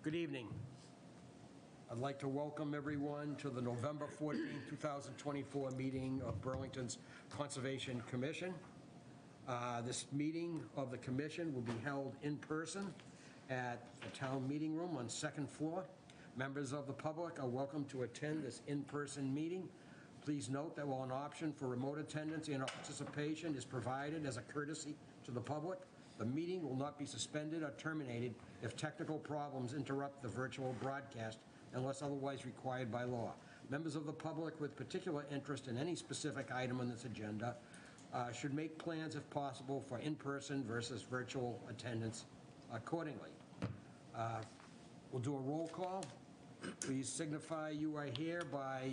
Good evening. I'd like to welcome everyone to the November 14, 2024 meeting of Burlington's Conservation Commission. This meeting of the commission will be held in person at the town meeting room on second floor. Members of the public are welcome to attend this in-person meeting. Please note that while an option for remote attendance and participation is provided as a courtesy to the public, the meeting will not be suspended or terminated if technical problems interrupt the virtual broadcast unless otherwise required by law. Members of the public with particular interest in any specific item on this agenda should make plans, if possible, for in-person versus virtual attendance accordingly. We'll do a roll call. Please signify you are here by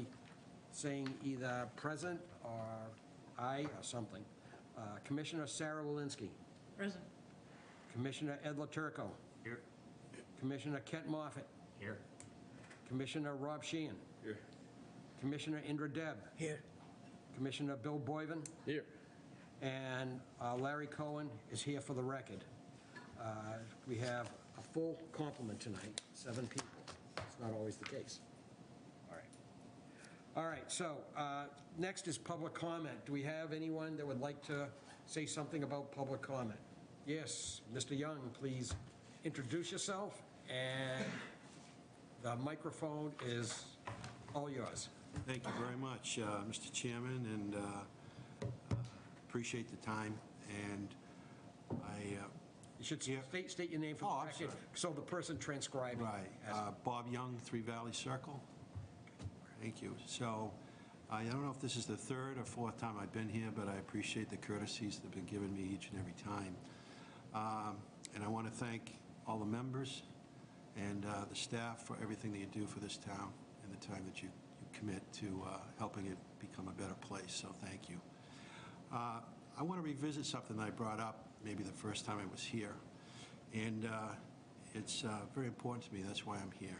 saying either present or aye or something. Commissioner Sarah Walensky. Present. Commissioner Ed LaTurco. Here. Commissioner Kent Moffett. Here. Commissioner Rob Sheehan. Here. Commissioner Indra Deb. Here. Commissioner Bill Boyven. Here. And Larry Cohen is here for the record. We have a full complement tonight, 7 people. It's not always the case. All right, so next is public comment. Do we have anyone that would like to say something about public comment? Yes, Mr. Young, please introduce yourself, and the microphone is all yours. Thank you very much, Mr. Chairman, and appreciate the time. And You should state your name for the record, so the person transcribing. Right, Bob Young, 3 Valley Circle. Thank you. So I don't know if this is the 3rd or 4th time I've been here, but I appreciate the courtesies that have been given me each and every time. And I want to thank all the members and the staff for everything that you do for this town and the time that you commit to helping it become a better place. So thank you. I want to revisit something that I brought up maybe the first time I was here. And it's very important to me. That's why I'm here.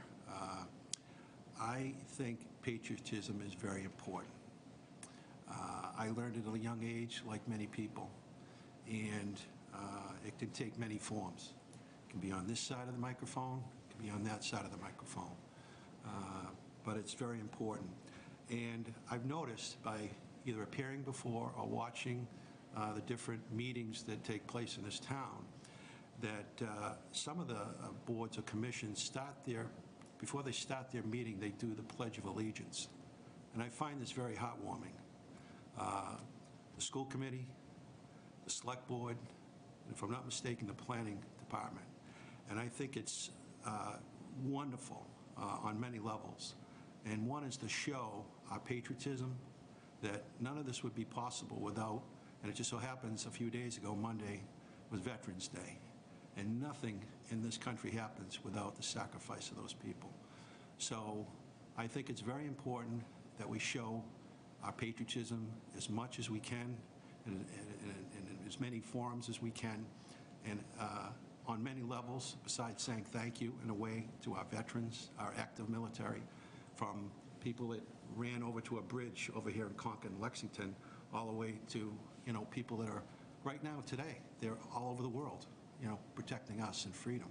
I think patriotism is very important. I learned at a young age, like many people, and it can take many forms. It can be on this side of the microphone, it can be on that side of the microphone, but it's very important. And I've noticed by either appearing before or watching the different meetings that take place in this town that some of the boards or commissions before they start their meeting, they do the Pledge of Allegiance. And I find this very heartwarming. The school committee, the select board, and if I'm not mistaken, the planning department. And I think it's wonderful on many levels. And one is to show our patriotism, that none of this would be possible without, and it just so happens a few days ago, Monday, was Veterans Day. And nothing in this country happens without the sacrifice of those people. So I think it's very important that we show our patriotism as much as we can and in as many forums as we can, and on many levels, besides saying thank you in a way to our veterans, our active military, from people that ran over to a bridge over here in Concord and Lexington, all the way to, people that are right now today, they're all over the world, protecting us and freedom.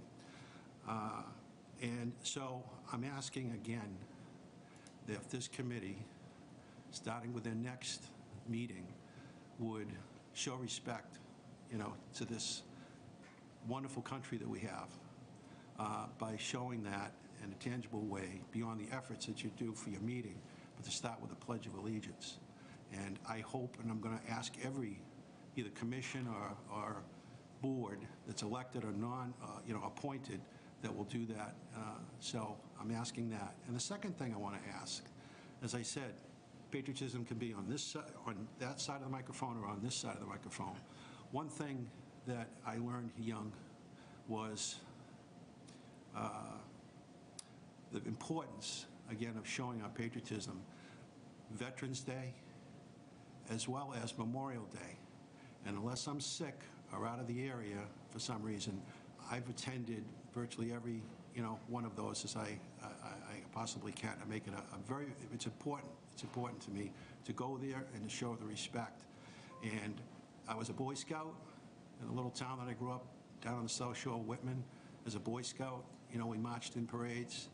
And so I'm asking again that if this committee, starting with their next meeting, would show respect, to this wonderful country that we have by showing that in a tangible way beyond the efforts that you do for your meeting, but to start with a Pledge of Allegiance. And I hope, and I'm going to ask every either commission or board that's elected or appointed that will do that. So I'm asking that. And the second thing I want to ask, as I said, patriotism can be on this side, on that side of the microphone, or on this side of the microphone. One thing that I learned young was the importance, again, of showing our patriotism. Veterans Day, as well as Memorial Day. And unless I'm sick or out of the area for some reason, I've attended virtually every, one of those as I possibly can to make it it's important. It's important to me to go there and to show the respect. And I was a Boy Scout in a little town that I grew up down on the South Shore of Whitman as a Boy Scout, we marched in parades.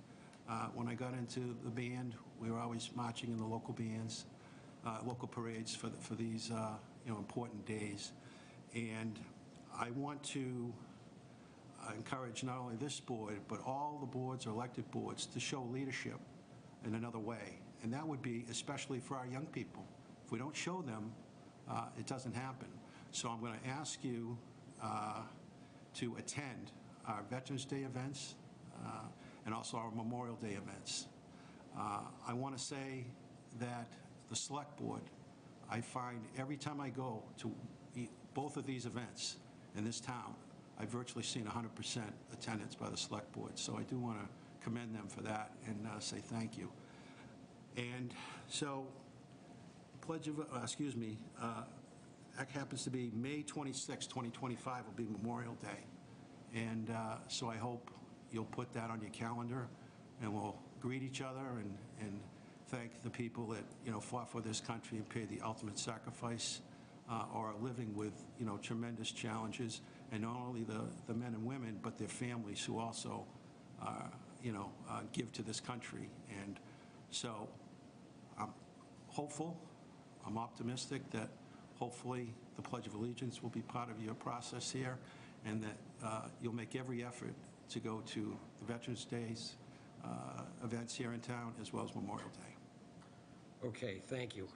When I got into the band, we were always marching in the local bands, local parades for these, important days. And I want to encourage not only this board, but all the boards or elected boards to show leadership in another way. And that would be especially for our young people. If we don't show them, it doesn't happen. So I'm going to ask you to attend our Veterans Day events and also our Memorial Day events. I want to say that the Select Board, I find every time I go to both of these events in this town, I've virtually seen 100% attendance by the Select Board. So I do want to commend them for that and say thank you. And so, that happens to be May 26, 2025 will be Memorial Day. And so I hope you'll put that on your calendar, and we'll greet each other and thank the people that, fought for this country and paid the ultimate sacrifice, or are living with, tremendous challenges, and not only the men and women, but their families who also, give to this country. And so I'm hopeful, I'm optimistic that hopefully the Pledge of Allegiance will be part of your process here, and that you'll make every effort to go to the Veterans Days events here in town, as well as Memorial Day. Okay, thank you.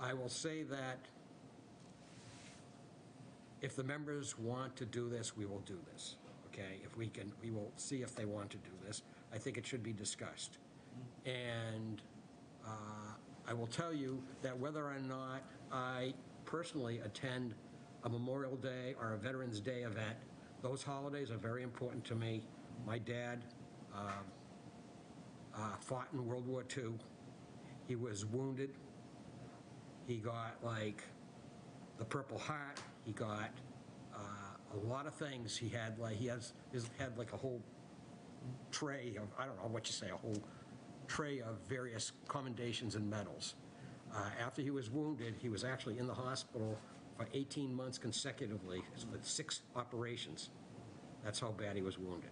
I will say that if the members want to do this, we will do this, okay? If we can, we will see if they want to do this. I think it should be discussed. And I will tell you that whether or not I personally attend a Memorial Day or a Veterans Day event, those holidays are very important to me. My dad fought in World War II. He was wounded. He got, like, the Purple Heart. He got a lot of things. He had, like, had like a whole tray of, I don't know what you say, a whole tray of various commendations and medals. After he was wounded, he was actually in the hospital for 18 months consecutively with 6 operations. That's how bad he was wounded.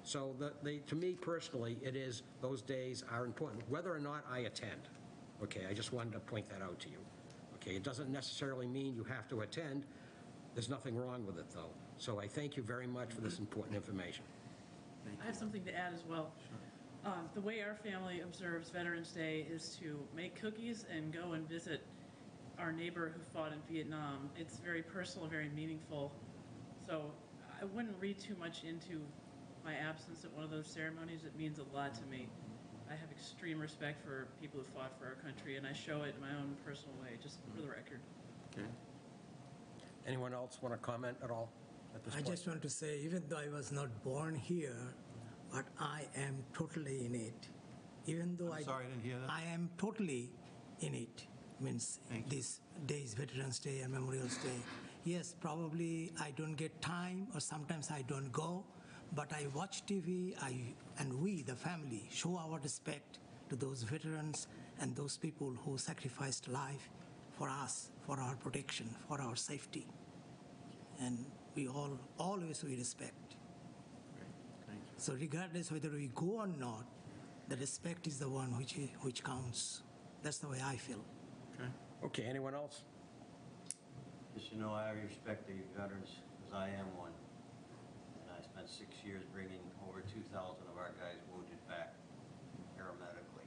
So to me personally, those days are important, whether or not I attend. Okay, I just wanted to point that out to you. Okay, it doesn't necessarily mean you have to attend. There's nothing wrong with it, though. So I thank you very much for this important information. I have something to add as well. The way our family observes Veterans Day is to make cookies and go and visit our neighbor who fought in Vietnam. It's very personal, very meaningful. So I wouldn't read too much into my absence at one of those ceremonies. It means a lot to me. I have extreme respect for people who fought for our country, and I show it in my own personal way, just for the record. Okay. Anyone else want to comment at all at this I point? just want to say, even though I was not born here, but I am totally in it. Even though I'm sorry, I didn't hear that. I am totally in it. Means Thank you. these days, Veterans Day and Memorial Day. Yes, probably I don't get time, or sometimes I don't go, but I watch TV, and we, the family, show our respect to those veterans and those people who sacrificed life for us, for our protection, for our safety. And we always respect. Great. Thank you. So regardless whether we go or not, the respect is the one which counts. That's the way I feel. Okay. Okay, anyone else? Just I respect the veterans, because I am one. And I spent 6 years bringing over 2,000 of our guys wounded back paramedically.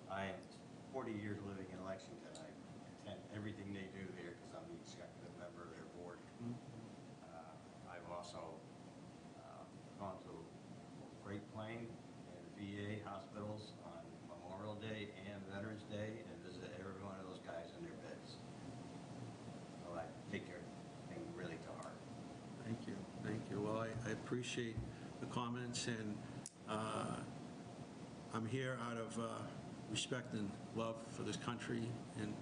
I am 40 years living in Lexington. I attend everything they do here because I'm the executive member of their board. I've also gone to Great Plain and VA hospitals on Memorial Day and Veterans Day and visit every one of those guys in their beds. So I take everything really to heart. Thank you. Thank you. Well, I appreciate the comments, and I'm here out of respect and love for this country and,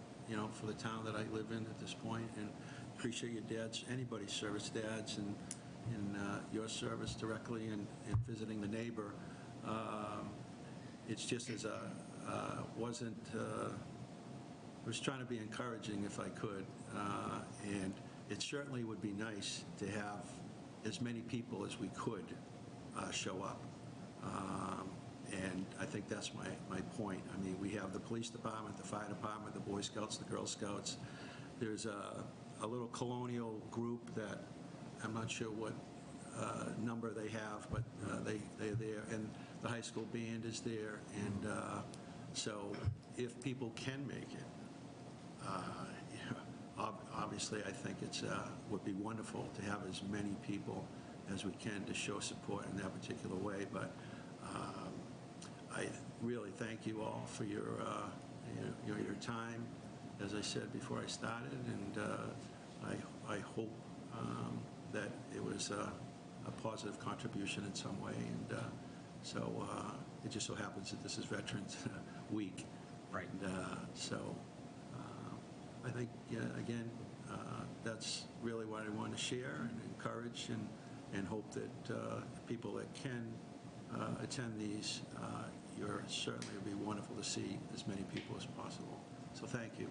for the town that I live in at this point, and appreciate your dad's, anybody's service, dads, and your service directly and visiting the neighbor. It's just as I was trying to be encouraging if I could, and it certainly would be nice to have as many people as we could show up. And I think that's my point. I mean, we have the police department, the fire department, the Boy Scouts, the Girl Scouts. There's a little colonial group that I'm not sure what number they have, but they're there. And the high school band is there. And so if people can make it, obviously I think it would be wonderful to have as many people as we can to show support in that particular way. But I really thank you all for your time, as I said before I started, and I hope that it was a positive contribution in some way. And so it just so happens that this is Veterans Week. Right. And so I think, again, that's really what I want to share and encourage and hope that people that can attend these, certainly it would be wonderful to see as many people as possible. So thank you.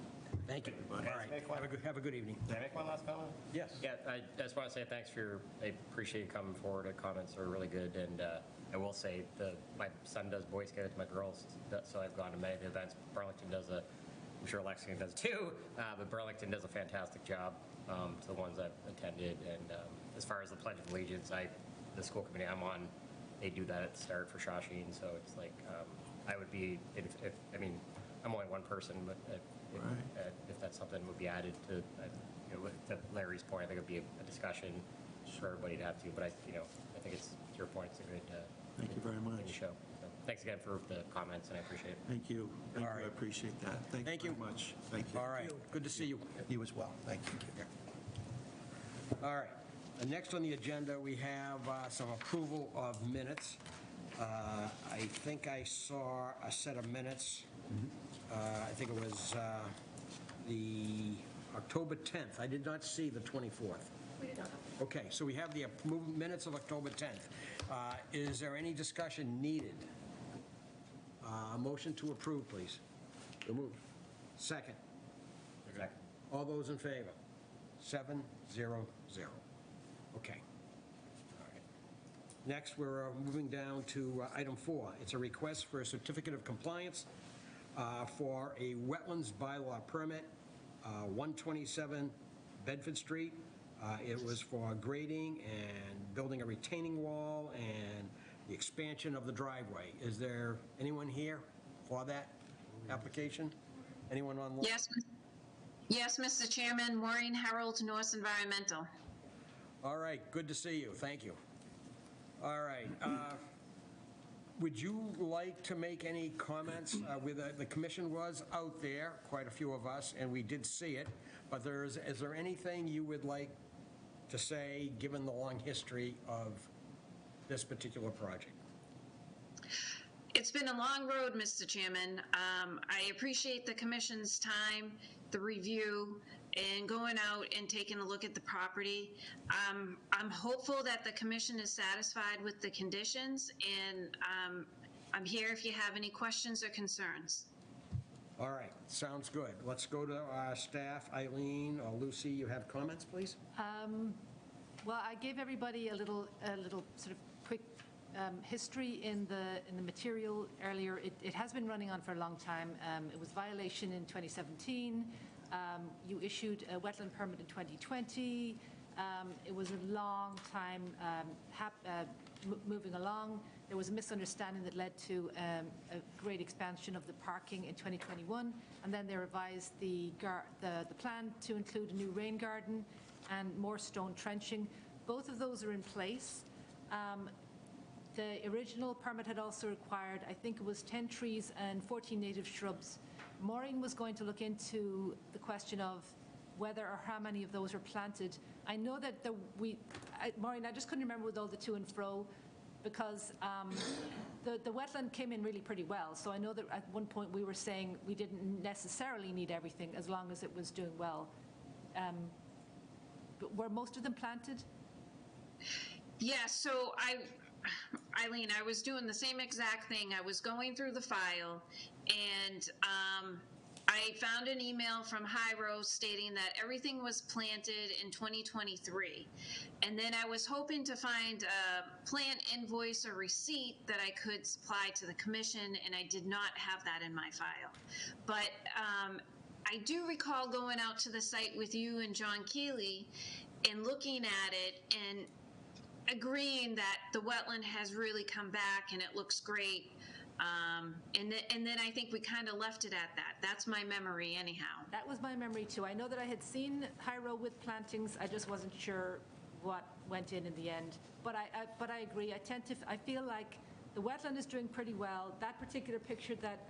Thank you. All Everybody. right. Have a good evening. Can I make one last comment? Yes. Yeah, I just want to say thanks for I appreciate you coming forward. The comments are really good, and I will say my son does Boy Scouts, my girls, so I've gone to many of the events. Burlington does I'm sure Lexington does too, but Burlington does a fantastic job to the ones I've attended. And as far as the Pledge of Allegiance, the school committee I'm on, they do that at the start for Shawsheen, so it's like I would be, if I mean, I'm only one person, but if that's something that would be added to, to Larry's point, I think it would be a discussion for everybody to have to. But I think it's to your point, it's a good Thank you very thing much. to show. So thanks again for the comments, and I appreciate it. Thank you. All right. I appreciate that. Thank you very much. Thank you. All right. Good to see you. You as well. Thank you. All right. Next on the agenda, we have some approval of minutes. I think I saw a set of minutes. I think it was the October 10th. I did not see the 24th. We did not. Okay, so we have the minutes of October 10th. Is there any discussion needed? A motion to approve, please. So moved. Second. Exactly. All those in favor? 7-0-0. Okay. All right. Next, we're moving down to item 4. It's a request for a certificate of compliance for a wetlands bylaw permit, 127 Bedford Street. It was for grading and building a retaining wall and the expansion of the driveway. Is there anyone here for that application? Anyone online? Yes, Mr. Chairman, Maureen Harold, Norse Environmental. All right, good to see you. Thank you. All right. Would you like to make any comments? The commission was out there, quite a few of us, and we did see it, but is there anything you would like to say, given the long history of this particular project? It's been a long road, Mr. Chairman. I appreciate the commission's time, the review, and going out and taking a look at the property. I'm hopeful that the commission is satisfied with the conditions, and I'm here if you have any questions or concerns. All right, sounds good. Let's go to our staff. Eileen or Lucy, you have comments, please? Well, I gave everybody a little sort of quick history in the material earlier. It has been running on for a long time. It was violation in 2017. You issued a wetland permit in 2020. It was a long time moving along. There was a misunderstanding that led to a great expansion of the parking in 2021, and then they revised the plan to include a new rain garden and more stone trenching. Both of those are in place. The original permit had also required, I think it was 10 trees and 14 native shrubs. Maureen was going to look into the question of whether or how many of those were planted. I know that Maureen, I just couldn't remember with all the to and fro, because the wetland came in really pretty well. So I know that at one point we were saying we didn't necessarily need everything as long as it was doing well. But were most of them planted? Yeah, so Eileen, I was doing the same exact thing. I was going through the file, and I found an email from Hyro stating that everything was planted in 2023. And then I was hoping to find a plant invoice or receipt that I could supply to the commission, and I did not have that in my file. But I do recall going out to the site with you and John Keeley and looking at it and agreeing that the wetland has really come back and it looks great. And then I think we kind of left it at that. That's my memory anyhow. That was my memory too. I know that I had seen Hyro with plantings. I just wasn't sure what went in the end. But I agree. I feel like the wetland is doing pretty well. That particular picture that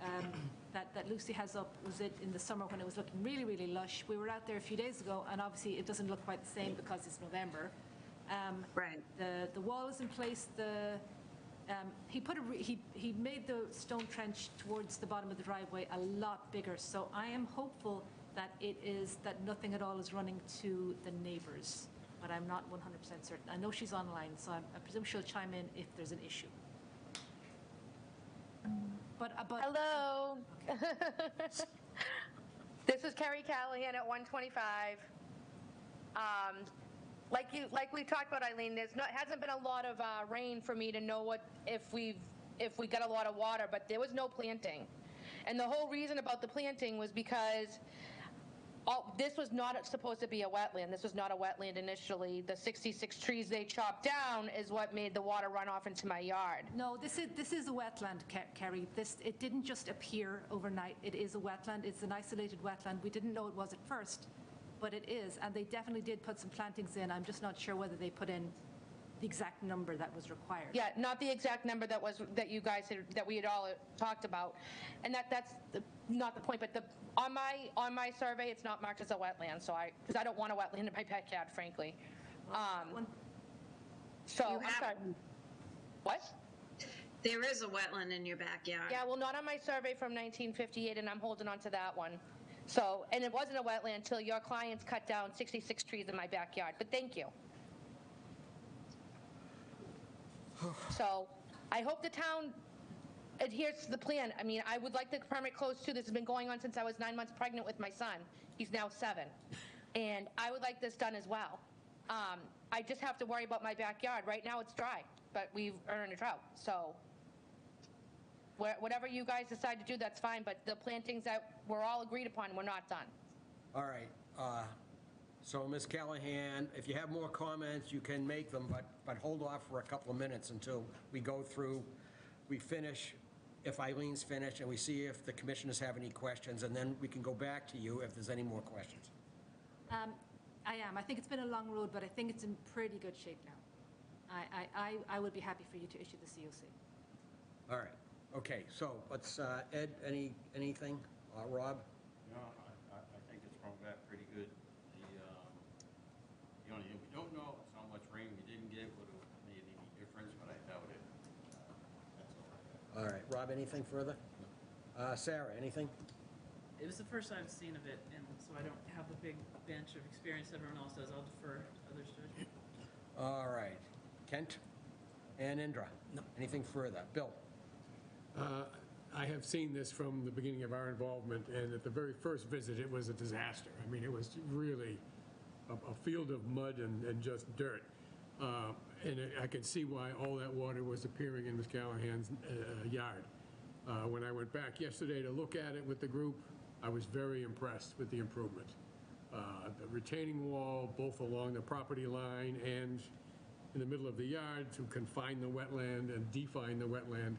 that Lucy has up was it in the summer when it was looking really, really lush. We were out there a few days ago, and obviously it doesn't look quite the same because it's November. Right. The wall is in place. He made the stone trench towards the bottom of the driveway a lot bigger. So I am hopeful that that nothing at all is running to the neighbors, but I'm not 100% certain. I know she's online, so I presume she'll chime in if there's an issue. But hello. This is Carrie Callahan at 125. Like we talked about, Eileen, hasn't been a lot of rain for me to know if we got a lot of water, but there was no planting. And the whole reason about the planting was because this was not supposed to be a wetland. This was not a wetland initially. The 66 trees they chopped down is what made the water run off into my yard. No, this is a wetland, Kerry. It didn't just appear overnight. It is a wetland. It's an isolated wetland. We didn't know it was at first, but it is, and they definitely did put some plantings in. I'm just not sure whether they put in the exact number that was required. Yeah, not the exact number that we had all talked about, and that's not the point. But on my survey, it's not marked as a wetland, so because I don't want a wetland in my backyard, frankly. So You I'm have sorry. one. What? There is a wetland in your backyard. Yeah, well, not on my survey from 1958, and I'm holding on to that one. So, and it wasn't a wetland until your clients cut down 66 trees in my backyard, but thank you. So, I hope the town adheres to the plan. I mean, I would like the permit closed too. This has been going on since I was 9 months pregnant with my son. He's now 7. And I would like this done as well. I just have to worry about my backyard. Right now it's dry, but we've earned a drought. So, whatever you guys decide to do, that's fine, but the plantings that were all agreed upon were not done. All right. So, Ms. Callahan, if you have more comments, you can make them, but hold off for a couple of minutes until we go through, we finish, if Eileen's finished, and we see if the commissioners have any questions, and then we can go back to you if there's any more questions. I am. I think it's been a long road, but I think it's in pretty good shape now. I would be happy for you to issue the COC. All right. Okay, so let's, Ed, anything? Rob? No, I think it's run back pretty good. The only thing we don't know is how much rain we didn't get, would have made any difference, but I doubt it. That's all I got. All right. Rob, anything further? Sarah, anything? It was the first I've seen of it, and so I don't have the big bench of experience everyone else does. I'll defer to others' judgment. All right. Kent and Indra? No. Anything further? Bill? I have seen this from the beginning of our involvement, and at the very first visit, it was a disaster. I mean, it was really a field of mud and just dirt. And I could see why all that water was appearing in Ms. Callahan's yard. When I went back yesterday to look at it with the group, I was very impressed with the improvement. The retaining wall, both along the property line and in the middle of the yard to confine the wetland and define the wetland,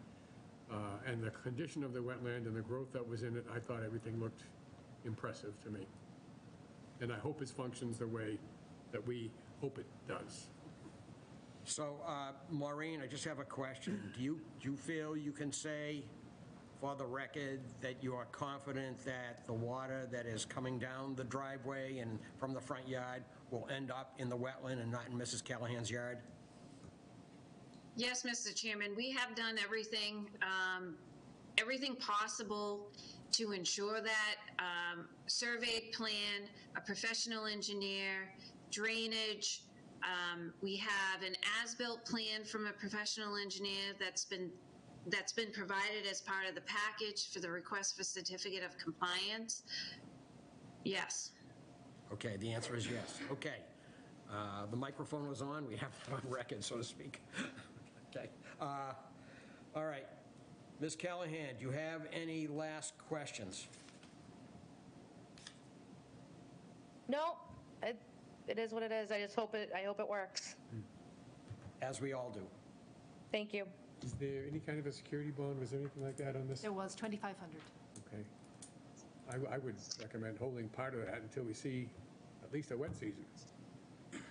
and the condition of the wetland and the growth that was in it, I thought everything looked impressive to me. And I hope it functions the way that we hope it does. So, Maureen, I just have a question. Do you feel you can say for the record that you are confident that the water that is coming down the driveway and from the front yard will end up in the wetland and not in Mrs. Callahan's yard? Yes, Mr. Chairman, we have done everything, everything possible to ensure that surveyed plan, a professional engineer, drainage. We have an as-built plan from a professional engineer that's been that's been provided as part of the package for the request for certificate of compliance? Yes. Okay, the answer is yes. Okay. The microphone was on, we have it on record, so to speak. Okay. All right. Ms. Callahan, do you have any last questions? No, it is what it is. I hope it works. As we all do. Thank you. Is there any kind of a security bond? Was there anything like that on this? There was 2,500. Okay. I would recommend holding part of that until we see at least a wet season.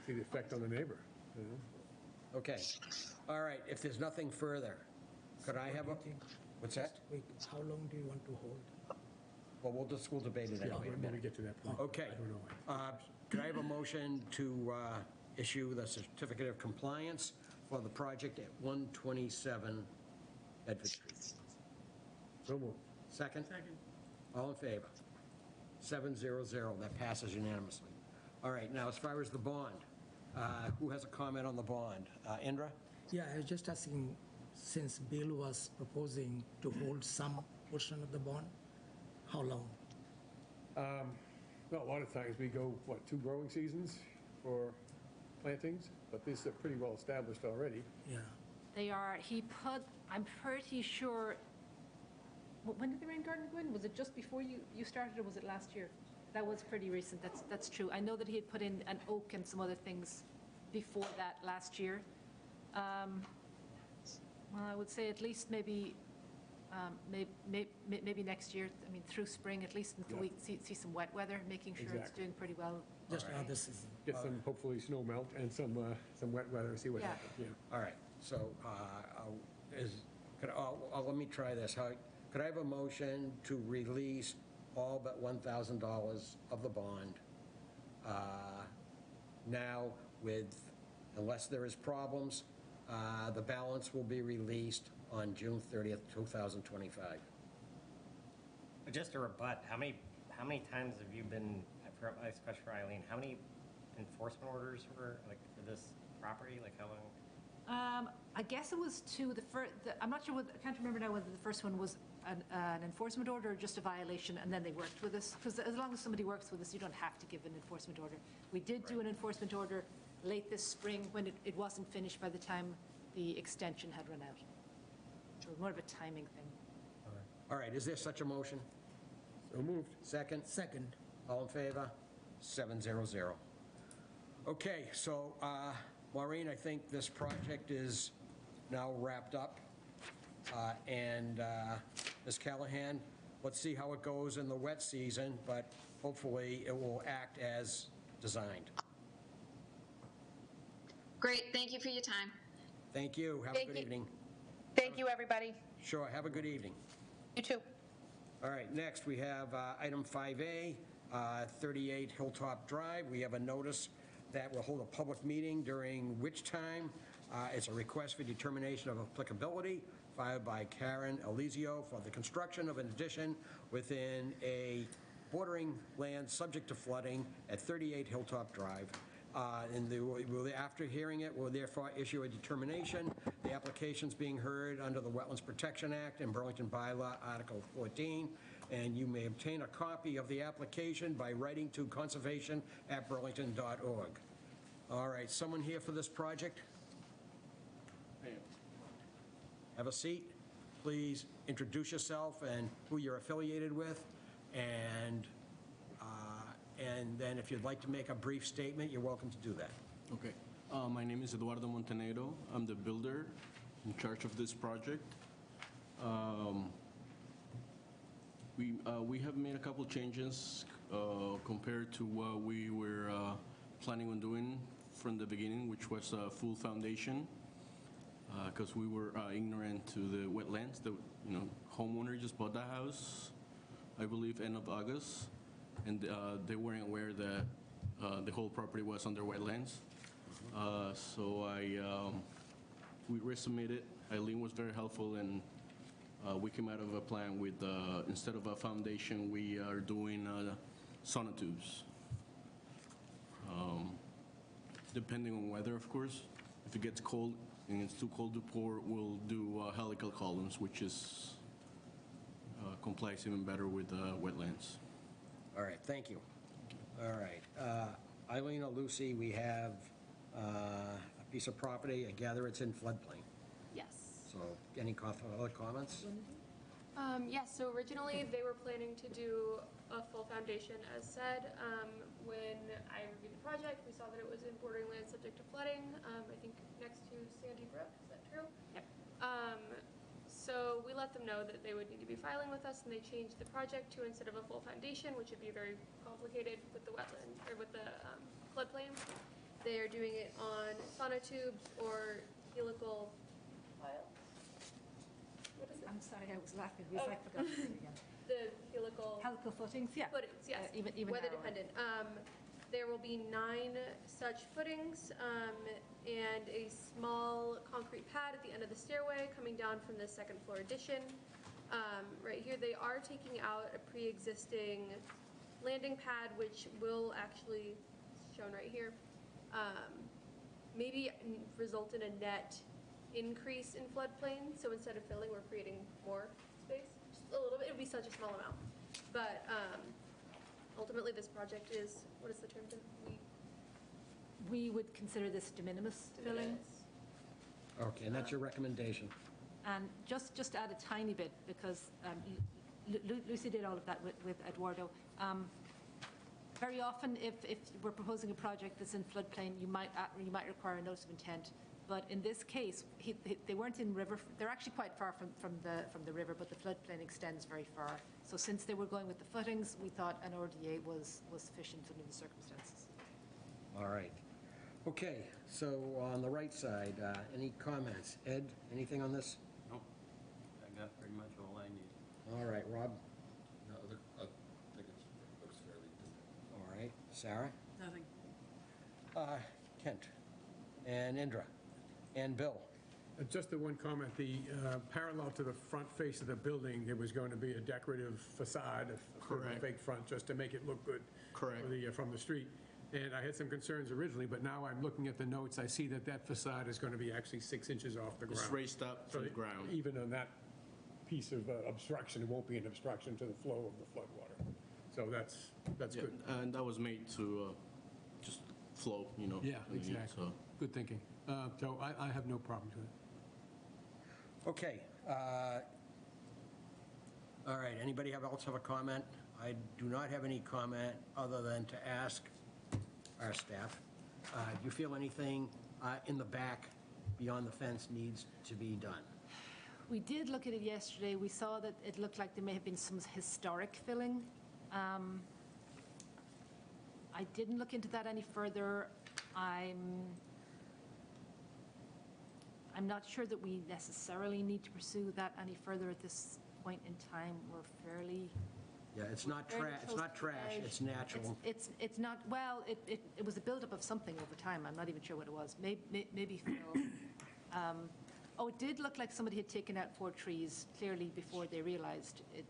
See the effect on the neighbor, you know? Okay. All right, if there's nothing further, could I have a, what's that? Wait, how long do you want to hold? Well, we'll debate it anyway in a When we minute. get to that point. Okay. I don't know. Could I have a motion to issue the certificate of compliance for the project at 127 Bedford Street? So moved. Second? Second. All in favor? 700, that passes unanimously. All right, now as far as the bond, who has a comment on the bond? Indra? Yeah, I was just asking, since Bill was proposing to hold some portion of the bond, how long? Well, a lot of times we go, 2 growing seasons for plantings, but these are pretty well established already. Yeah. They are, I'm pretty sure, when did the rain garden go in? Was it just before you started, or was it last year? That was pretty recent, that's true. I know that he had put in an oak and some other things before that last year. Well, I would say at least maybe next year, I mean, through spring, at least until we see some wet weather, making sure it's Exactly. doing pretty well. Just another season. Get some, hopefully, snow melt and some wet weather, see what Yeah. happens, yeah. All right, so let me try this. Could I have a motion to release all but $1,000 of the bond now unless there is problems, the balance will be released on June 30th, 2025. Just to rebut, how many times have you been, especially for Eileen, how many enforcement orders were, like, for this property? Like, how long? I guess it was two. I'm not sure I can't remember now whether the first one was an enforcement order or just a violation, and then they worked with us. Because as long as somebody works with us, you don't have to give an enforcement order. We did do an enforcement order late this spring when it wasn't finished by the time the extension had run out. So more of a timing thing. All right, is there such a motion? So moved. Second? Second. All in favor? 700. Okay, so Maureen, I think this project is now wrapped up. And Ms. Callahan, let's see how it goes in the wet season, but hopefully it will act as designed. Great, thank you for your time. Thank you. Have a Thank good you. evening. Thank you, everybody. Sure, have a good evening. You too. All right, next we have item 5A, 38 Hilltop Drive. We have a notice that will hold a public meeting during which time it's a request for determination of applicability filed by Karen Elizio for the construction of an addition within a bordering land subject to flooding at 38 Hilltop Drive. After hearing it, we'll therefore issue a determination. The application's being heard under the Wetlands Protection Act and Burlington Bylaw Article 14, and you may obtain a copy of the application by writing to conservation@burlington.org. All right, someone here for this project? Have a seat. Please introduce yourself and who you're affiliated with, and then if you'd like to make a brief statement, you're welcome to do that. Okay. My name is Eduardo Montenegro. I'm the builder in charge of this project. We have made a couple changes compared to what we were planning on doing from the beginning, which was a full foundation, because we were ignorant to the wetlands. The homeowner just bought the house, I believe, end of August, and they weren't aware that the whole property was under wetlands. So we resubmitted. Eileen was very helpful, and we came out of a plan with, instead of a foundation, we are doing sonotubes. Depending on weather, of course. If it gets cold, and it's too cold to pour, we'll do helical columns, which is complies even better with wetlands. All right, thank you. All right. Eileen or Lucy, we have a piece of property, I gather it's in floodplain. Yes. So any other comments? Yes, so originally they were planning to do a full foundation as said. When I reviewed the project, we saw that it was in bordering land subject to flooding, I think next to Sandy Brook, is that true? Yep. So we let them know that they would need to be filing with us, and they changed the project to, instead of a full foundation, which would be very complicated with the wetland, or with the floodplain, they are doing it on sonotubes or helical piles. What is it? I'm sorry, I was laughing because I forgot to say it again. The helical Helical footings, yeah. footings, yes. Even Weather narrower. dependent. There will be 9 such footings and a small concrete pad at the end of the stairway coming down from the second floor addition. Right here, they are taking out a pre-existing landing pad, which will actually, shown right here, maybe result in a net increase in floodplain. So instead of filling, we're creating more space. Just a little bit, it would be such a small amount. But ultimately, this project is, what is the term? We would consider this de minimis filling. Okay, and that's your recommendation? And just to add a tiny bit, because Lucy did all of that with Eduardo. Very often, if we're proposing a project that's in floodplain, you might require a notice of intent. But in this case, they weren't in river. They're actually quite far from the river, but the floodplain extends very far. So since they were going with the footings, we thought an RDA was sufficient under the circumstances. All right. Okay, so on the right side, any comments? Ed, anything on this? Nope. I got pretty much all I need. All right, Rob? No, I think it looks fairly good. All right, Sarah? Nothing. Kent? And Indra? And Bill? Just the one comment, the parallel to the front face of the building, there was going to be a decorative facade, a sort of a Correct. fake front, just to make it look good. Correct. From the street. And I had some concerns originally, but now I'm looking at the notes, I see that that facade is going to be actually 6 inches off the ground. It's raised up So from the ground. Even on that piece of obstruction, it won't be an obstruction to the flow of the floodwater. So that's Yeah, good. and that was made to just flow, Yeah, underneath, exactly. so. Good thinking. So I have no problem with it. Okay. All right, anybody else have a comment? I do not have any comment other than to ask our staff, do you feel anything in the back beyond the fence needs to be done? We did look at it yesterday. We saw that it looked like there may have been some historic filling. I didn't look into that any further. I'm not sure that we necessarily need to pursue that any further at this point in time. We're fairly... Yeah, it's not trash, it's natural. It's not, well, it was a buildup of something over time. I'm not even sure what it was. Maybe fill. Oh, it did look like somebody had taken out 4 trees clearly before they realized it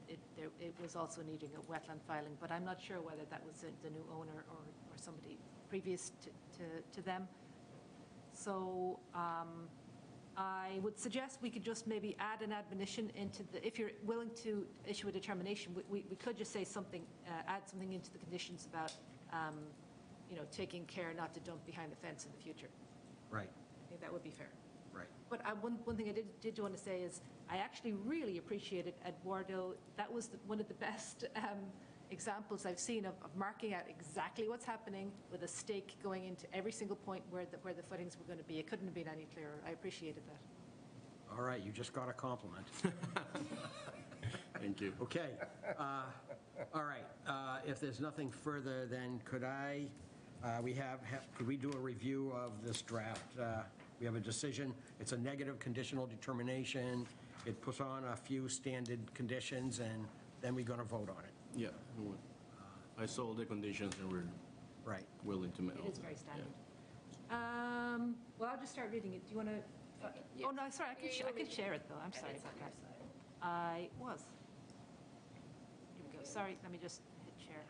was also needing a wetland filing, but I'm not sure whether that was the new owner or somebody previous to them. So I would suggest we could just maybe add an admonition into the, if you're willing to issue a determination, we could just say something, add something into the conditions about, taking care not to dump behind the fence in the future. Right, I think that would be fair. right. But one thing I did want to say is I actually really appreciated Eduardo. That was one of the best examples I've seen of marking out exactly what's happening with a stake going into every single point where the footings were going to be. It couldn't have been any clearer. I appreciated that. All right, you just got a compliment. Thank you. Okay. All right, if there's nothing further, then could we do a review of this draft? We have a decision. It's a negative conditional determination. It puts on a few standard conditions, and then we're going to vote on it. Yeah, we would. I saw the conditions and we're Right. willing to meet all It is of very them. standard. Well, I'll just start reading it. Do you want to? Oh, no, sorry, I could share it, though. I'm sorry about that. I was. Here we go. Sorry, let me just hit share.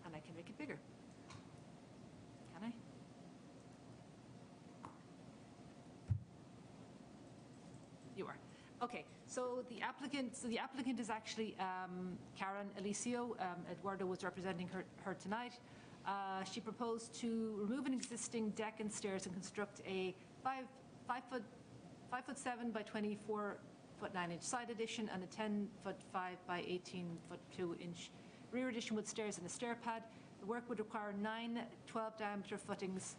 And I can make it bigger. Can I? You are. Okay, so the applicant is actually Karen Alicio. Eduardo was representing her tonight. She proposed to remove an existing deck and stairs and construct a 5'7" by 24'9" side addition and a 10'5" by 18'2" rear addition with stairs and a stair pad. The work would require 9 12-diameter footings.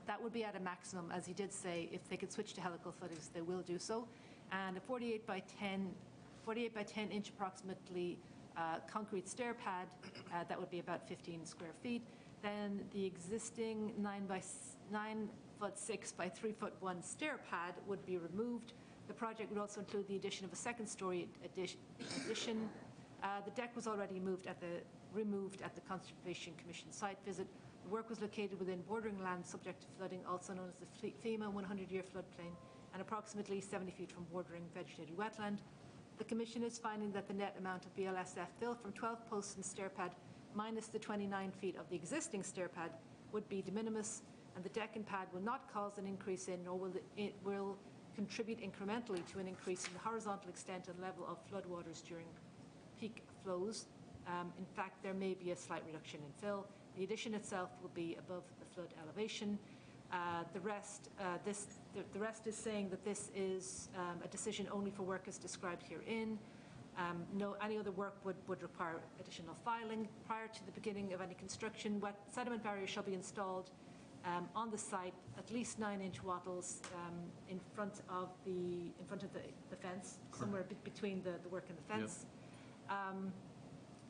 That would be at a maximum, as he did say. If they could switch to helical footings, they will do so. And a 48 by 10 inch approximately concrete stair pad, that would be about 15 square feet. Then the existing 9'6" by 3'1" stair pad would be removed. The project would also include the addition of a second story addition. The deck was already removed at the Conservation Commission site visit. The work was located within bordering land subject to flooding, also known as the FEMA 100-year floodplain, and approximately 70 feet from bordering vegetated wetland. The Commission is finding that the net amount of BLSF fill from 12 posts and stair pad minus the 29 feet of the existing stair pad would be de minimis, and the deck and pad will not cause an increase in, nor will contribute incrementally to an increase in the horizontal extent and level of floodwaters during peak flows. In fact, there may be a slight reduction in fill. The addition itself will be above the flood elevation. The rest is saying that this is a decision only for work as described herein. Any other work would require additional filing. Prior to the beginning of any construction, wet sediment barriers shall be installed on the site, at least 9-inch wattles in front of the fence, somewhere between the work and the fence.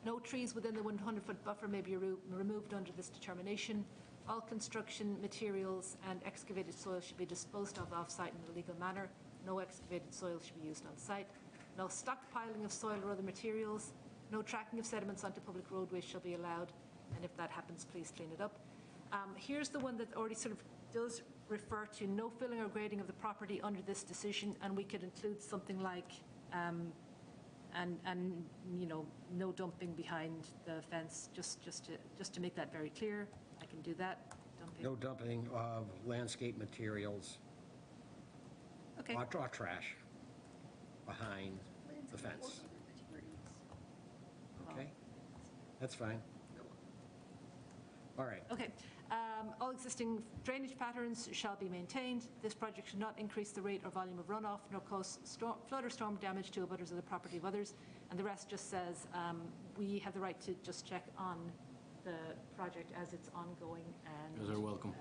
No trees within the 100-foot buffer may be removed under this determination. All construction materials and excavated soil should be disposed of off-site in a legal manner. No excavated soil should be used on site. No stockpiling of soil or other materials. No tracking of sediments onto public roadways shall be allowed. And if that happens, please clean it up. Here's the one that already sort of does refer to no filling or grading of the property under this decision, and we could include something like and you know, no dumping behind the fence, just to make that very clear. I can do that. Dumping. No dumping of landscape materials. Okay. Or trash behind the fence. Okay, that's fine. All right. Okay. All existing drainage patterns shall be maintained. This project should not increase the rate or volume of runoff, nor cause flood or storm damage to abutters of the property of others. And the rest just says we have the right to just check on the project as it's ongoing, and You're welcome.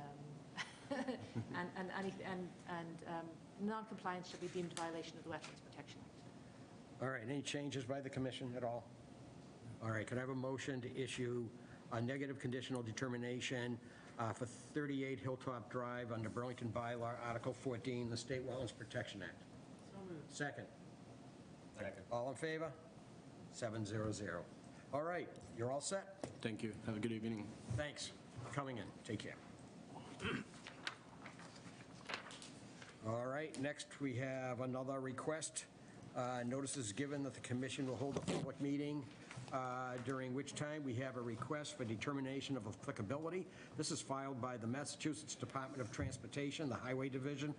and non-compliance shall be deemed a violation of the Wetlands Protection Act. All right, any changes by the commission at all? All right, can I have a motion to issue a negative conditional determination for 38 Hilltop Drive under Burlington Bylaw, Article 14, the State Wetlands Protection Act? So moved. Second. Second. All in favor? 700. All right, you're all set? Thank you. Have a good evening. Thanks for coming in. Take care. All right, next we have another request. Notice is given that the commission will hold a public meeting during which time we have a request for determination of applicability. This is filed by the Massachusetts Department of Transportation, the Highway Division.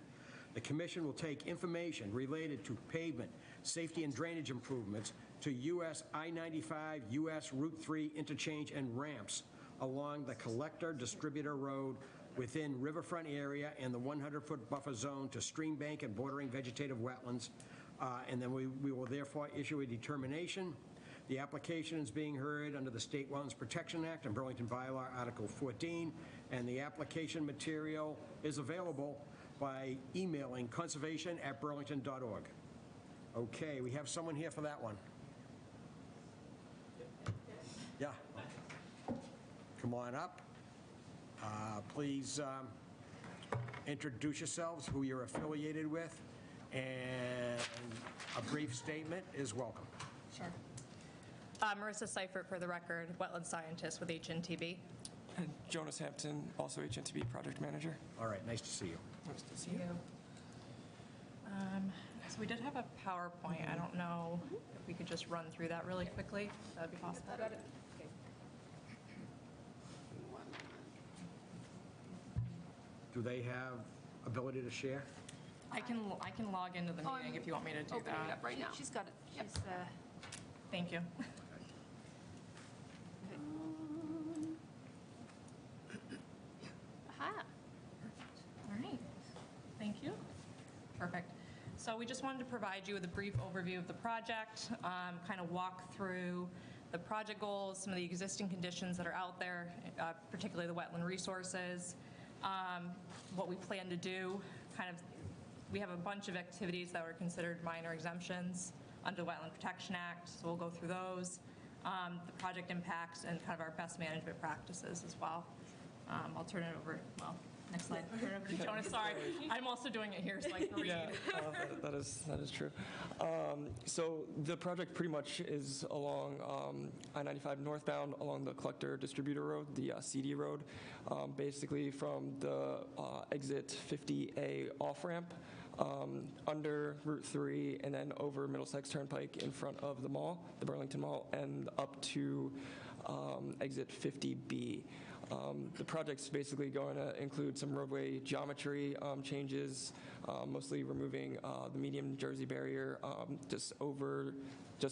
The commission will take information related to pavement, safety and drainage improvements to US I-95, US Route 3 interchange and ramps along the Collector Distributor Road within riverfront area and the 100-foot buffer zone to stream bank and bordering vegetative wetlands. And then we will therefore issue a determination. The application is being heard under the State Wetlands Protection Act and Burlington Bylaw, Article 14, and the application material is available by emailing conservation@burlington.org. Okay, we have someone here for that one. Yeah. Come on up. Please introduce yourselves, who you're affiliated with, and a brief statement is welcome. Sure. Marissa Seifert, for the record, wetland scientist with HNTB. And Jonas Hampton, also HNTB project manager. All right, nice to see you. Nice to see you. So we did have a PowerPoint. I don't know if we could just run through that really quickly. That would be possible. Do they have ability to share? I can log into the meeting if you want me to do Opening it that. up right now. She's got it. She's, Thank you. Aha. All right. Thank you. Perfect. So we just wanted to provide you with a brief overview of the project, kind of walk through the project goals, some of the existing conditions that are out there, particularly the wetland resources, what we plan to do, kind of, we have a bunch of activities that were considered minor exemptions under the Wetland Protection Act, so we'll go through those, the project impacts, and kind of our best management practices as well. I'll turn it over, well, next slide. Turn it over to Jonas, sorry. I'm also doing it here, so I can read. Yeah, that is true. So the project pretty much is along I-95 northbound along the collector distributor road, the CD road, basically from the exit 50A off-ramp under Route 3 and then over Middlesex Turnpike in front of the mall, the Burlington Mall, and up to exit 50B. The project's basically going to include some roadway geometry changes, mostly removing the medium Jersey barrier just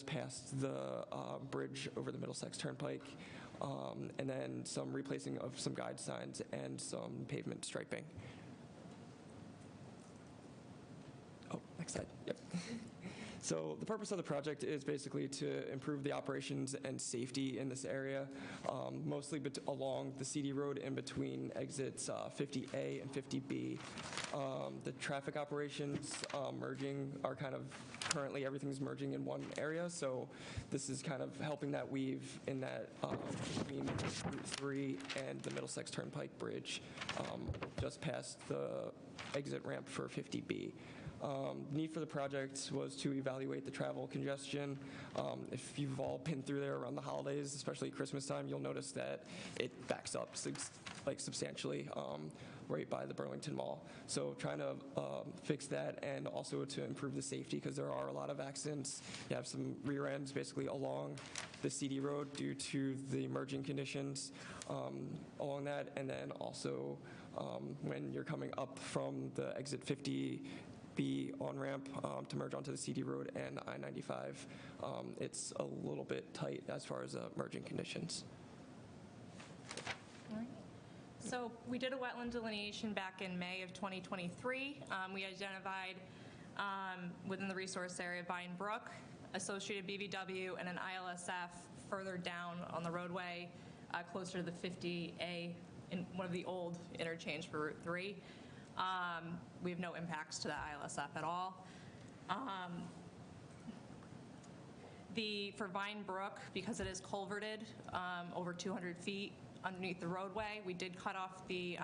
past the bridge over the Middlesex Turnpike, and then some replacing of some guide signs and some pavement striping. Oh, next slide. Yep. So the purpose of the project is basically to improve the operations and safety in this area, mostly along the CD road in between exits 50A and 50B. The traffic operations merging are kind of, currently everything's merging in one area, so this is kind of helping that weave in that between Route 3 and the Middlesex Turnpike Bridge, just past the exit ramp for 50B. The need for the project was to evaluate the travel congestion. If you've all been through there around the holidays, especially Christmas time, you'll notice that it backs up substantially right by the Burlington Mall. So trying to fix that and also to improve the safety because there are a lot of accidents. You have some rear ends basically along the CD road due to the merging conditions along that, and then also when you're coming up from the exit 50B on-ramp to merge onto the CD road and I-95. It's a little bit tight as far as merging conditions. All right. So we did a wetland delineation back in May of 2023. We identified within the resource area Vine Brook, associated BVW, and an ILSF further down on the roadway closer to the 50A in one of the old interchange for Route 3. We have no impacts to the ILSF at all. For Vine Brook, because it is culverted over 200 feet underneath the roadway, we did cut off the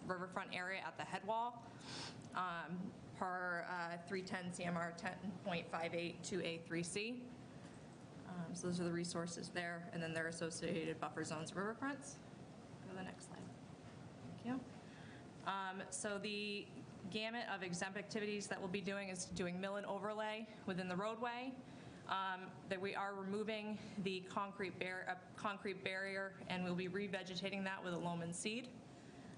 riverfront area at the head wall per 310 CMR 10.58 2A3C. So those are the resources there, and then their associated buffer zones riverfronts. Go to the next slide. Thank you. So the gamut of exempt activities that we'll be doing is doing mill and overlay within the roadway. That we are removing the concrete barrier, and we'll be revegetating that with a loam and seed.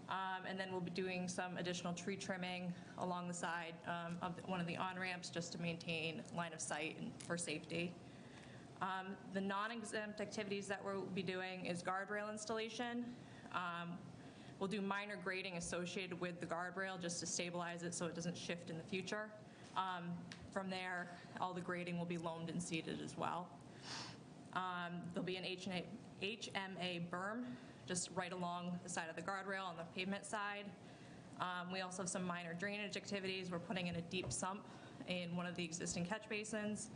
And then we'll be doing some additional tree trimming along the side of one of the on-ramps just to maintain line of sight and for safety. The non-exempt activities that we'll be doing is guardrail installation. We'll do minor grading associated with the guardrail just to stabilize it so it doesn't shift in the future. From there, all the grading will be loamed and seeded as well. There'll be an HMA berm just right along the side of the guardrail on the pavement side. We also have some minor drainage activities. We're putting in a deep sump in one of the existing catch basins.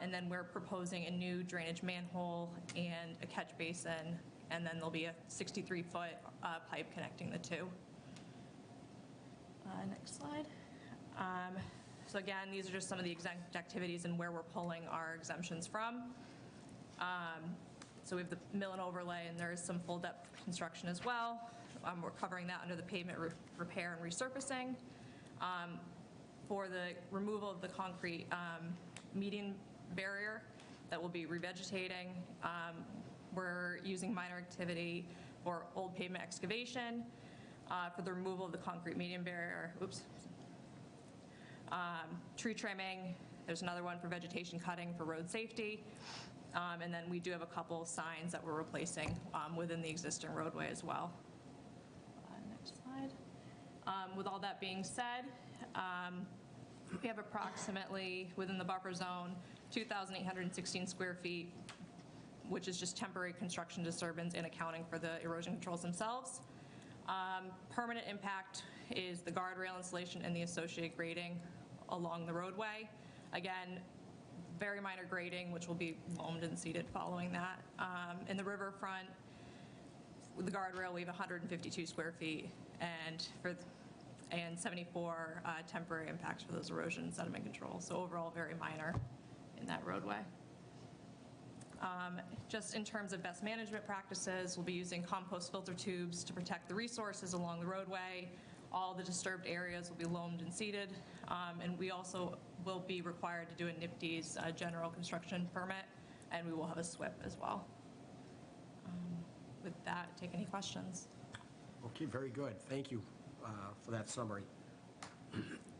And then we're proposing a new drainage manhole and a catch basin, and then there'll be a 63-foot pipe connecting the two. Next slide. So again, these are just some of the exempt activities and where we're pulling our exemptions from. So we have the mill and overlay, and there is some full depth construction as well. We're covering that under the pavement repair and resurfacing. For the removal of the concrete median barrier that we'll be revegetating, we're using minor activity for old pavement excavation. For the removal of the concrete median barrier, Tree trimming, there's another one for vegetation cutting for road safety. And then we do have a couple signs that we're replacing within the existing roadway as well. Next slide. With all that being said, we have approximately, within the buffer zone, 2,816 square feet, which is just temporary construction disturbance and accounting for the erosion controls themselves. Permanent impact is the guardrail installation and the associated grading along the roadway. Again, very minor grading, which will be loamed and seeded following that. In the riverfront, with the guardrail, we have 152 square feet, and 74 temporary impacts for those erosion and sediment controls. So overall, very minor in that roadway. Just in terms of best management practices, we'll be using compost filter tubes to protect the resources along the roadway. All the disturbed areas will be loamed and seeded, and we also will be required to do a NIPD's general construction permit, and we will have a SWIP as well. With that, take any questions. Okay, very good. Thank you for that summary.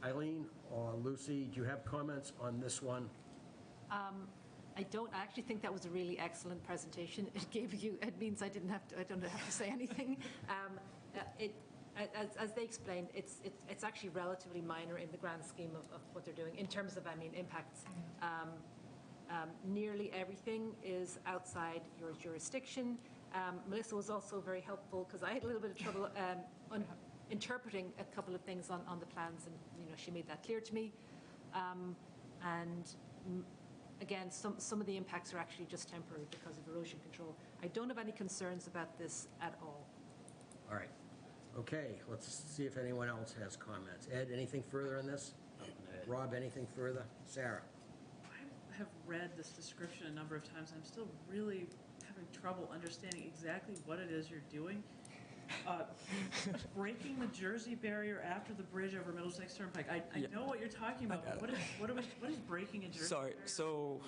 Eileen or Lucy, do you have comments on this one? I don't. I actually think that was a really excellent presentation. It means I don't have to say anything. As they explained, it's actually relatively minor in the grand scheme of what they're doing in terms of, impacts. Nearly everything is outside your jurisdiction. Melissa was also very helpful because I had a little bit of trouble interpreting a couple of things on the plans, and she made that clear to me. Again, some of the impacts are actually just temporary because of erosion control. I don't have any concerns about this at all. All right. Okay, let's see if anyone else has comments. Ed, anything further on this? Rob, anything further? Sarah? I have read this description a number of times. I'm still really having trouble understanding exactly what it is you're doing. Breaking the Jersey barrier after the bridge over Middlesex Turnpike. I know what you're talking about. What is breaking a Jersey Sorry, barrier? so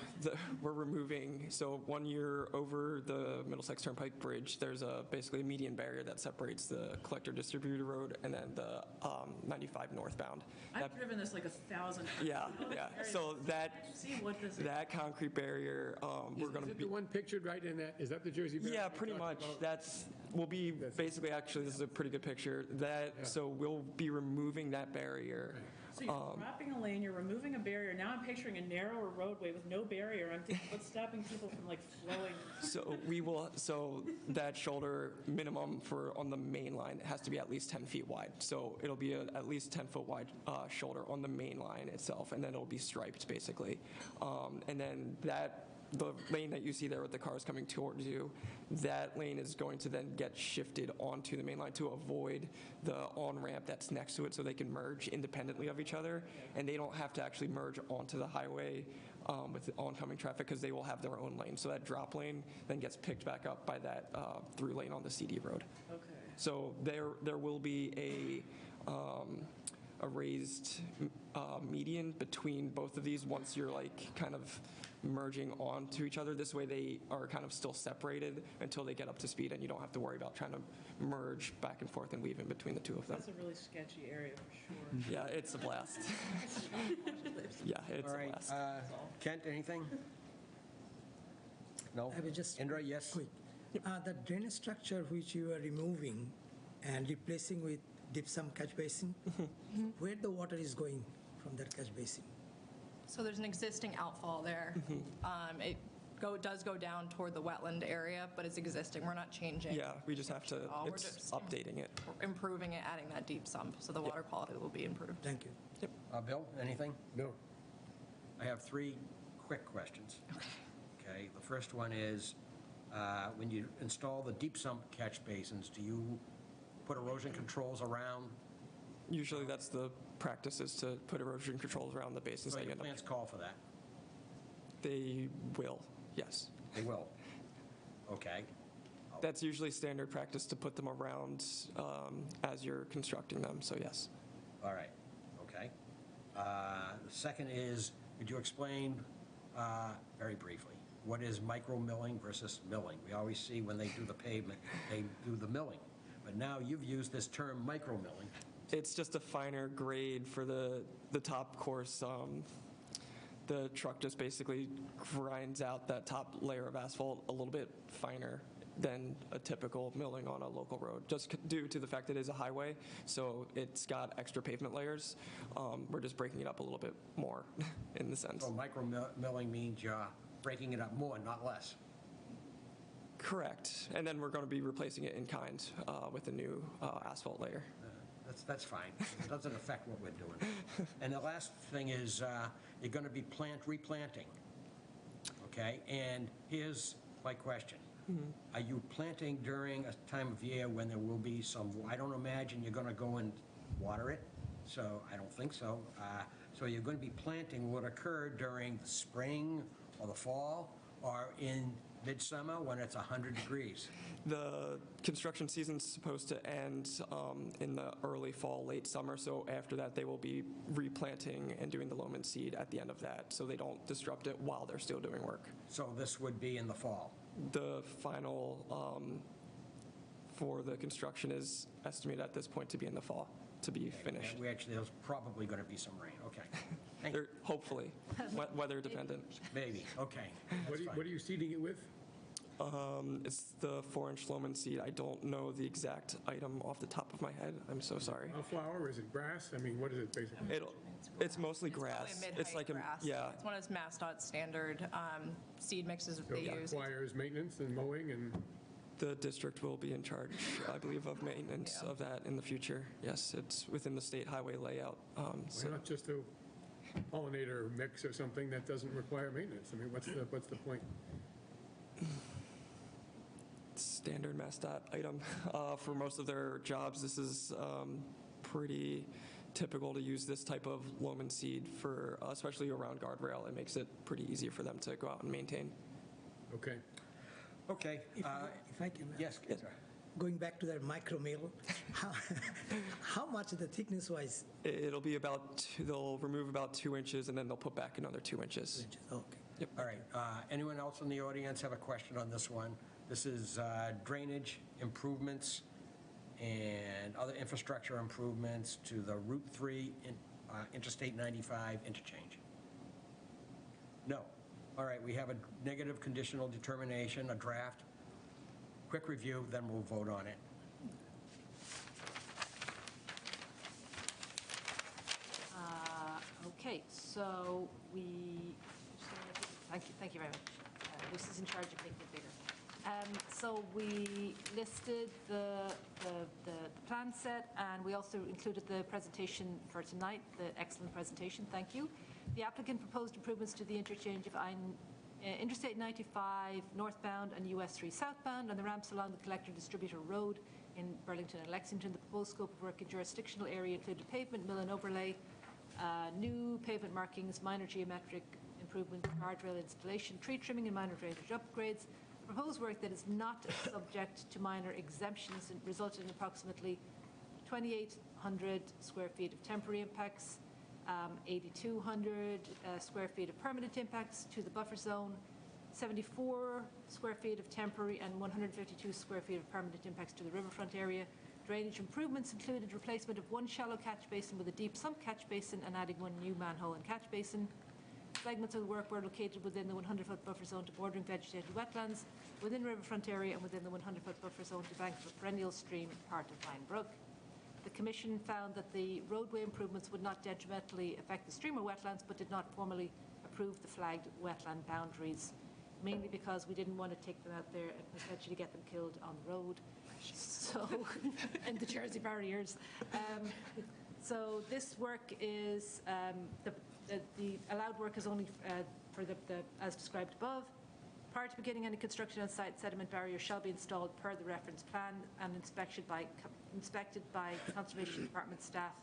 we're removing, 1 year over the Middlesex Turnpike Bridge, there's basically a median barrier that separates the collector distributor road and then the 95 northbound. I've driven this like 1,000 times. Yeah. So that concrete barrier, we're going to Is it be. the one pictured right in that? Is that the Jersey barrier? Yeah, pretty much. Will be basically, actually, this is a pretty good picture. So we'll be removing that barrier. So you're dropping a lane, you're removing a barrier. Now I'm picturing a narrower roadway with no barrier. I'm thinking, what's stopping people from flowing? So that shoulder minimum on the main line has to be at least 10 feet wide. So it'll be at least 10-foot wide shoulder on the main line itself, and then it'll be striped basically. And then the lane that you see there with the cars coming towards you, that lane is going to then get shifted onto the main line to avoid the on-ramp that's next to it so they can merge independently of each other, and they don't have to actually merge onto the highway with the oncoming traffic because they will have their own lane. So that drop lane then gets picked back up by that through lane on the CD road. Okay. So there will be a raised median between both of these once you're kind of merging onto each other. This way they are kind of still separated until they get up to speed, and you don't have to worry about trying to merge back and forth and weave in between the two of them. That's a really sketchy area for sure. Yeah, it's a blast. Yeah, it's All a right. blast. Kent, anything? No? I will just Indra, yes? quick. The drainage structure which you are removing and replacing with gypsum catch basin, where the water is going from that catch basin? So there's an existing outfall there. It does go down toward the wetland area, but it's existing. We're not changing. Yeah, we just have to, We're it's just updating it. improving it, adding that deep sump, so the water quality will be improved. Thank you. Yep. Bill, anything? No. I have three quick questions. Okay, the first one is, when you install the deep sump catch basins, do you put erosion controls around? Usually that's the practice, is to put erosion controls around the basins. So that you your end up- plans call for that? They will, yes. They will? Okay. That's usually standard practice to put them around as you're constructing them, so yes. All right, okay. The second is, could you explain very briefly, what is micro milling versus milling? We always see when they do the pavement, they do the milling. But now you've used this term micro milling. It's just a finer grade for the top course. The truck just basically grinds out that top layer of asphalt a little bit finer than a typical milling on a local road, just due to the fact that it is a highway, so it's got extra pavement layers. We're just breaking it up a little bit more in the sense. So micro milling means you're breaking it up more, not less. Correct. And then we're going to be replacing it in kind with a new asphalt layer. That's fine. It doesn't affect what we're doing. And the last thing is, you're going to be replanting, okay? And here's my question. Are you planting during a time of year when there will be some, I don't imagine you're going to go and water it, so I don't think so. So you're going to be planting what occurred during the spring or the fall or in midsummer when it's 100 degrees? The construction season's supposed to end in the early fall, late summer, so after that they will be replanting and doing the loam and seed at the end of that, so they don't disrupt it while they're still doing work. So this would be in the fall? The final for the construction is estimated at this point to be in the fall, to be finished. There's probably going to be some rain, okay. Thank you. Hopefully, weather dependent. Maybe, okay. What are you seeding it with? It's the 4-inch loam and seed. I don't know the exact item off the top of my head. I'm so sorry. A flower? Is it grass? I mean, what is it basically? It's mostly Probably grass. a It's mid-height like grass. yeah. It's one of those MassDOT standard seed mixes that So they it use. requires maintenance and mowing and... The district will be in charge, I believe, of maintenance of that in the future. Yes, it's within the state highway layout. Why not just a pollinator mix or something that doesn't require maintenance? I mean, what's the point? Standard MassDOT item for most of their jobs. This is pretty typical to use this type of loam and seed for, especially around guardrail. It makes it pretty easy for them to go out and maintain. Okay. Okay. If I can. Yes. Going back to that micro mill, how much the thickness wise? It'll be about, they'll remove about 2 inches and then they'll put back another 2 inches. Okay. Yep. All right. Anyone else in the audience have a question on this one? This is drainage improvements and other infrastructure improvements to the Route 3 Interstate 95 interchange. No. All right, we have a negative conditional determination, a draft. Quick review, then we'll vote on it. Okay, so thank you very much. Lucy's in charge of making it bigger. So we listed the plan set, and we also included the presentation for tonight, the excellent presentation, thank you. The applicant proposed improvements to the interchange of Interstate 95 northbound and US 3 southbound and the ramps along the Collector Distributor Road in Burlington and Lexington. The proposed scope of work in jurisdictional area included pavement, mill and overlay, new pavement markings, minor geometric improvement, guardrail installation, tree trimming and minor drainage upgrades. Proposed work that is not subject to minor exemptions and resulted in approximately 2,800 square feet of temporary impacts, 8,200 square feet of permanent impacts to the buffer zone, 74 square feet of temporary and 152 square feet of permanent impacts to the riverfront area. Drainage improvements included replacement of one shallow catch basin with a deep sump catch basin and adding one new manhole and catch basin. Segments of the work were located within the 100-foot buffer zone to bordering vegetated wetlands, within riverfront area and within the 100-foot buffer zone to bank of a perennial stream, part of Vine Brook. The Commission found that the roadway improvements would not detrimentally affect the stream or wetlands, but did not formally approve the flagged wetland boundaries, mainly because we didn't want to take them out there and potentially get them killed on the road. So, and the Jersey barriers. So this work is, the allowed work is only for the as described above. Prior to beginning any construction on site, sediment barriers shall be installed per the reference plan and inspected by Conservation Department staff,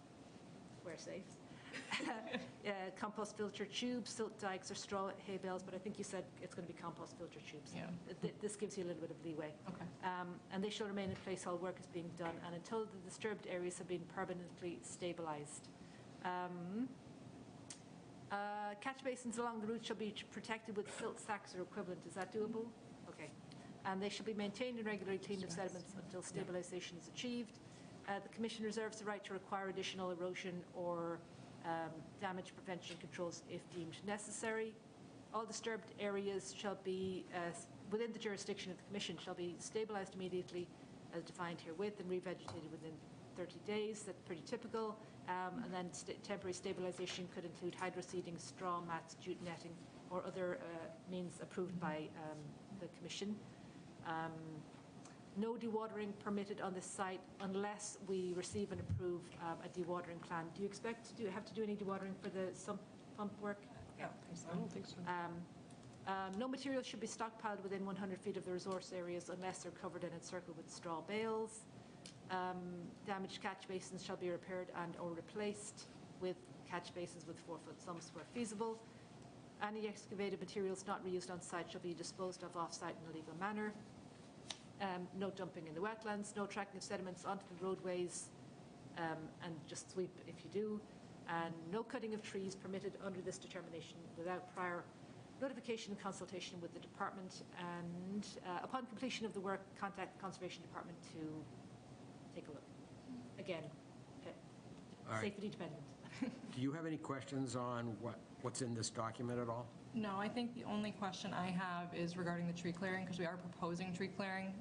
where safe. Compost filter tubes, silt dikes, or straw hay bales, but I think you said it's going to be compost filter tubes. Yeah. This gives you a little bit of leeway. Okay. And they shall remain in place while work is being done and until the disturbed areas have been permanently stabilized. Catch basins along the route shall be protected with silt sacks or equivalent. Is that doable? Okay. And they shall be maintained and regularly cleaned of sediments until stabilization is achieved. The Commission reserves the right to require additional erosion or damage prevention controls if deemed necessary. All disturbed areas shall be, within the jurisdiction of the Commission, shall be stabilized immediately as defined herewith and revegetated within 30 days. That's pretty typical. And then temporary stabilization could include hydroseeding, straw mats, jute netting, or other means approved by the Commission. No dewatering permitted on this site unless we receive and approve a dewatering plan. Do you expect to have to do any dewatering for the sump pump work? I don't think so. No materials should be stockpiled within 100 feet of the resource areas unless they're covered and encircled with straw bales. Damaged catch basins shall be repaired and or replaced with catch basins with 4-foot sumps where feasible. Any excavated materials not reused on site shall be disposed of off-site in a legal manner. No dumping in the wetlands, no tracking of sediments onto the roadways, and just sweep if you do. And no cutting of trees permitted under this determination without prior notification and consultation with the department. And upon completion of the work, contact the Conservation Department to take a look. Again, All right. safety dependent. Do you have any questions on what's in this document at all? No, I think the only question I have is regarding the tree clearing, because we are proposing tree clearing.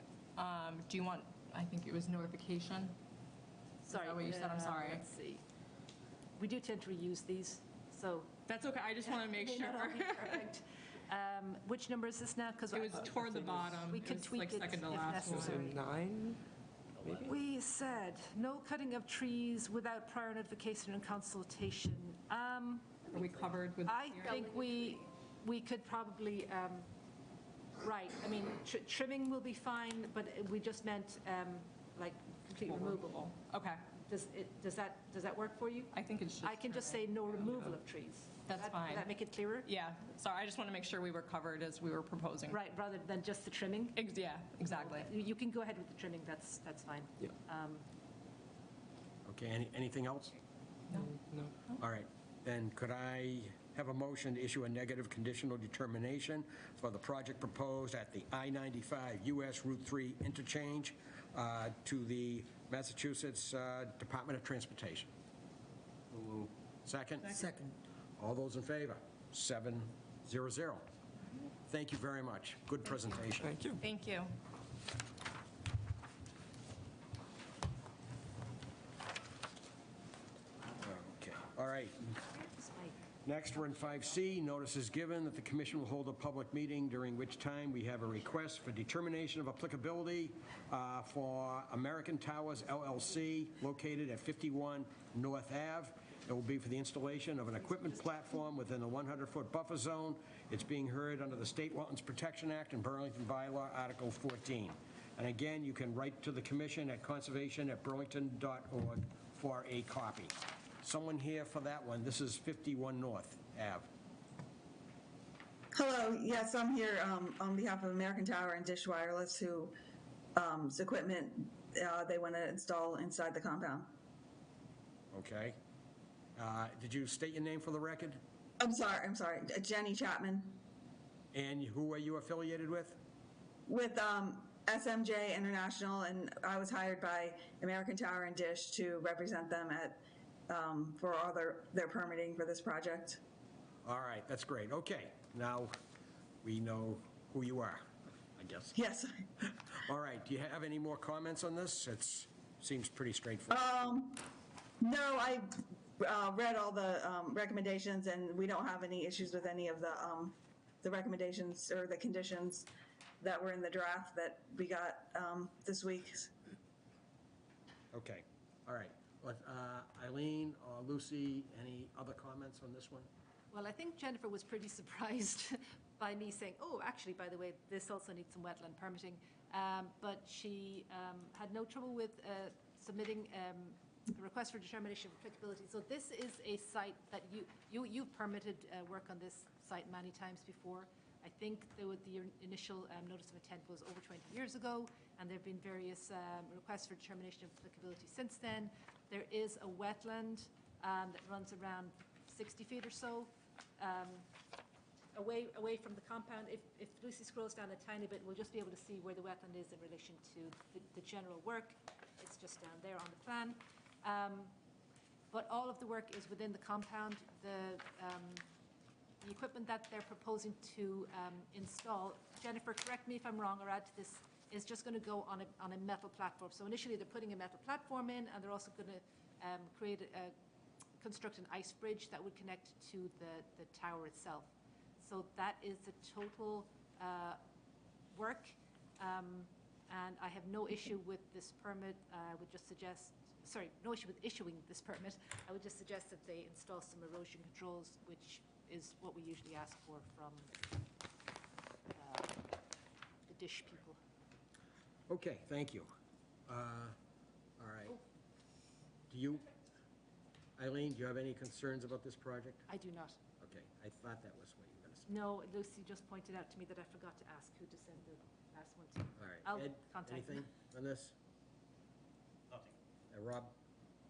Do you want, I think it was notification? Sorry. Is that what you said? I'm sorry. Let's see. We do tend to reuse these, so. That's okay, I just want to make May sure. not all be perfect. Which number is this now? Because It was toward the bottom. We It could was tweak like it second to if last one. necessary. 9, maybe? We said, no cutting of trees without prior notification and consultation. Are we covered with? I think we could probably, right, I mean, trimming will be fine, but we just meant like complete removal. Okay, Does that work for you? I think it's just. I can just say no removal of trees. That's fine. Does that make it clearer? Yeah, sorry, I just want to make sure we were covered as we were proposing. Right, rather than just the trimming? Yeah, exactly. You can go ahead with the trimming, that's fine. Yeah. Okay, anything else? No. All right, then could I have a motion to issue a negative conditional determination for the project proposed at the I-95 US Route 3 interchange to the Massachusetts Department of Transportation? Second? Second. All those in favor? 7-0-0. Thank you very much. Good presentation. Thank you. Thank you. Okay, all right. Next, we're in 5C. Notice is given that the commission will hold a public meeting during which time we have a request for determination of applicability for American Towers LLC located at 51 North Ave. It will be for the installation of an equipment platform within the 100-foot buffer zone. It's being heard under the State Wetlands Protection Act and Burlington Bylaw Article 14. And again, you can write to the commission at conservation@burlington.org for a copy. Someone here for that one. This is 51 North Ave. Hello, yes, I'm here on behalf of American Tower and Dish Wireless, whose equipment they want to install inside the compound. Okay. Did you state your name for the record? I'm sorry, Jenny Chapman And who are you affiliated with? with SMJ International, and I was hired by American Tower and Dish to represent them at for all their permitting for this project. All right, that's great. Okay, now we know who you are, I guess. Yes. All right, do you have any more comments on this? It seems pretty straightforward. No, I read all the recommendations, and we don't have any issues with any of the recommendations or the conditions that were in the draft that we got this week. Okay, all right. Eileen or Lucy, any other comments on this one? Well, I think Jennifer was pretty surprised by me saying, oh, actually, by the way, this also needs some wetland permitting. But she had no trouble with submitting a request for determination of applicability. So this is a site that you've permitted work on this site many times before. I think the initial notice of intent was over 20 years ago, and there have been various requests for determination of applicability since then. There is a wetland that runs around 60 feet or so away from the compound. If Lucy scrolls down a tiny bit, we'll just be able to see where the wetland is in relation to the general work. It's just down there on the plan. But all of the work is within the compound. The equipment that they're proposing to install, Jennifer, correct me if I'm wrong or add to this, is just going to go on a metal platform. So initially, they're putting a metal platform in, and they're also going to construct an ice bridge that would connect to the tower itself. So that is the total work, and I have no issue with this permit. I would just suggest, no issue with issuing this permit. I would just suggest that they install some erosion controls, which is what we usually ask for from the dish people. Okay, thank you. All right. Eileen, do you have any concerns about this project? I do not. Okay, I thought that was what you were going to say. No, Lucy just pointed out to me that I forgot to ask who to send the last one to. All right. I'll Ed, contact anything on this? Nothing. Rob?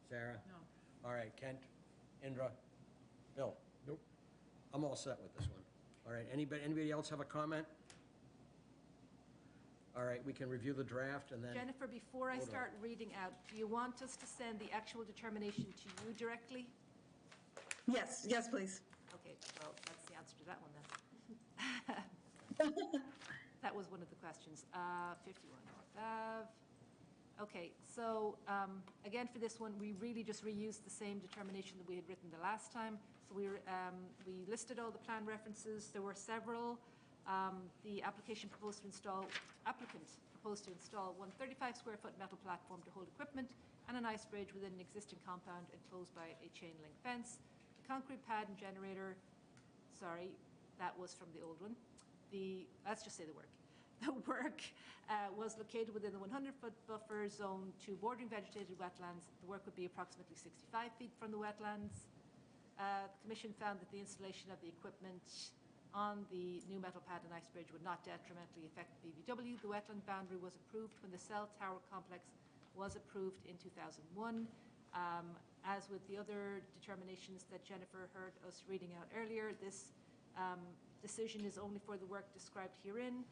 Sarah? No. All right, Kent? Indra? Bill? Nope. I'm all set with this one. All right, anybody else have a comment? All right, we can review the draft and then... Jennifer, before I Hold on. start reading out, do you want us to send the actual determination to you directly? Yes, yes, please. Okay, well, that's the answer to that one then. That was one of the questions. 51 North Ave. Okay, so again, for this one, we really just reused the same determination that we had written the last time. So we listed all the plan references. There were several. The applicant proposed to install 135 square foot metal platform to hold equipment and an ice bridge within an existing compound enclosed by a chain link fence. The concrete pad and generator, sorry, that was from the old one. Let's just say the work. The work was located within the 100-foot buffer zone to bordering vegetated wetlands. The work would be approximately 65 feet from the wetlands. The commission found that the installation of the equipment on the new metal pad and ice bridge would not detrimentally affect the BVW. The wetland boundary was approved when the cell tower complex was approved in 2001. As with the other determinations that Jennifer heard us reading out earlier, this decision is only for the work described herein.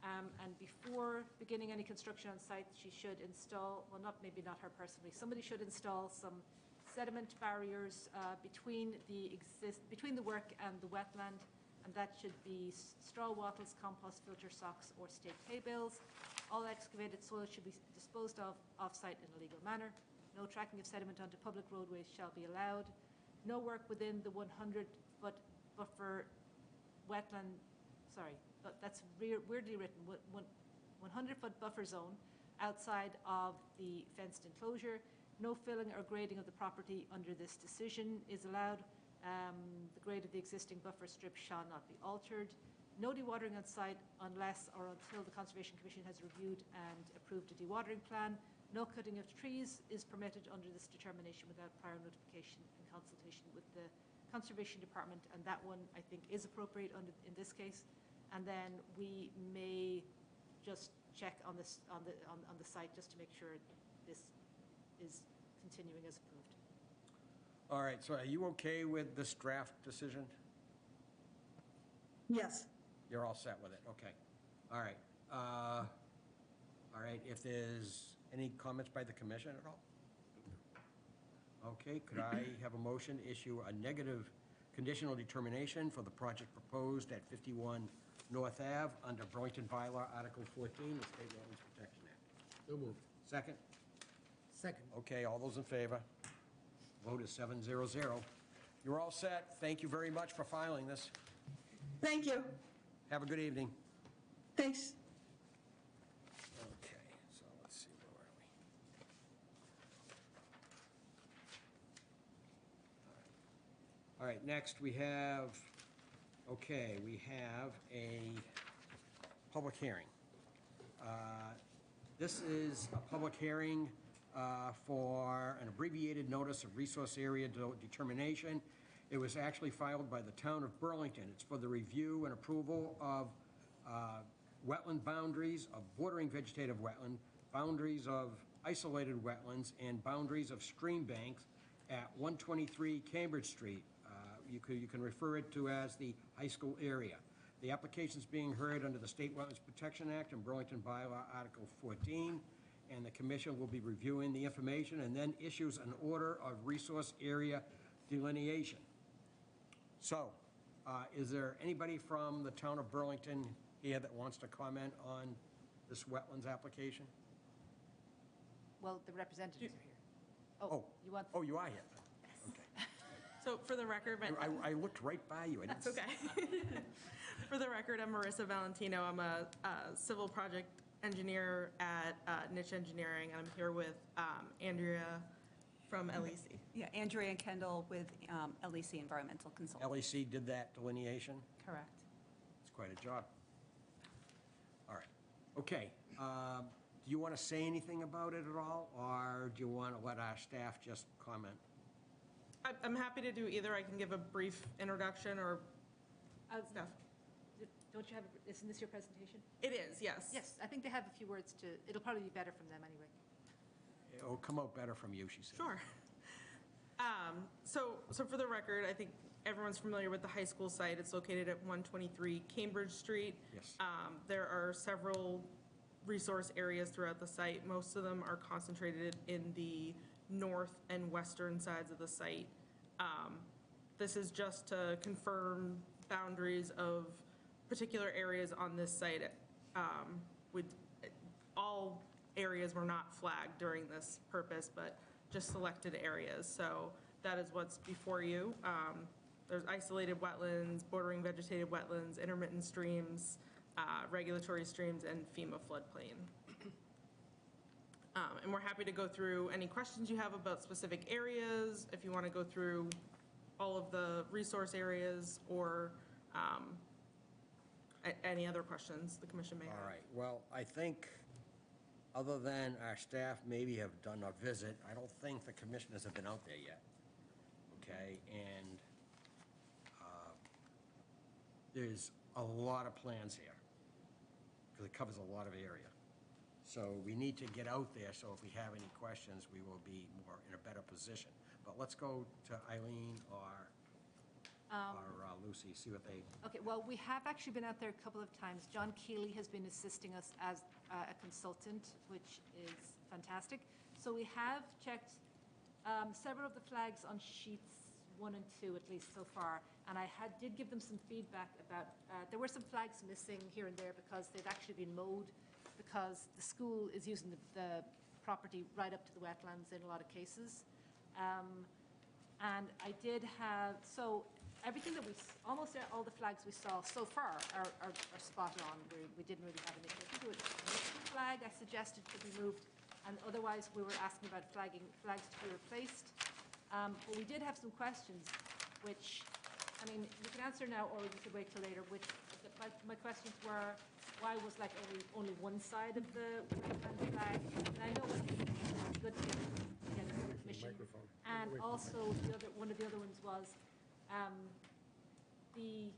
And before beginning any construction on site, she should install, well, maybe not her personally, somebody should install some sediment barriers between the work and the wetland, and that should be straw wattles, compost filter socks, or stake hay bales. All excavated soil should be disposed of off-site in a legal manner. No tracking of sediment onto public roadways shall be allowed. No work within the 100-foot buffer wetland, sorry, but that's weirdly written, 100-foot buffer zone outside of the fenced enclosure. No filling or grading of the property under this decision is allowed. The grade of the existing buffer strip shall not be altered. No dewatering on site unless or until the Conservation Commission has reviewed and approved a dewatering plan. No cutting of trees is permitted under this determination without prior notification and consultation with the Conservation Department, and that one I think is appropriate in this case. And then we may just check on the site just to make sure this is continuing as approved. All right, so are you okay with this draft decision? Yes. You're all set with it, okay. All right. All right, if there's any comments by the commission at all? Okay, could I have a motion to issue a negative conditional determination for the project proposed at 51 North Ave under Burlington Bylaw Article 14, the State Wetlands Protection Act? So moved. Second? Second. Okay, all those in favor? Vote is 7-0-0. You're all set. Thank you very much for filing this. Thank you. Have a good evening. Thanks. Okay, so let's see, where are we? All right, next we have a public hearing. This is a public hearing for an abbreviated notice of resource area determination. It was actually filed by the town of Burlington. It's for the review and approval of wetland boundaries, of bordering vegetative wetland, boundaries of isolated wetlands, and boundaries of stream banks at 123 Cambridge Street. You can refer it to as the high school area. The application is being heard under the State Wetlands Protection Act and Burlington Bylaw Article 14, and the commission will be reviewing the information and then issues an order of resource area delineation. So, is there anybody from the town of Burlington here that wants to comment on this wetlands application? Well, the representatives are here. Oh, You want? oh, you are here. Okay. So for the record, I looked right by you. I didn't that's okay. For the record, I'm Marissa Valentino. I'm a civil project engineer at Niche Engineering, and I'm here with Andrea from LEC. Yeah, Andrea and Kendall with LEC Environmental Consulting. LEC did that delineation? Correct. It's quite a job. All right. Okay. Do you want to say anything about it at all, or do you want to let our staff just comment? I'm happy to do either. I can give a brief introduction or stuff. Don't you have, isn't this your presentation? It is, yes. Yes, I think they have a few words to, it'll probably be better from them anyway. It'll come out better from you, she said. Sure. So for the record, I think everyone's familiar with the high school site. It's located at 123 Cambridge Street. Yes. There are several resource areas throughout the site. Most of them are concentrated in the north and western sides of the site. This is just to confirm boundaries of particular areas on this site. With all areas were not flagged during this purpose, but just selected areas. So that is what's before you. There's isolated wetlands, bordering vegetated wetlands, intermittent streams, regulatory streams, and FEMA floodplain. And we're happy to go through any questions you have about specific areas, if you want to go through all of the resource areas, or any other questions the commission may have. All right. Well, I think, other than our staff maybe have done a visit, I don't think the commissioners have been out there yet. Okay? And there's a lot of plans here, because it covers a lot of area. So we need to get out there, so if we have any questions, we will be more in a better position. But let's go to Eileen or Lucy, see what they... Okay, well, we have actually been out there a couple of times. John Keeley has been assisting us as a consultant, which is fantastic. So we have checked several of the flags on sheets 1 and 2, at least so far, and I did give them some feedback about, there were some flags missing here and there because they've actually been mowed, because the school is using the property right up to the wetlands in a lot of cases. And I did have, so everything that almost all the flags we saw so far are spot on. We didn't really have an issue. I think it was the flag I suggested could be moved, and otherwise we were asking about flags to be replaced. But we did have some questions, which, I mean, you can answer now or you could wait till later, which my questions were, why was like only one side of the flag? And I know it's good to get permission. And also, one of the other ones was, the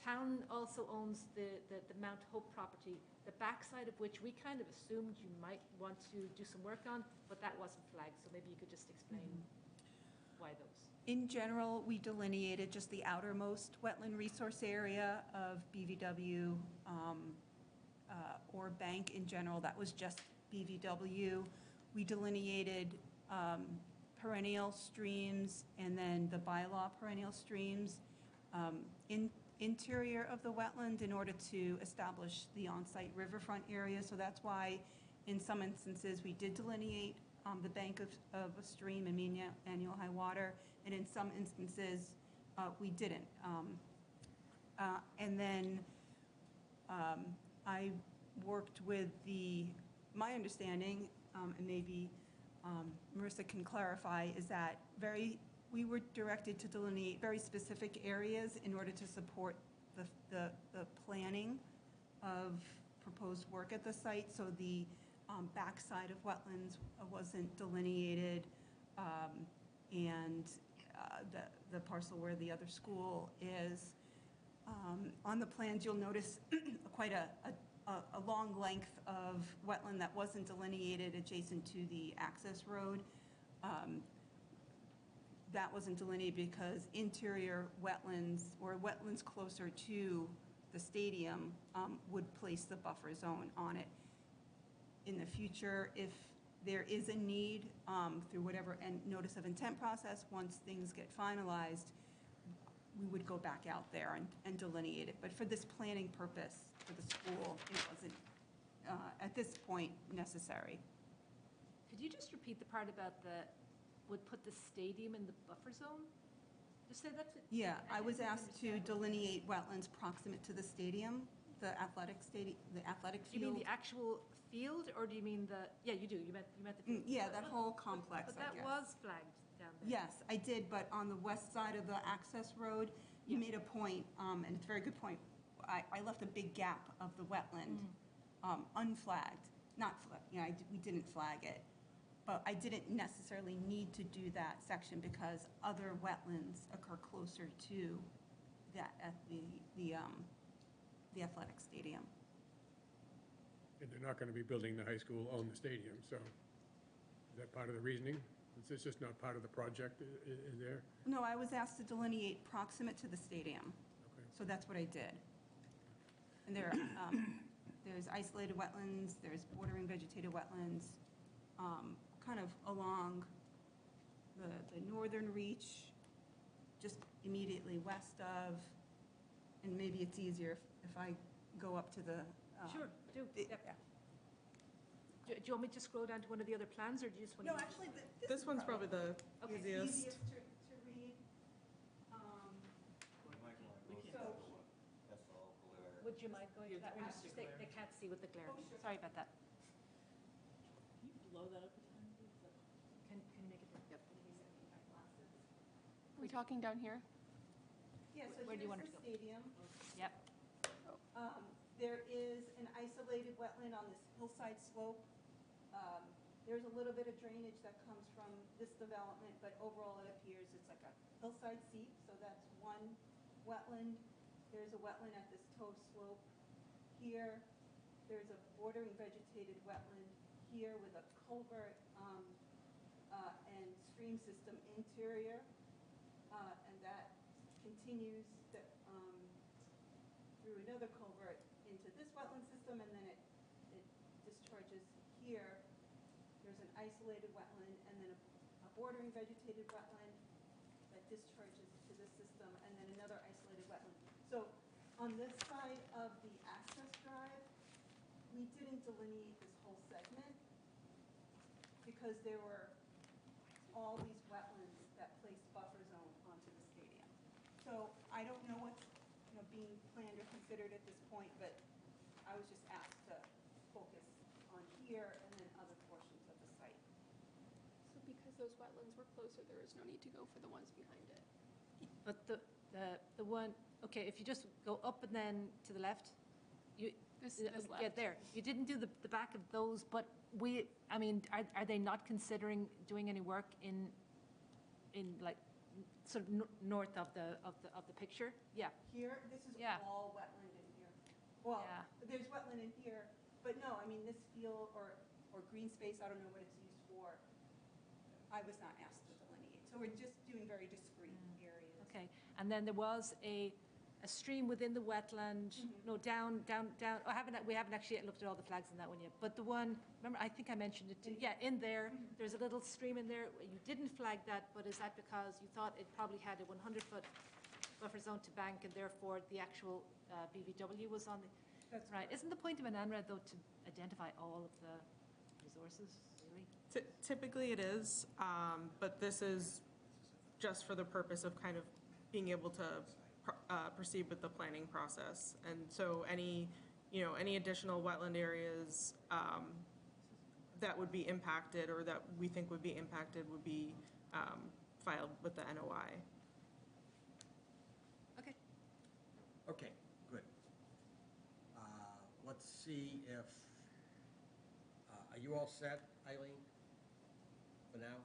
town also owns the Mount Hope property, the backside of which we kind of assumed you might want to do some work on, but that wasn't flagged, so maybe you could just explain why those. In general, we delineated just the outermost wetland resource area of BVW or bank in general. That was just BVW. We delineated perennial streams and then the bylaw perennial streams in interior of the wetland in order to establish the on-site riverfront area. So that's why in some instances we did delineate the bank of a stream and mean annual high water, and in some instances we didn't. And then I worked with my understanding, and maybe Marissa can clarify, is that we were directed to delineate very specific areas in order to support the planning of proposed work at the site. So the backside of wetlands wasn't delineated, and the parcel where the other school is. On the plans, you'll notice quite a long length of wetland that wasn't delineated adjacent to the access road. That wasn't delineated because interior wetlands or wetlands closer to the stadium would place the buffer zone on it. in the future, if there is a need, through whatever and notice of intent process, once things get finalized, we would go back out there and delineate it. But for this planning purpose for the school, it wasn't, at this point, necessary. Could you just repeat the part about would put the stadium in the buffer zone? Just say that. Yeah, I was asked to delineate wetlands proximate to the stadium, the athletic stadium, the athletic Do you field. mean the actual field, or do you mean yeah, you do, you meant the field. Yeah, that whole complex, But I that guess. was flagged down there. Yes, I did, but on the west side of the access road, you made a point, and it's a very good point. I left a big gap of the wetland unflagged, not flagged, we didn't flag it. But I didn't necessarily need to do that section because other wetlands occur closer to that, at the athletic stadium. And they're not going to be building the high school on the stadium, so is that part of the reasoning? Is this just not part of the project in there? No, I was asked to delineate proximate to the stadium. Okay. So that's what I did. And there's isolated wetlands, there's bordering vegetated wetlands, kind of along the northern reach, just immediately west of, and maybe it's easier if I go up to the. Sure, do. Yep. Do you want me to scroll down to one of the other plans, or do you just want to? No, actually, This one's probably the Okay. easiest. Easiest to read. So- That's the whole glare. Would you mind going to that one? Just they can't see with the glare. Sorry about that. Can you blow that up a tiny bit? Can you make it? Yep. Are we talking down here? Yeah, so Where do you want here's it the to go? stadium. Yep. There is an isolated wetland on this hillside slope. There's a little bit of drainage that comes from this development, but overall it appears it's like a hillside seep, so that's one wetland. There's a wetland at this toe slope here. There's a bordering vegetated wetland here with a culvert and stream system interior, and that continues through another culvert into this wetland system, and then it discharges here. There's an isolated wetland, and then a bordering vegetated wetland that discharges to this system, and then another isolated wetland. So on this side of the access drive, we didn't delineate this whole segment because there were all these wetlands that placed buffer zone onto the stadium. So I don't know what's being planned or considered at this point, but I was just asked to focus on here and then other portions of the site. So because those wetlands were closer, there is no need to go for the ones behind it. But the one, okay, if you just go up and then to the left, This yeah, left. there. You didn't do the back of those, but are they not considering doing any work in like sort of north of the picture? Yeah. Here, this is Yeah. all wetland in here. Well, Yeah. there's wetland in here, but no, I mean, this field or green space, I don't know what it's used for. I was not asked to delineate. So we're just doing very discrete areas. Okay. And then there was a stream within the wetland, no, down, we haven't actually looked at all the flags in that one yet, but the one, remember, I think I mentioned it too, yeah, in there, there's a little stream in there, you didn't flag that, but is that because you thought it probably had a 100-foot buffer zone to bank, and therefore the actual BVW was on the, That's right? Isn't the point of an ANRAD, though, to identify all of the resources, really? Typically it is, but this is just for the purpose of kind of being able to proceed with the planning process. And so any additional wetland areas that would be impacted or that we think would be impacted would be filed with the NOI. Okay. Okay, good. Let's see if, are you all set, Eileen, for now?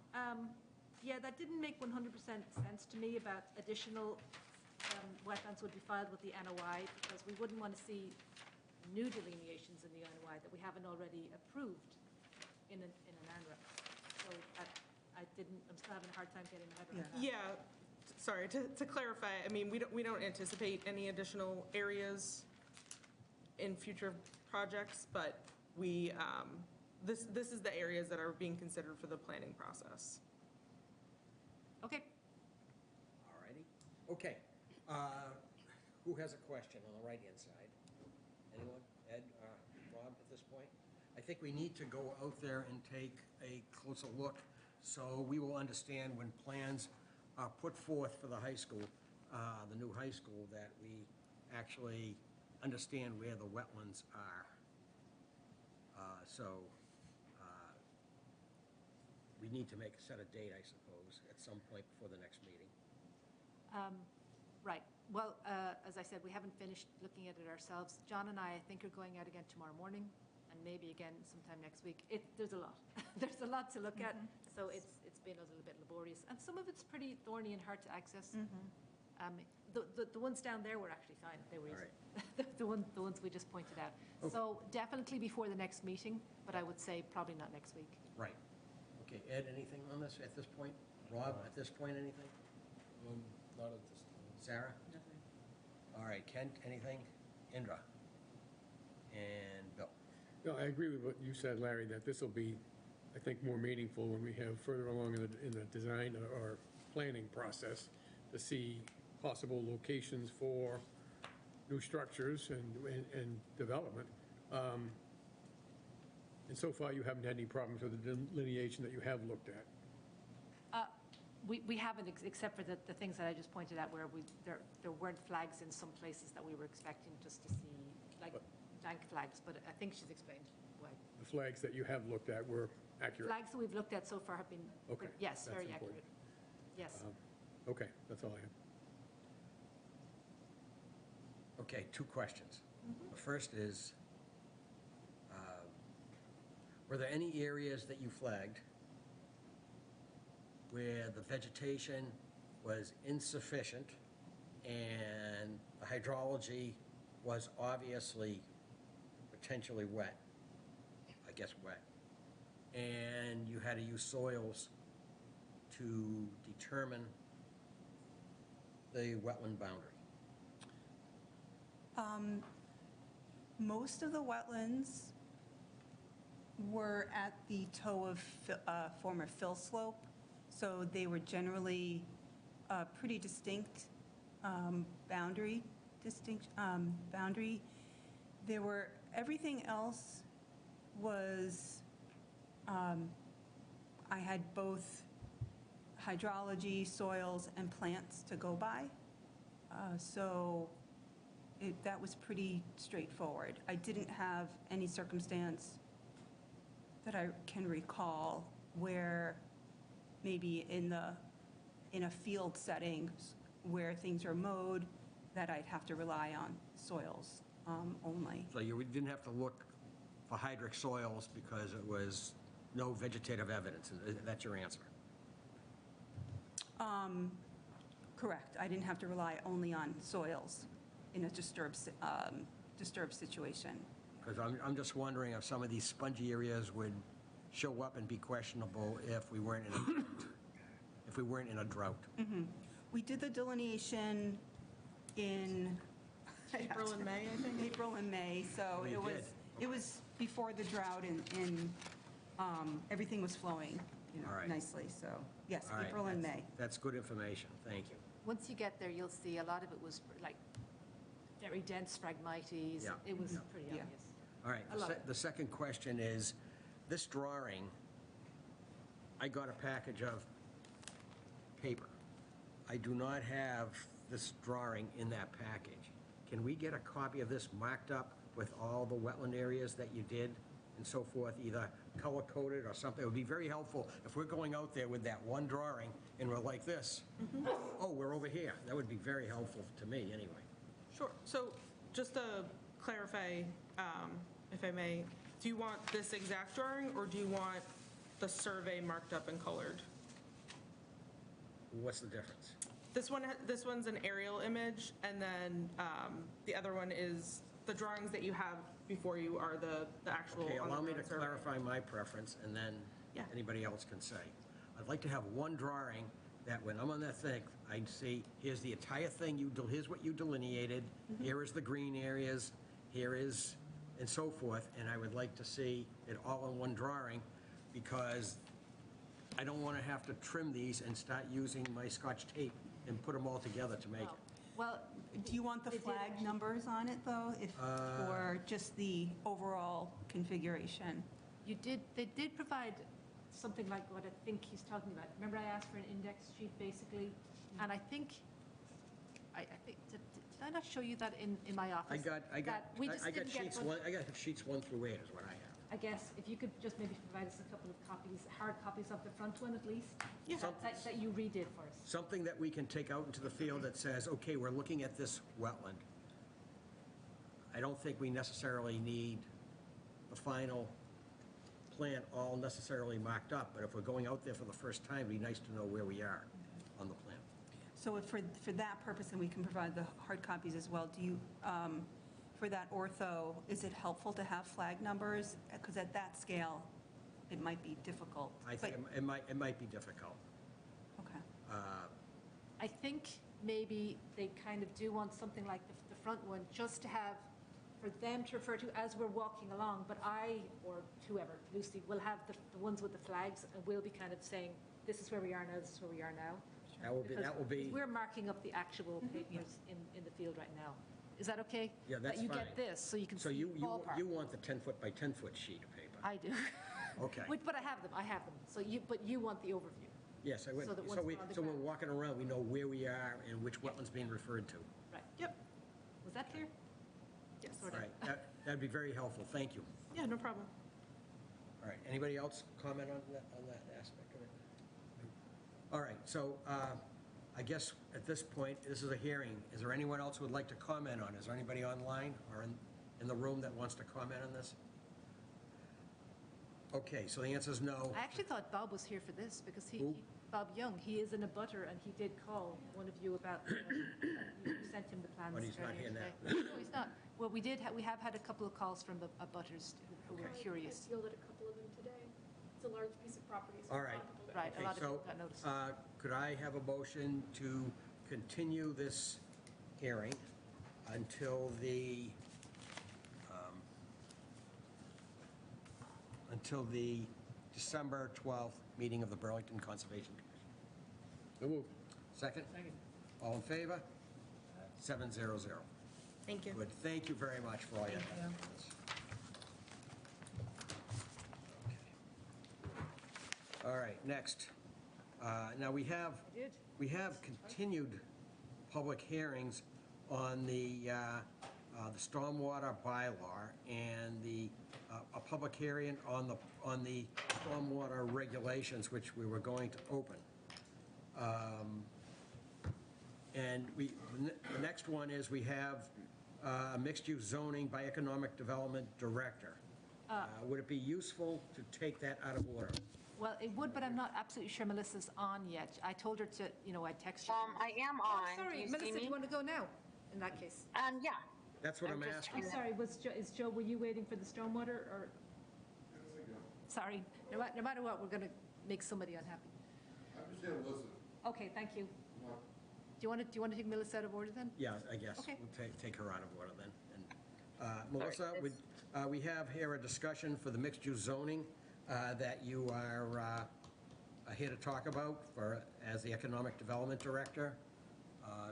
Yeah, that didn't make 100% sense to me about additional wetlands would be filed with the NOI, because we wouldn't want to see new delineations in the NOI that we haven't already approved in an ANRAD. So I'm still having a hard time getting my head around that. Yeah, sorry, to clarify, I mean, we don't anticipate any additional areas in future projects, but we this is the areas that are being considered for the planning process. Okay. All righty. Okay. Who has a question on the right-hand side? Anyone? Ed, Rob, at this point? I think we need to go out there and take a closer look, so we will understand when plans are put forth for the high school, the new high school, that we actually understand where the wetlands are. We need to set a date, I suppose, at some point before the next meeting. Right. Well, as I said, we haven't finished looking at it ourselves. John and I think, are going out again tomorrow morning, and maybe again sometime next week. There's a lot. There's a lot to look at, so it's been a little bit laborious. And some of it's pretty thorny and hard to access. The ones down there were actually fine. They were easy. The ones we just pointed out. Okay. So definitely before the next meeting, but I would say probably not next week. Right. Okay, Ed, anything on this at this point? Rob, at this point, anything? Not at this time. Sarah? Nothing. All right, Kent, anything? Indra? And Bill? No, I agree with what you said, Larry, that this will be, I think, more meaningful when we have further along in the design or planning process to see possible locations for new structures and development. And so far, you haven't had any problems with the delineation that you have looked at. We haven't, except for the things that I just pointed out, where there weren't flags in some places that we were expecting just to see, like blank flags, but I think she's explained why. The flags that you have looked at were accurate. Flags that we've looked at so far have been, Okay, yes, that's very important. accurate. Yes. Okay, that's all I have. Okay, two questions. The first is, were there any areas that you flagged where the vegetation was insufficient and the hydrology was obviously potentially wet, I guess wet, and you had to use soils to determine the wetland boundary? Most of the wetlands were at the toe of former fill slope, so they were generally pretty distinct boundary. There were, everything else was, I had both hydrology, soils, and plants to go by. So that was pretty straightforward. I didn't have any circumstance that I can recall where maybe in a field setting where things are mowed, that I'd have to rely on soils only. So you didn't have to look for hydric soils because it was no vegetative evidence. That's your answer? Correct. I didn't have to rely only on soils in a disturbed situation. Because I'm just wondering if some of these spongy areas would show up and be questionable if we weren't in a drought. We did the delineation in April and May, I think. April and May, so Oh, you did? it was before the drought and everything was flowing, All right. nicely, so, yes, All right, April and May. That's good information. Thank you. Once you get there, you'll see a lot of it was like very dense phragmites. Yeah. It was pretty Yeah. obvious. All right, I love it. the second question is, this drawing, I got a package of paper. I do not have this drawing in that package. Can we get a copy of this marked up with all the wetland areas that you did and so forth, either color-coded or something? It would be very helpful if we're going out there with that one drawing and we're like this. Oh, we're over here. That would be very helpful to me, anyway. Sure. So just to clarify, if I may, do you want this exact drawing or do you want the survey marked up and colored? What's the difference? This one's an aerial image, and then the other one is, the drawings that you have before you are the actual. Okay, allow me to on-the-ground survey. clarify my preference, and then Yeah. anybody else can say. I'd like to have one drawing that when I'm on that thing, I'd see, here's the entire thing, here's what you delineated, here is the green areas, here is and so forth, and I would like to see it all in one drawing, because I don't want to have to trim these and start using my Scotch tape and put them all together to make it. Well, Do you want the flag numbers on it, though, or just the overall configuration? they did provide something like what I think he's talking about. Remember I asked for an index sheet, basically? And I think, did I not show you that in my office? I got We just didn't get sheets one- I got sheets 1 through 8 is what I have. I guess if you could just maybe provide us a couple of copies, hard copies of the front one at least? Yeah. That you redid for us. Something that we can take out into the field that says, okay, we're looking at this wetland. I don't think we necessarily need the final plan all necessarily marked up, but if we're going out there for the first time, it'd be nice to know where we are on the plan. So if for that purpose, and we can provide the hard copies as well, do you, for that ortho, is it helpful to have flag numbers? Because at that scale, it might be difficult. I think it might be difficult. Okay. I think maybe they kind of do want something like the front one, just to have, for them to refer to as we're walking along, but I, or whoever, Lucy, will have the ones with the flags, and we'll be kind of saying, this is where we are now, this is where we are now. That will be. We're marking up the actual pavements in the field right now. Is that okay? Yeah, that's That you fine. get this, so you can So see you ballpark. want the 10-foot by 10-foot sheet of paper? I do. Okay. But I have them. But you want the overview. Yes, I would. So that once So we're on the we're ground. walking around, we know where we are and which wetland's being referred to. Right. Yep. Was that clear? Yes. All right, that'd be very helpful, thank you. Yeah, no problem. All right, anybody else comment on that aspect of it? All right, so I guess at this point, this is a hearing. Is there anyone else who would like to comment on it? Is there anybody online or in the room that wants to comment on this? Okay, so the answer is no. I actually thought Bob was here for this because Who? Bob Young, he is in a butter and he did call one of you about, you sent him the plans. But he's not earlier here now. today. No, he's not. Well, we have had a couple of calls from a butters who were curious. I fielded a couple of them today. It's a large piece of property. So All a right. lot of people got Right, a Okay, lot of so, people got notice. could I have a motion to continue this hearing until the December 12th meeting of the Burlington Conservation Commission? So moved. Second? Second. All in favor? 700. Thank you. Good, thank you very much for all your help. on this. Okay. All right, next. Now, we have continued public hearings on the stormwater bylaw and a public hearing on the stormwater regulations, which we were going to open. And the next one is we have a mixed-use zoning by economic development director. Would it be useful to take that out of order? Well, it would, but I'm not absolutely sure Melissa's on yet. I told her to, I'd text her. I am Oh, on. sorry, Do you Melissa, see do you me? want to go now, in that case? Yeah. That's what I'm just asking. I'm sorry, is Joe, were you waiting for the stormwater, or? Sorry, no matter what, we're going to make somebody unhappy. I'm just here to listen. Okay, thank you. Do you want to take Melissa out of order then? Yeah, I guess. Okay. We'll take her out of order then. And Melissa, we have here a discussion for the mixed-use zoning that you are here to talk about as the Economic Development Director.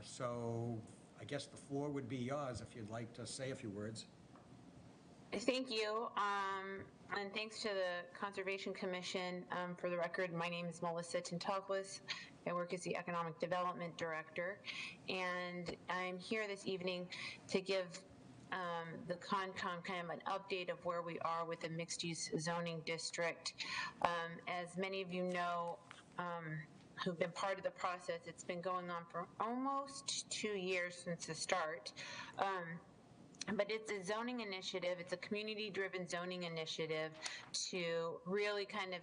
So I guess the floor would be yours if you'd like to say a few words. Thank you, and thanks to the Conservation Commission. For the record, my name is Melissa Tintopoulos. I work as the Economic Development Director, and I'm here this evening to give the Concom kind of an update of where we are with the mixed-use zoning district. As many of you know, who've been part of the process, it's been going on for almost 2 years since the start. But it's a zoning initiative, it's a community-driven zoning initiative to really kind of,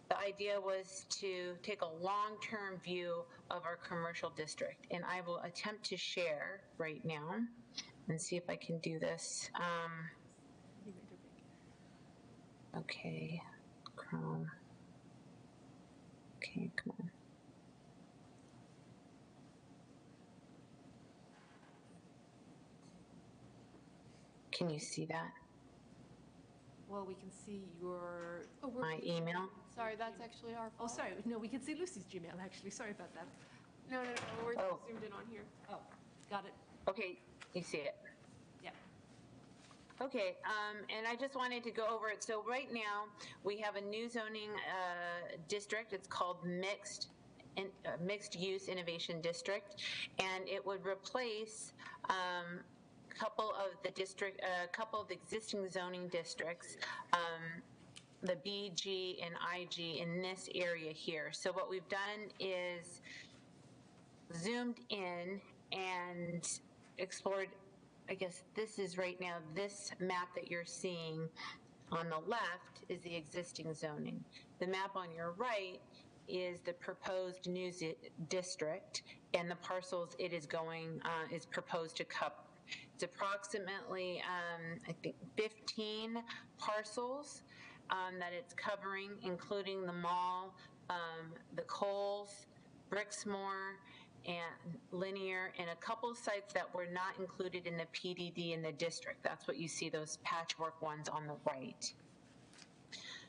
the idea was to take a long-term view of our commercial district. And I will attempt to share right now and see if I can do this. Okay, Chrome. Okay, come on. Can you see that? all, we can see your... My email. Sorry, that's actually our Oh, fault. sorry, no, we can see Lucy's Gmail, actually, sorry about that. No, we're Oh. zoomed in on here. Oh, got it, Okay, you see it. yeah. Okay, and I just wanted to go over it. So right now, we have a new zoning district. It's called Mixed Use Innovation District, and it would replace a couple of the existing zoning districts, the B, G, and IG in this area here. So what we've done is zoomed in and explored. I guess this is right now, this map that you're seeing on the left is the existing zoning. The map on your right is the proposed new district, and the parcels it is going, is proposed to cover. It's approximately, I think, 15 parcels that it's covering, including the mall, the Kohl's, Brixmor, and Linear, and a couple sites that were not included in the PDD in the district. That's what you see, those patchwork ones on the right.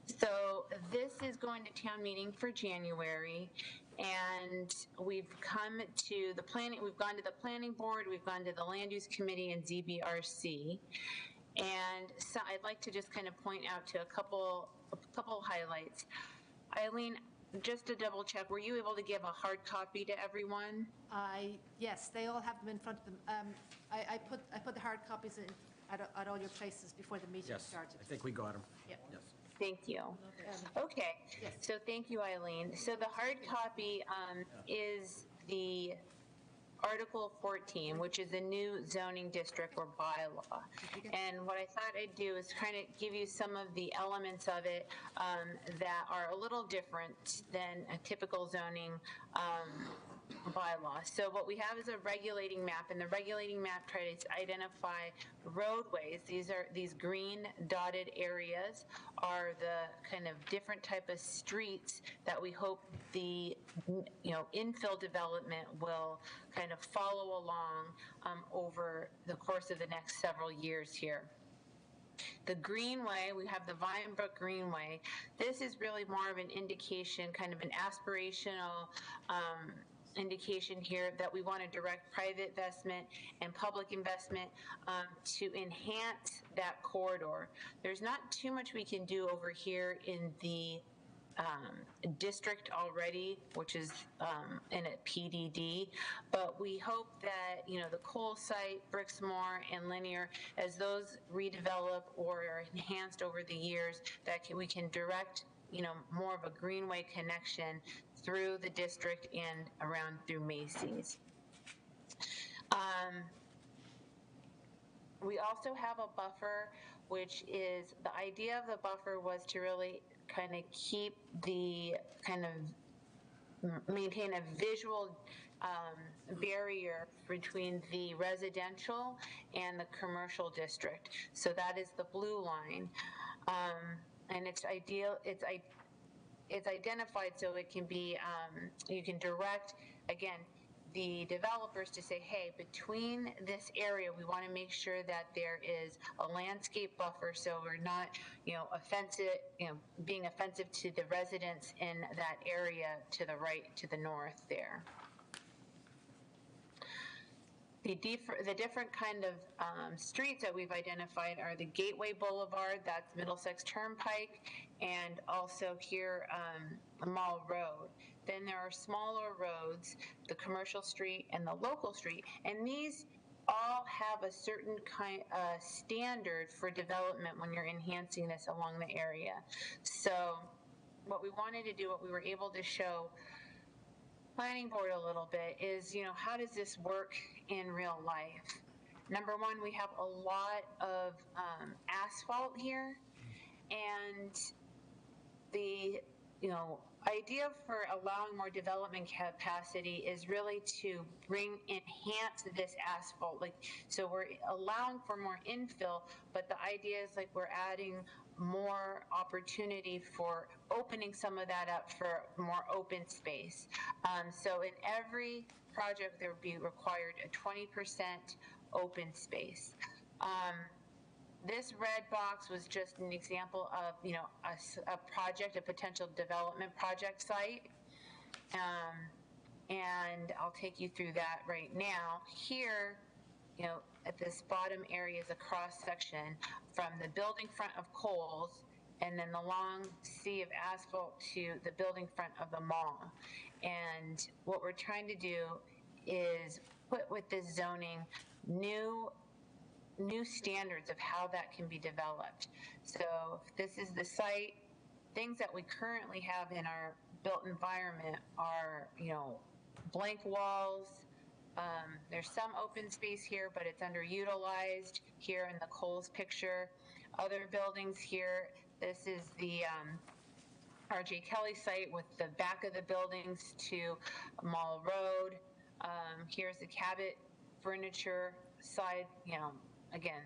So this is going to town meeting for January, and we've come to the planning, we've gone to the planning board, we've gone to the land use committee and ZBRC. And so I'd like to just kind of point out to a couple highlights. Eileen, just to double check, were you able to give a hard copy to everyone? Yes, they all have them in front of them. I put the hard copies in at all your places before the meeting Yes, started. I think we got them. Yep. Yes. Thank you. Okay, so thank you, Eileen. So the hard copy is the Article 14, which is a new zoning district or bylaw. And what I thought I'd do is kind of give you some of the elements of it that are a little different than a typical zoning bylaw. So what we have is a regulating map, and the regulating map tries to identify roadways. These green dotted areas are the kind of different type of streets that we hope the infill development will kind of follow along over the course of the next several years here. The Greenway, we have the Vinebrook Greenway. This is really more of an indication, kind of an aspirational indication here that we want to direct private investment and public investment to enhance that corridor. There's not too much we can do over here in the district already, which is in a PDD, but we hope that, the Cole site, Brixmor, and Linear, as those redevelop or are enhanced over the years, that we can direct, more of a greenway connection through the district and around through Macy's. We also have a buffer, which is, the idea of the buffer was to really kind of keep the maintain a visual barrier between the residential and the commercial district. So that is the blue line. And it's identified so it can be, you can direct, again, the developers to say, hey, between this area, we want to make sure that there is a landscape buffer so we're not, offensive, being offensive to the residents in that area to the right, to the north there. The different kind of streets that we've identified are the Gateway Boulevard, that's Middlesex Turnpike, and also here Mall Road. Then there are smaller roads, the Commercial Street and the Local Street, and these all have a certain kind of standard for development when you're enhancing this along the area. So what we wanted to do, what we were able to show planning board a little bit is, how does this work in real life? Number one, we have a lot of asphalt here, and the idea for allowing more development capacity is really to enhance this asphalt. So we're allowing for more infill, but the idea is we're adding more opportunity for opening some of that up for more open space. So in every project, there would be required a 20% open space. This red box was just an example of, a project, a potential development project site. And I'll take you through that right now. Here, at this bottom area is a cross section from the building front of Kohl's and then the long sea of asphalt to the building front of the mall. And what we're trying to do is put with this zoning new standards of how that can be developed. So if this is the site, things that we currently have in our built environment are, blank walls. There's some open space here, but it's underutilized here in the Kohl's picture. Other buildings here, this is the R.J. Kelly site with the back of the buildings to Mall Road. Here's the Cabot Furniture side, again,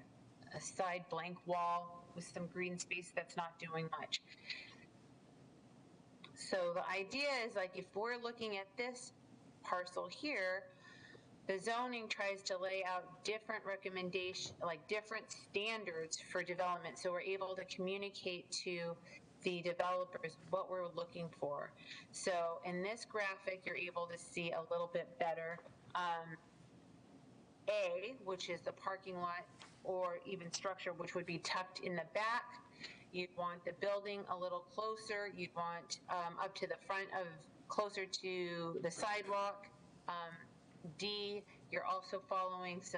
a side blank wall with some green space that's not doing much. So the idea is, like, if we're looking at this parcel here, the zoning tries to lay out different recommendations, like different standards for development, so we're able to communicate to the developers what we're looking for. So in this graphic, you're able to see a little bit better. A, which is the parking lot or even structure, which would be tucked in the back. You'd want the building a little closer. You'd want up to the front of, closer to the sidewalk. D, you're also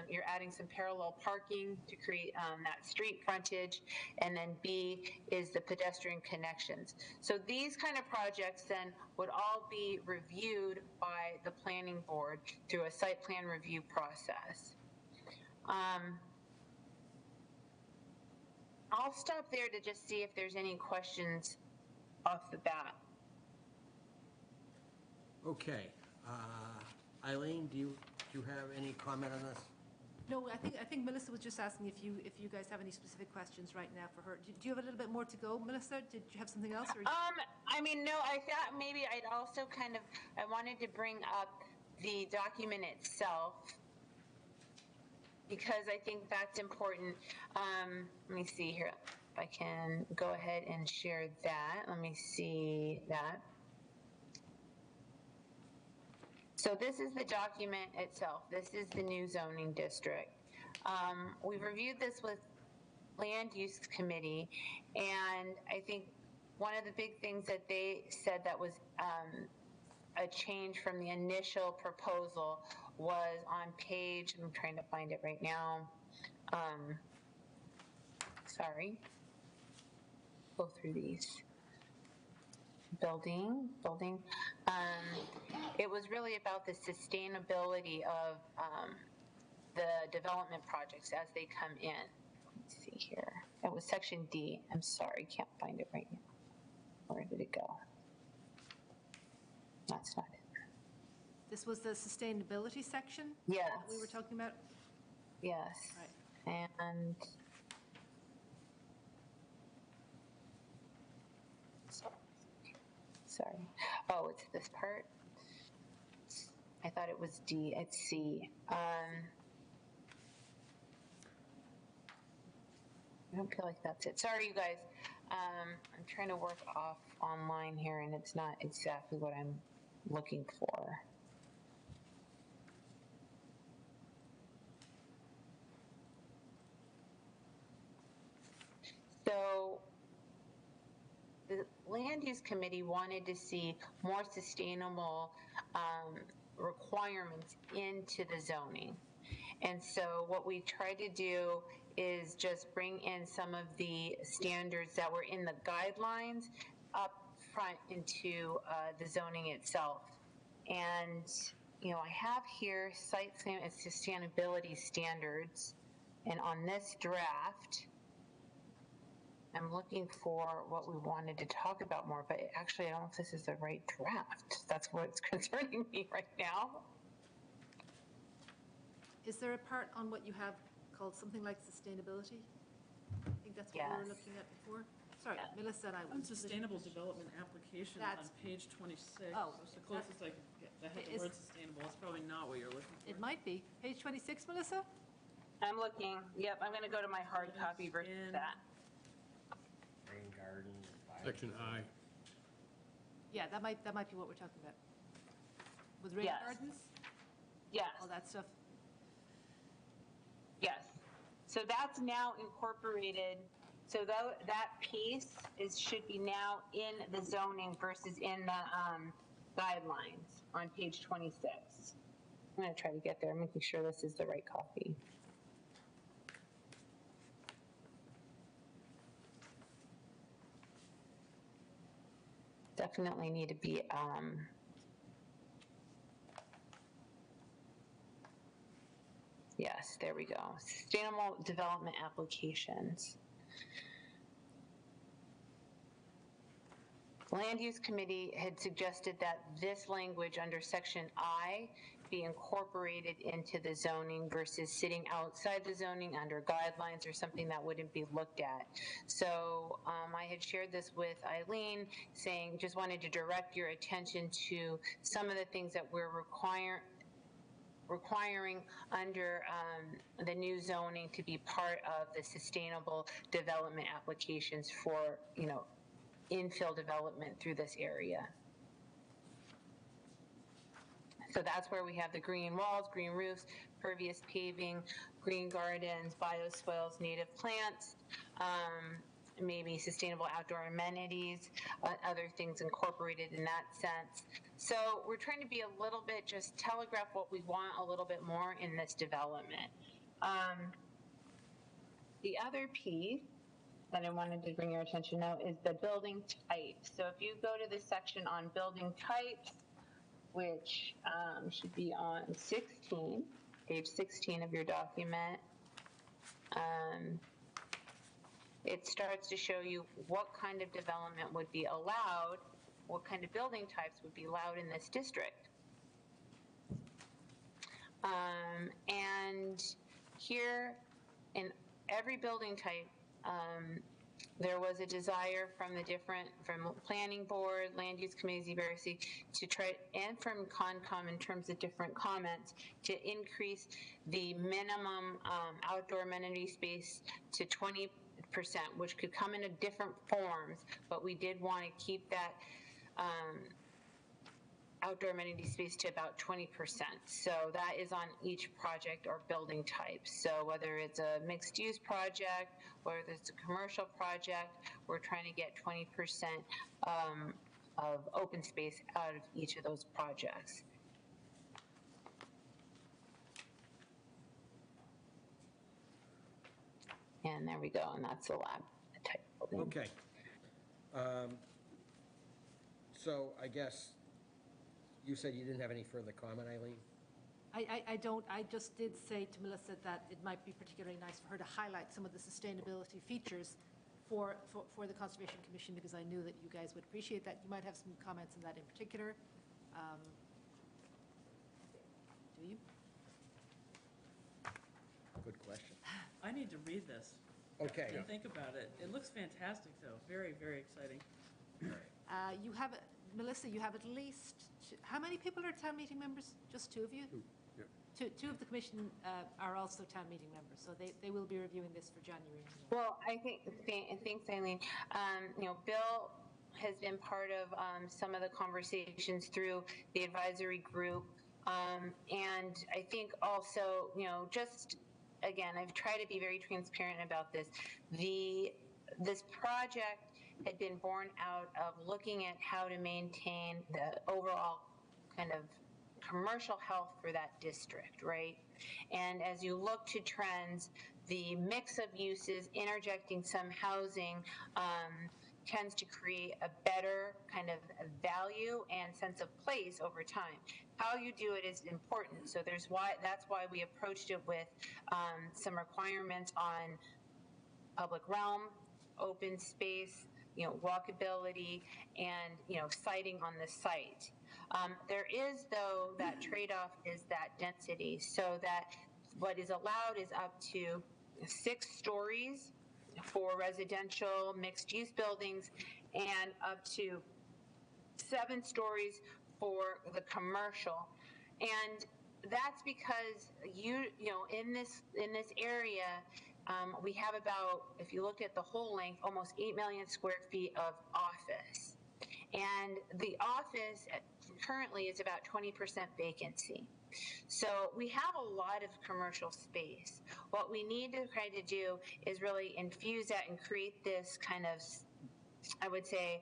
you're adding some parallel parking to create that street frontage. And then B is the pedestrian connections. So these kind of projects then would all be reviewed by the planning board through a site plan review process. I'll stop there to just see if there's any questions off the bat. Okay. Eileen, do you have any comment on this? No, I think Melissa was just asking if you guys have any specific questions right now for her. Do you have a little bit more to go, Melissa? Did you have something else? Or No, I thought maybe I'd also I wanted to bring up the document itself, because I think that's important. Let me see here. If I can go ahead and share that. Let me see that. So this is the document itself. This is the new zoning district. We've reviewed this with Land Use Committee, and I think one of the big things that they said that was a change from the initial proposal was on page, I'm trying to find it right now. Sorry. Go through these. Building. It was really about the sustainability of the development projects as they come in. Let's see here. It was section D. I'm sorry, can't find it right now. Where did it go? That's not it. this was the sustainability section? Yes. That we were talking about? Yes. Right. And sorry. Oh, it's this part. I thought it was D. It's C. I don't feel like that's it. Sorry, you guys. I'm trying to work off online here, and it's not exactly what I'm looking for. So the Land Use Committee wanted to see more sustainable requirements into the zoning. And so what we tried to do is just bring in some of the standards that were in the guidelines up front into the zoning itself. And, I have here site sustainability standards. And on this draft, I'm looking for what we wanted to talk about more, but actually I don't know if this is the right draft. That's what's concerning me right now. Is there a part on what you have called something like sustainability? I think that's what we were looking at before. Sorry, Melissa said I was. Sustainable development application on page 26. Oh. That's the closest I could get. That had the word sustainable. It's probably not what you're looking for. It might be. Page 26, Melissa? I'm looking. Yep, I'm going to go to my hard copy versus that. Rain garden. Section I. Yeah, that might be what we're talking about. With rain Yes. gardens, Yes, all that stuff. yes. So that's now incorporated. So that piece should be now in the zoning versus in the guidelines on page 26. I'm going to try to get there, making sure this is the right copy. Definitely need to be, yes, there we go. Sustainable development applications. Land Use Committee had suggested that this language under section I be incorporated into the zoning versus sitting outside the zoning under guidelines or something that wouldn't be looked at. So I had shared this with Eileen, saying just wanted to direct your attention to some of the things that we're requiring under the new zoning to be part of the sustainable development applications for, infill development through this area. So that's where we have the green walls, green roofs, pervious paving, green gardens, bioswales, native plants, maybe sustainable outdoor amenities, other things incorporated in that sense. So we're trying to be a little bit, just telegraph what we want a little bit more in this development. The other piece that I wanted to bring your attention now is the building types. So if you go to the section on building types, which should be on 16, page 16 of your document, it starts to show you what kind of development would be allowed, what kind of building types would be allowed in this district. And here, in every building type, there was a desire from planning board, land use committee, ZBRC, to try, and from Concom in terms of different comments, to increase the minimum outdoor amenity space to 20%, which could come in different forms, but we did want to keep that outdoor amenity space to about 20%. So that is on each project or building type. So whether it's a mixed use project, whether it's a commercial project, we're trying to get 20% of open space out of each of those projects. And there we go, and that's the lab type building. Okay. So I guess you said you didn't have any further comment, Eileen? I don't. I just did say to Melissa that it might be particularly nice for her to highlight some of the sustainability features for the Conservation Commission, because I knew that you guys would appreciate that. You might have some comments on that in particular. Do you? Good question. I need to read this. Okay. And think about it. It looks fantastic, though. Very, very exciting. You have, Melissa, you have at least, how many people are town meeting members? Just two of you? Two of the commission are also town meeting members, so they will be reviewing this for January. Well, I think, thanks, Eileen. Bill has been part of some of the conversations through the advisory group. And I think also, just, again, I've tried to be very transparent about this. This project had been born out of looking at how to maintain the overall kind of commercial health for that district, right? And as you look to trends, the mix of uses interjecting some housing tends to create a better kind of value and sense of place over time. How you do it is important. So that's why we approached it with some requirements on public realm, open space, walkability, and siting on the site. There is, though, that trade-off is that density, so that what is allowed is up to 6 stories for residential mixed-use buildings and up to 7 stories for the commercial. And that's because you know, in this area, we have about, if you look at the whole length, almost 8 million square feet of office. And the office currently is about 20% vacancy. So we have a lot of commercial space. What we need to try to do is really infuse that and create this kind of, I would say,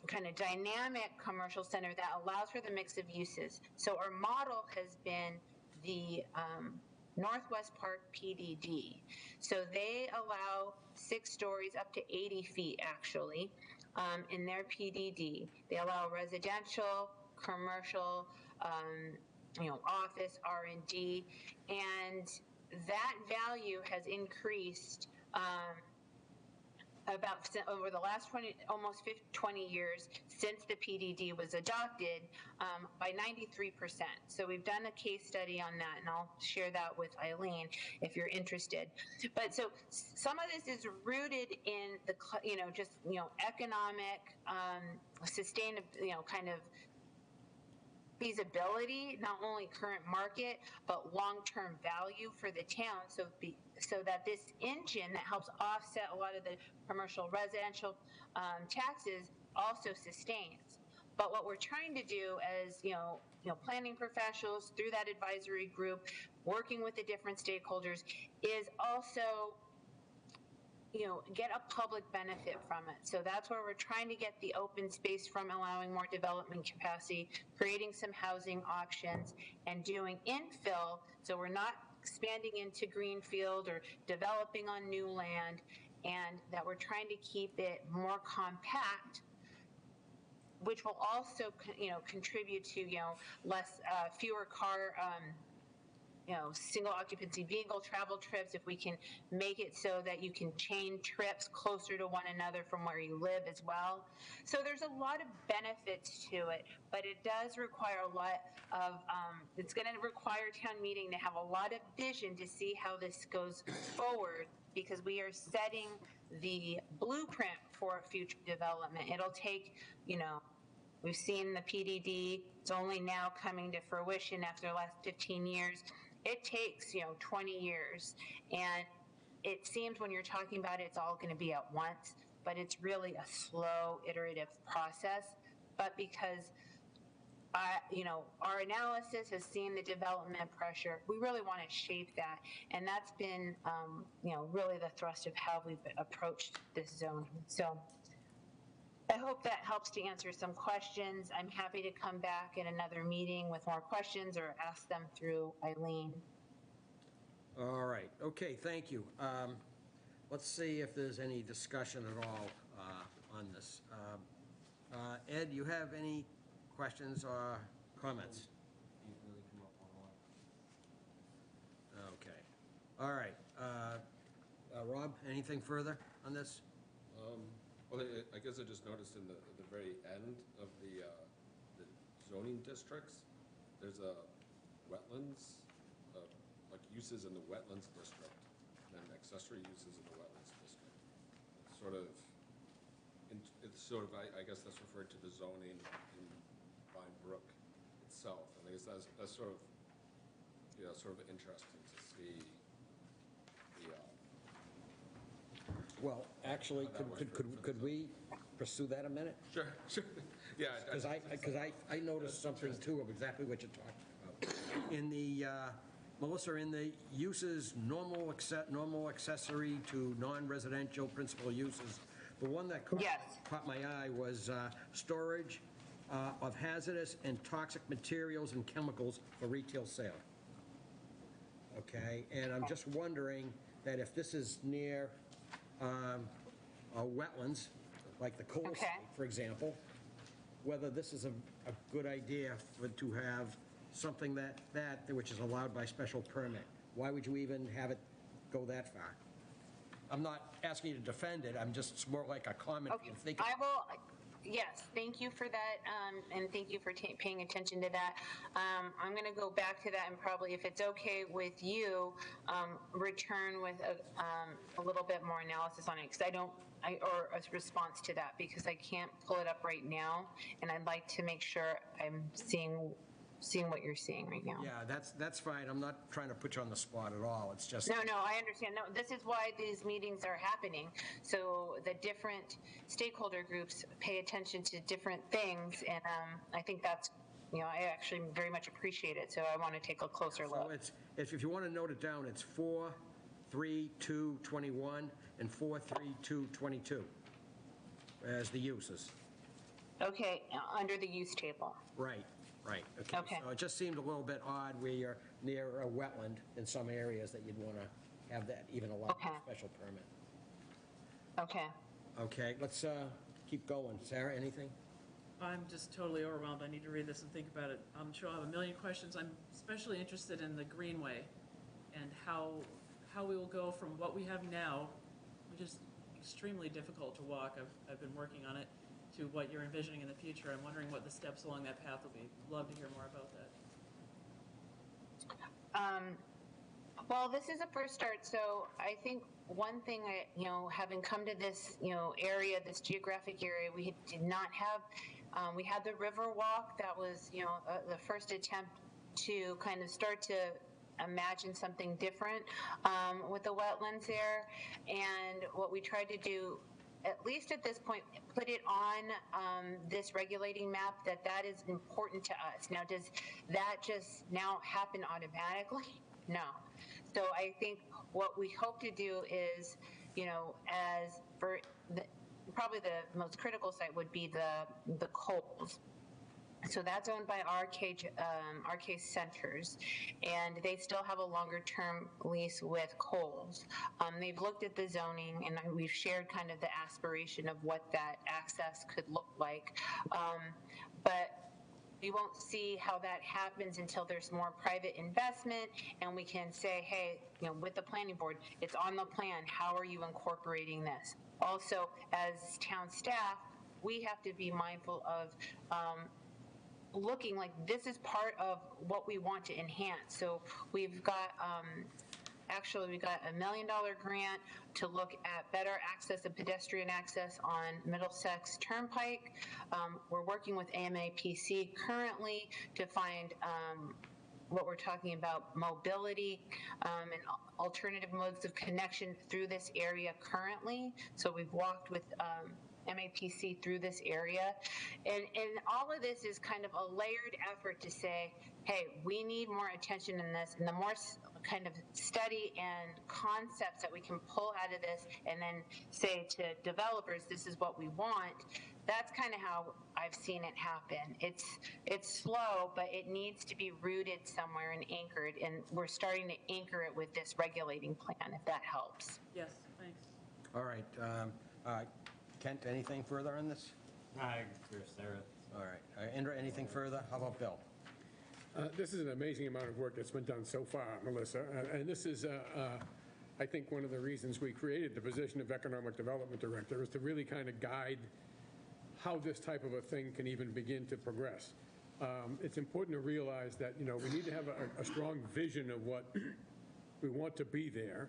kind of dynamic commercial center that allows for the mix of uses. So our model has been the Northwest Park PDD. So they allow 6 stories up to 80 feet actually in their PDD. They allow residential, commercial, you know, office, R&D, and that value has increased about over the last 20 years since the PDD was adopted by 93%. So we've done a case study on that, and I'll share that with Eileen if you're interested. But so some of this is rooted in the, you know, just, you know, economic, sustainable, you know, kind of feasibility, not only current market, but long-term value for the town. So that this engine that helps offset a lot of the commercial residential taxes also sustains. But what we're trying to do as, you know, planning professionals through that advisory group, working with the different stakeholders, is also, you know, get a public benefit from it. So that's where we're trying to get the open space from allowing more development capacity, creating some housing options, and doing infill. So we're not expanding into greenfield or developing on new land, and that we're trying to keep it more compact, which will also, you know, contribute to, you know, less, fewer car, you know, single occupancy vehicle travel trips, if we can make it so that you can chain trips closer to one another from where you live as well. So there's a lot of benefits to it, but it does require a lot of, it's going to require town meeting to have a lot of vision to see how this goes forward, because we are setting the blueprint for future development. It'll take, you know, we've seen the PDD, it's only now coming to fruition after the last 15 years. It takes, you know, 20 years. And it seems when you're talking about it, it's all going to be at once, but it's really a slow, iterative process. But because, you know, our analysis has seen the development pressure, we really want to shape that. And that's been, you know, really the thrust of how we've approached this zone. So I hope that helps to answer some questions. I'm happy to come back at another meeting with more questions or ask them through Eileen. All right, okay, thank you. Let's see if there's any discussion at all on this. Ed, you have any questions or comments? Okay, all right. Rob, anything further on this? Well, I guess I just noticed in the very end of the zoning districts, there's a wetlands, like uses in the wetlands district, and accessory uses in the wetlands district. It's sort of, I guess that's referred to the zoning in Vine Brook itself. And I guess that's sort of, you know, sort of interesting to see the, Well, actually, could we pursue that a minute? Sure. Yeah. Because I noticed something too of exactly what you're talking about. In the, Melissa, in the uses, normal accessory to non-residential principal uses, the one that caught my eye was storage of hazardous and toxic materials and chemicals for retail sale. Okay, and I'm just wondering that if this is near wetlands, like the coal site, for example, whether this is a good idea to have something which is allowed by special permit. Why would you even have it go that far? I'm not asking you to defend it, it's more like a comment. Okay. I will, yes, thank you for that, and thank you for paying attention to that. I'm going to go back to that and probably, if it's okay with you, return with a little bit more analysis on it, because or a response to that, because I can't pull it up right now, and I'd like to make sure I'm seeing seeing what you're seeing right now. Yeah, that's fine. I'm not trying to put you on the spot at all. It's just. No, I understand. No, this is why these meetings are happening, so the different stakeholder groups pay attention to different things, and I think that's, I actually very much appreciate it, so I want to take a closer So look. it's, if you want to note it down, it's 4-3-2-21 and 4-3-2-22 as the uses. Okay, under the use table. Right. Okay. So it just seemed a little bit odd where you're near a wetland in some areas that you'd want to have that even allowed a special permit. Okay. Okay, let's keep going. Sarah, anything? I'm just totally overwhelmed. I need to read this and think about it. I'm sure I'll have a million questions. I'm especially interested in the greenway and how we will go from what we have now, which is extremely difficult to walk. I've been working on it, to what you're envisioning in the future. I'm wondering what the steps along that path will be. Love to hear more about that. Well, this is a first start, so I think one thing, having come to this, area, this geographic area, we did not have, we had the river walk. That was, the first attempt to kind of start to imagine something different with the wetlands there. And what we tried to do, at least at this point, put it on this regulating map that is important to us. Now, does that just now happen automatically? No. So I think what we hope to do is, as for probably the most critical site would be the Coles. So that's owned by RK Centers, and they still have a longer-term lease with Coles. They've looked at the zoning, and we've shared kind of the aspiration of what that access could look like. But we won't see how that happens until there's more private investment, and we can say, hey, with the planning board, it's on the plan. How are you incorporating this? Also, as town staff, we have to be mindful of looking like this is part of what we want to enhance. So we've got, actually we got $1 million grant to look at better access and pedestrian access on Middlesex Turnpike. We're working with AMAPC currently to find what we're talking about, mobility and alternative modes of connection through this area currently. So we've walked with MAPC through this area. And all of this is kind of a layered effort to say, hey, we need more attention in this, and the more kind of study and concepts that we can pull out of this and then say to developers, this is what we want. That's kind of how I've seen it happen. It's slow, but it needs to be rooted somewhere and anchored, and we're starting to anchor it with this regulating plan, if that helps. Yes, thanks. All right. Kent, anything further on this? I agree, Sarah. All right. Indra, anything further? How about Bill? This is an amazing amount of work that's been done so far, Melissa, and this is, I think, one of the reasons we created the position of Economic Development Director, is to really kind of guide how this type of a thing can even begin to progress. It's important to realize that, we need to have a strong vision of what we want to be there,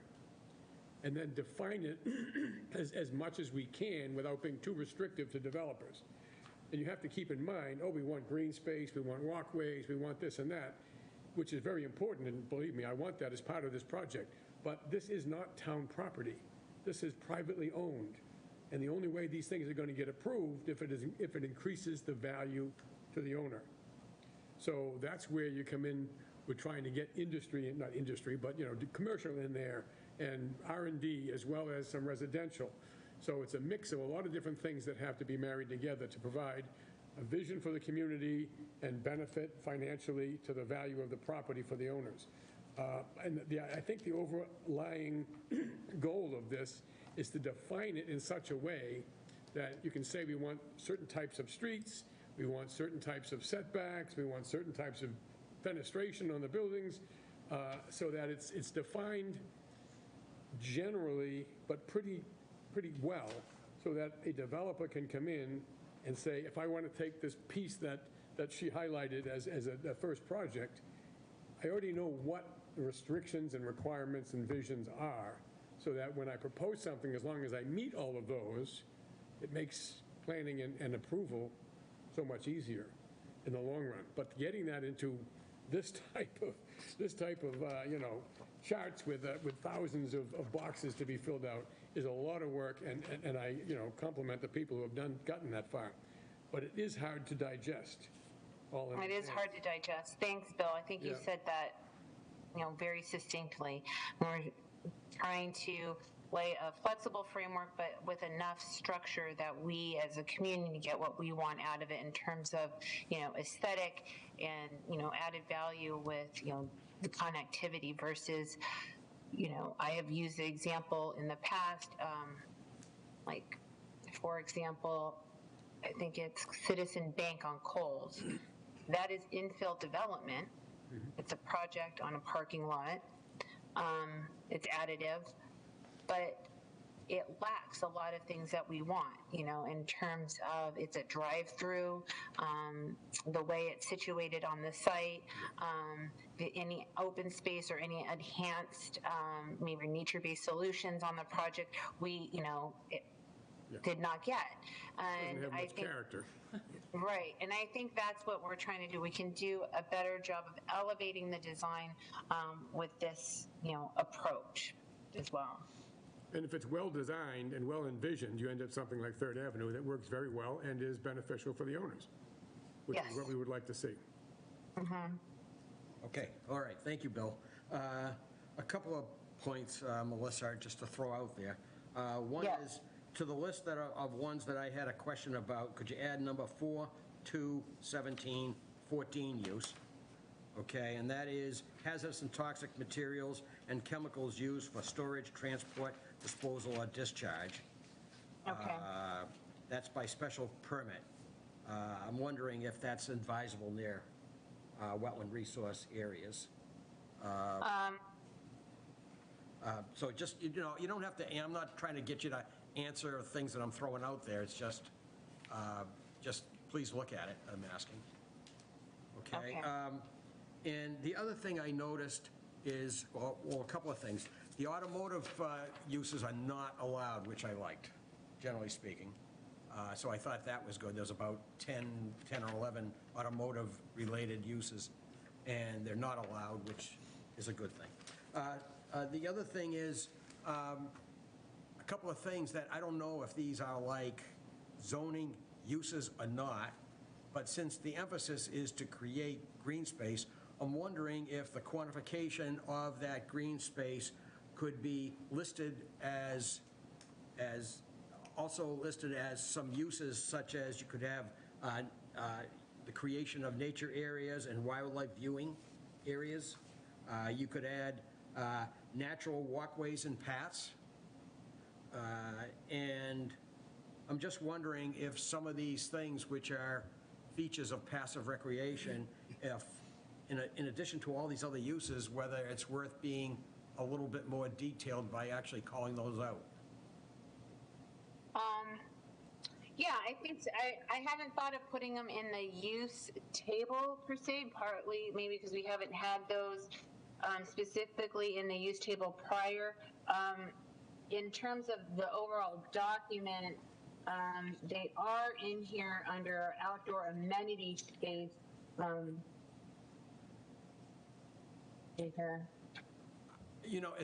and then define it as much as we can without being too restrictive to developers. And you have to keep in mind, we want green space, we want walkways, we want this and that, which is very important, and believe me, I want that as part of this project. But this is not town property. This is privately owned. And the only way these things are going to get approved if it increases the value to the owner. So that's where you come in with trying to get industry, not industry, but commercial in there, and R&D as well as some residential. So it's a mix of a lot of different things that have to be married together to provide a vision for the community and benefit financially to the value of the property for the owners. I think the overlying goal of this is to define it in such a way that you can say we want certain types of streets, we want certain types of setbacks, we want certain types of fenestration on the buildings, so that it's defined generally, but pretty well, so that a developer can come in and say, if I want to take this piece that she highlighted as a first project, I already know what the restrictions and requirements and visions are, so that when I propose something, as long as I meet all of those, it makes planning and approval so much easier. in the long run. But getting that into this type of, charts with thousands of boxes to be filled out is a lot of work, and I, compliment the people who have gotten that far. But it is hard to digest. It is hard to digest. Thanks, Bill. I think you Yeah. said that, very succinctly. We're trying to lay a flexible framework, but with enough structure that we as a community get what we want out of it in terms of, aesthetic and, added value with, the connectivity versus, I have used the example in the past, like, for example, I think it's Citizen Bank on Coles. That is infill development. It's a project on a parking lot. It's additive, but it lacks a lot of things that we want, in terms of it's a drive-through, the way it's situated on the site, any open space or any enhanced, maybe nature-based solutions on the project, it did not get. And Doesn't have I much think character. Right, and I think that's what we're trying to do. We can do a better job of elevating the design with this, approach as well. And if it's well-designed and well-envisioned, you end up something like Third Avenue that works very well and is beneficial for the owners, which is what we would like to see. Okay, all right, thank you, Bill. A couple of points, Melissa, just to throw out there. One is, to the list of ones that I had a question about, could you add number 4, 2, 17, 14 use? Okay, and that is hazardous and toxic materials and chemicals used for storage, transport, disposal, or discharge. Okay. That's by special permit. I'm wondering if that's advisable near wetland resource areas. So just, you don't have to, I'm not trying to get you to answer things that I'm throwing out there. It's just please look at it, I'm asking. Okay? And the other thing I noticed is, well, a couple of things. The automotive uses are not allowed, which I liked, generally speaking. So I thought that was good. There's about 10 or 11 automotive-related uses, and they're not allowed, which is a good thing. The other thing is a couple of things that I don't know if these are like zoning uses or not, but since the emphasis is to create green space, I'm wondering if the quantification of that green space could be listed as also listed as some uses, such as you could have the creation of nature areas and wildlife viewing areas. You could add natural walkways and paths. And I'm just wondering if some of these things, which are features of passive recreation, if in addition to all these other uses, whether it's worth being a little bit more detailed by actually calling those out. Yeah, I think I haven't thought of putting them in the use table per se, partly maybe because we haven't had those specifically in the use table prior. In terms of the overall document, they are in here under outdoor amenity space. It's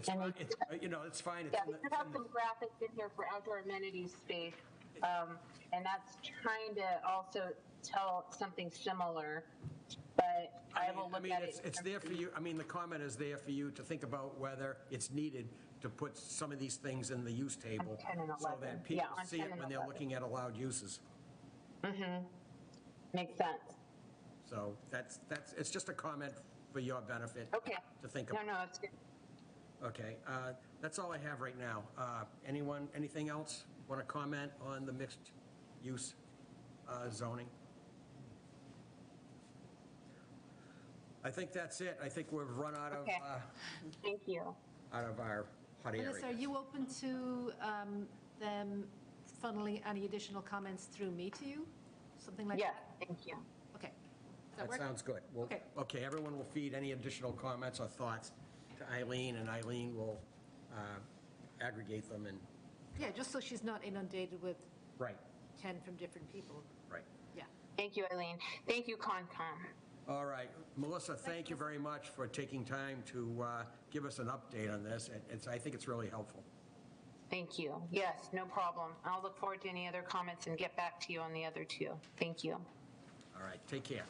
fine. It's fine. Yeah, we could have some graphics in here for outdoor amenity space, and that's trying to also tell something similar. But I will look at it. It's there for you. I mean, the comment is there for you to think about whether it's needed to put some of these things in the use table so that people see it when they're looking at allowed uses. Makes sense. So it's just a comment for your benefit to think about. No, it's good. Okay, that's all I have right now. Anything else want to comment on the mixed use zoning? I think that's it. I think we've run out of Thank you. Out of our hot area. Melissa, are you open to them funneling any additional comments through me to you? Something like that? Yes, thank you. Okay. That sounds good. Okay, everyone will feed any additional comments or thoughts to Eileen, and Eileen will aggregate them and. Yeah, just so she's not inundated with Right. 10 from different people. Right. Yeah. Thank you, Eileen. Thank you, Concom. All right, Melissa, thank you very much for taking time to give us an update on this. I think it's really helpful. Thank you. Yes, no problem. I'll look forward to any other comments and get back to you on the other two. Thank you. All right, take care.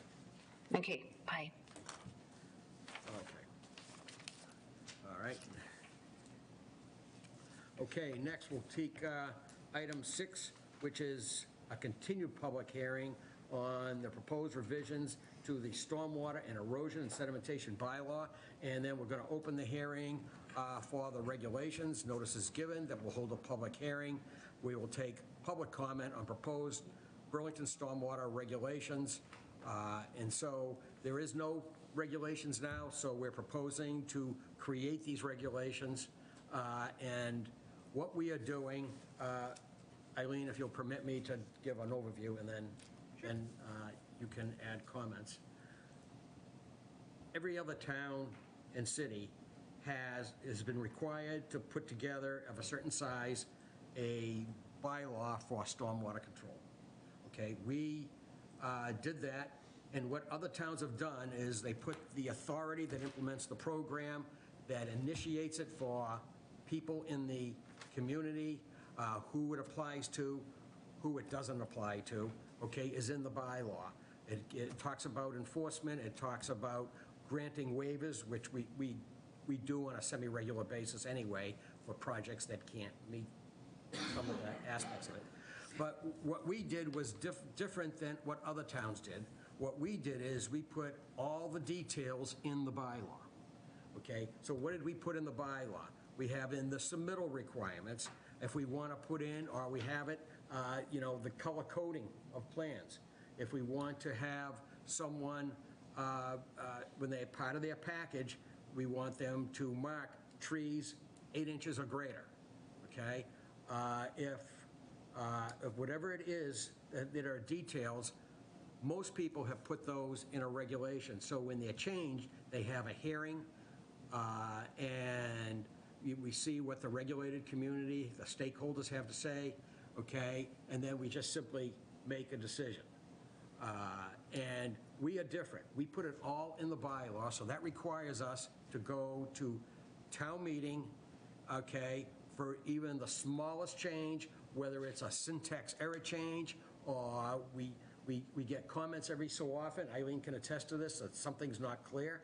Okay, bye. Okay. All right. Okay, next we'll take item 6, which is a continued public hearing on the proposed revisions to the stormwater and erosion and sedimentation bylaw. And then we're going to open the hearing for the regulations. Notice is given that we'll hold a public hearing. We will take public comment on proposed Burlington stormwater regulations. And so there is no regulations now, so we're proposing to create these regulations. And what we are doing, Eileen, if you'll permit me to give an overview, and then you can add comments. Every other town and city has been required to put together, of a certain size, a bylaw for stormwater control. Okay, we did that, and what other towns have done is they put the authority that implements the program, that initiates it for people in the community, who it applies to, who it doesn't apply to, okay, is in the bylaw. It talks about enforcement, it talks about granting waivers, which we do on a semi-regular basis anyway for projects that can't meet some of the aspects of it. But what we did was different than what other towns did. What we did is we put all the details in the bylaw, okay? So what did we put in the bylaw? We have in the submittal requirements, if we want to put in, or we have it, the color coding of plans. If we want to have someone, when they're part of their package, we want them to mark trees 8 inches or greater, okay? If whatever it is that are details, most people have put those in a regulation. So when they're changed, they have a hearing, and we see what the regulated community, the stakeholders have to say, okay? And then we just simply make a decision. And we are different. We put it all in the bylaw, so that requires us to go to town meeting, okay, for even the smallest change, whether it's a syntax error change, or we get comments every so often. Eileen can attest to this, that something's not clear,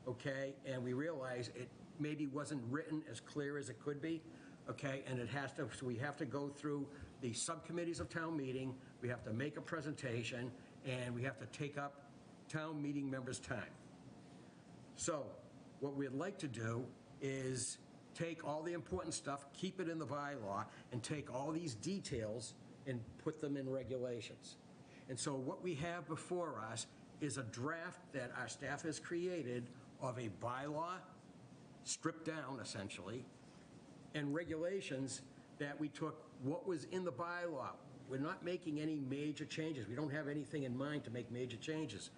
okay? And we realize it maybe wasn't written as clear as it could be, okay? And it has to, so we have to go through the subcommittees of town meeting, we have to make a presentation, and we have to take up town meeting members' time. So what we'd like to do is take all the important stuff, keep it in the bylaw, and take all these details and put them in regulations. And so what we have before us is a draft that our staff has created of a bylaw, stripped down essentially, and regulations that we took what was in the bylaw. We're not making any major changes. We don't have anything in mind to make major changes.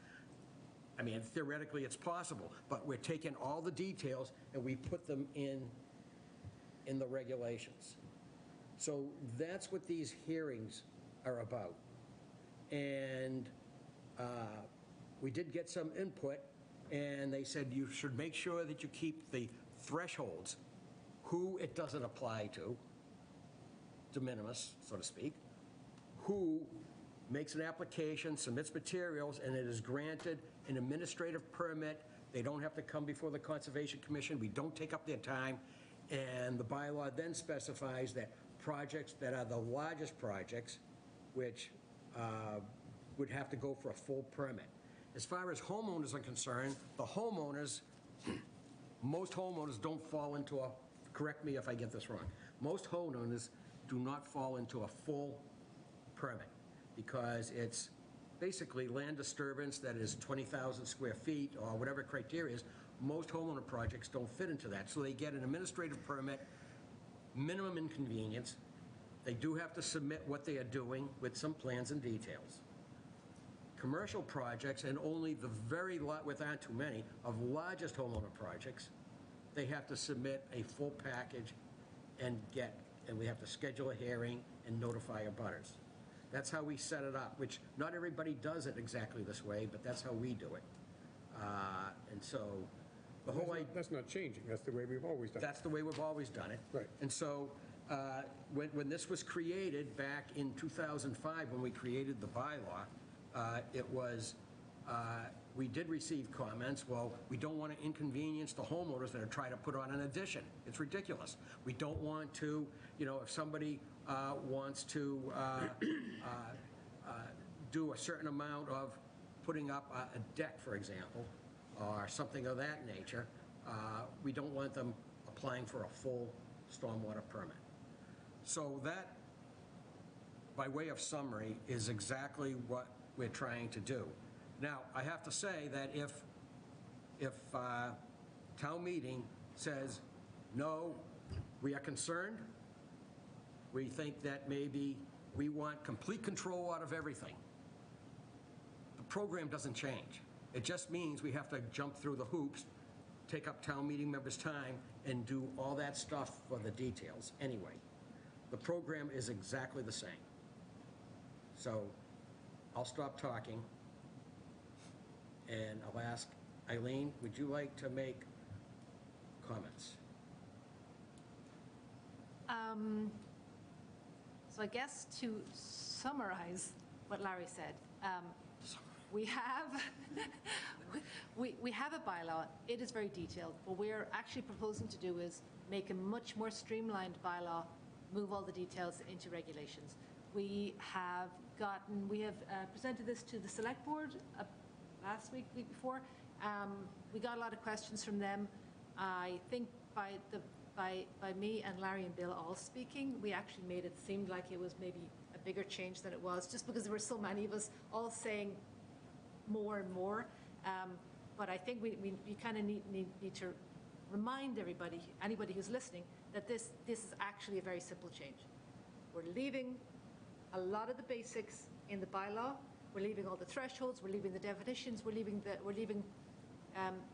I mean, theoretically it's possible, but we're taking all the details and we put them in the regulations. So that's what these hearings are about. And we did get some input, and they said you should make sure that you keep the thresholds, who it doesn't apply to, de minimis, so to speak, who makes an application, submits materials, and it is granted an administrative permit. They don't have to come before the Conservation Commission. We don't take up their time. And the bylaw then specifies that projects that are the largest projects, which would have to go for a full permit. As far as homeowners are concerned, the homeowners, most homeowners don't fall into a, correct me if I get this wrong, most homeowners do not fall into a full permit because it's basically land disturbance that is 20,000 square feet or whatever criteria is. Most homeowner projects don't fit into that. So they get an administrative permit, minimum inconvenience. They do have to submit what they are doing with some plans and details. Commercial projects, and only the very with aren't too many, of largest homeowner projects, they have to submit a full package and we have to schedule a hearing and notify abutters. That's how we set it up, which not everybody does it exactly this way, but that's how we do it. And so the whole idea. That's not changing, that's the way we've always done it. That's the way we've always done it. Right. And so when this was created back in 2005, when we created the bylaw, it was, we did receive comments, well, we don't want to inconvenience the homeowners that are trying to put on an addition. It's ridiculous. We don't want to, if somebody wants to do a certain amount of putting up a deck, for example, or something of that nature, we don't want them applying for a full stormwater permit. So that, by way of summary, is exactly what we're trying to do. Now, I have to say that if town meeting says, no, we are concerned, we think that maybe we want complete control out of everything, the program doesn't change. It just means we have to jump through the hoops, take up town meeting members' time, and do all that stuff for the details anyway. The program is exactly the same. So I'll stop talking, and I'll ask Eileen, would you like to make comments? So I guess to summarize what Larry said, we have we have a bylaw. It is very detailed. What we're actually proposing to do is make a much more streamlined bylaw, move all the details into regulations. We have presented this to the select board last week before. We got a lot of questions from them. I think by me and Larry and Bill all speaking, we actually made it seem like it was maybe a bigger change than it was, just because there were so many of us all saying more and more. But I think we kind of need to remind everybody, anybody who's listening, that this is actually a very simple change. We're leaving a lot of the basics in the bylaw. We're leaving all the thresholds. We're leaving the definitions. We're leaving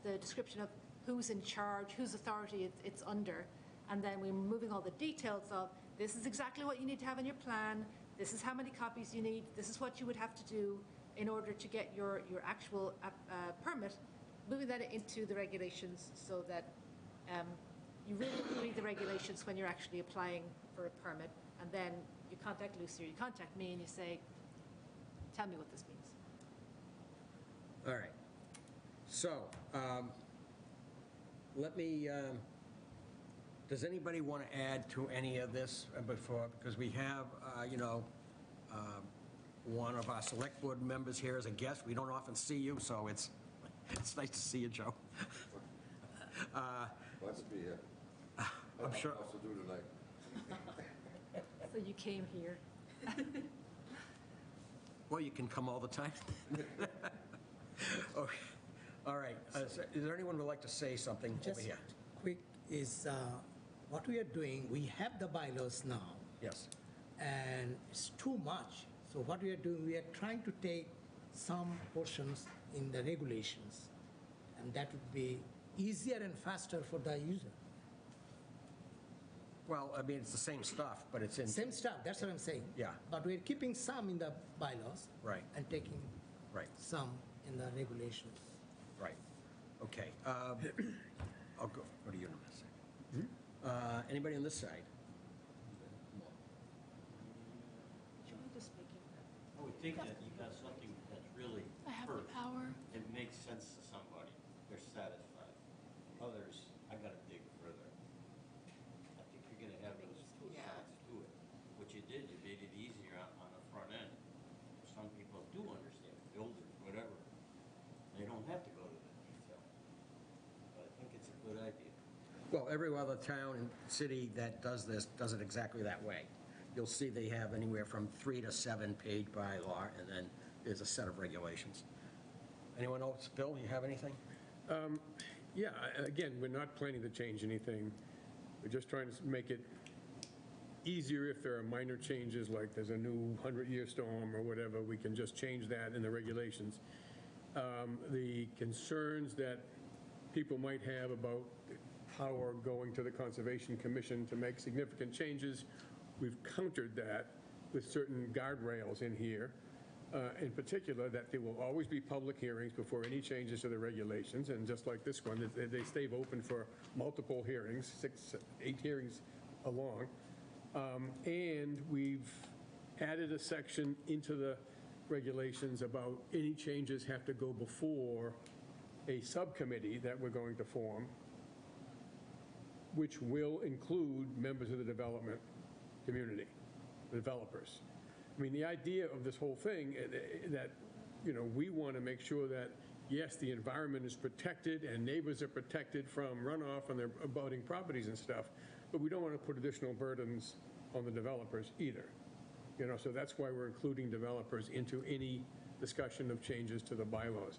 the description of who's in charge, whose authority it's under, and then we're moving all the details of this is exactly what you need to have in your plan. This is how many copies you need. This is what you would have to do in order to get your actual permit. Moving that into the regulations so that you really read the regulations when you're actually applying for a permit, and then you contact Lucy or you contact me and you say, tell me what this means. All right. So let me, does anybody want to add to any of this before, because we have, one of our select board members here as a guest. We don't often see you, so it's nice to see you, Joe. Glad to be here. I'm sure. What else to do tonight? So you came here. Well, you can come all the time. Okay. All right. Is there anyone who would like to say something over here? Quick is what we are doing, we have the bylaws now. Yes. And it's too much. So what we are doing, we are trying to take some portions in the regulations, and that would be easier and faster for the user. Well, I mean, it's the same stuff, but it's in... Same stuff, that's what I'm saying. Yeah. But we're keeping some in the bylaws. Right. And taking Right. some in the regulations. Right. Okay. I'll go to you in a second. Anybody on this side? I would think that you got something that's really first. It makes sense to somebody. They're satisfied. Others, I gotta dig further. I think you're gonna have those two sides to it. What you did, you made it easier on the front end. Some people do understand, builders, whatever. They don't have to go to the detail. But I think it's a good idea. Well, every other town and city that does this does it exactly that way. You'll see they have anywhere from 3 to 7 page bylaw, and then there's a set of regulations. Anyone else? Bill, you have anything? Yeah, again, we're not planning to change anything. We're just trying to make it easier if there are minor changes, like there's a new 100-year storm or whatever, we can just change that in the regulations. The concerns that people might have about power going to the Conservation Commission to make significant changes, we've countered that with certain guardrails in here. In particular, that there will always be public hearings before any changes to the regulations, and just like this one, they stay open for multiple hearings, 6, 8 hearings along. And we've added a section into the regulations about any changes have to go before a subcommittee that we're going to form, which will include members of the development community, the developers. I mean, the idea of this whole thing, that, you know, we want to make sure that, yes, the environment is protected and neighbors are protected from runoff on their abutting properties and stuff, but we don't want to put additional burdens on the developers either. You know, so that's why we're including developers into any discussion of changes to the bylaws.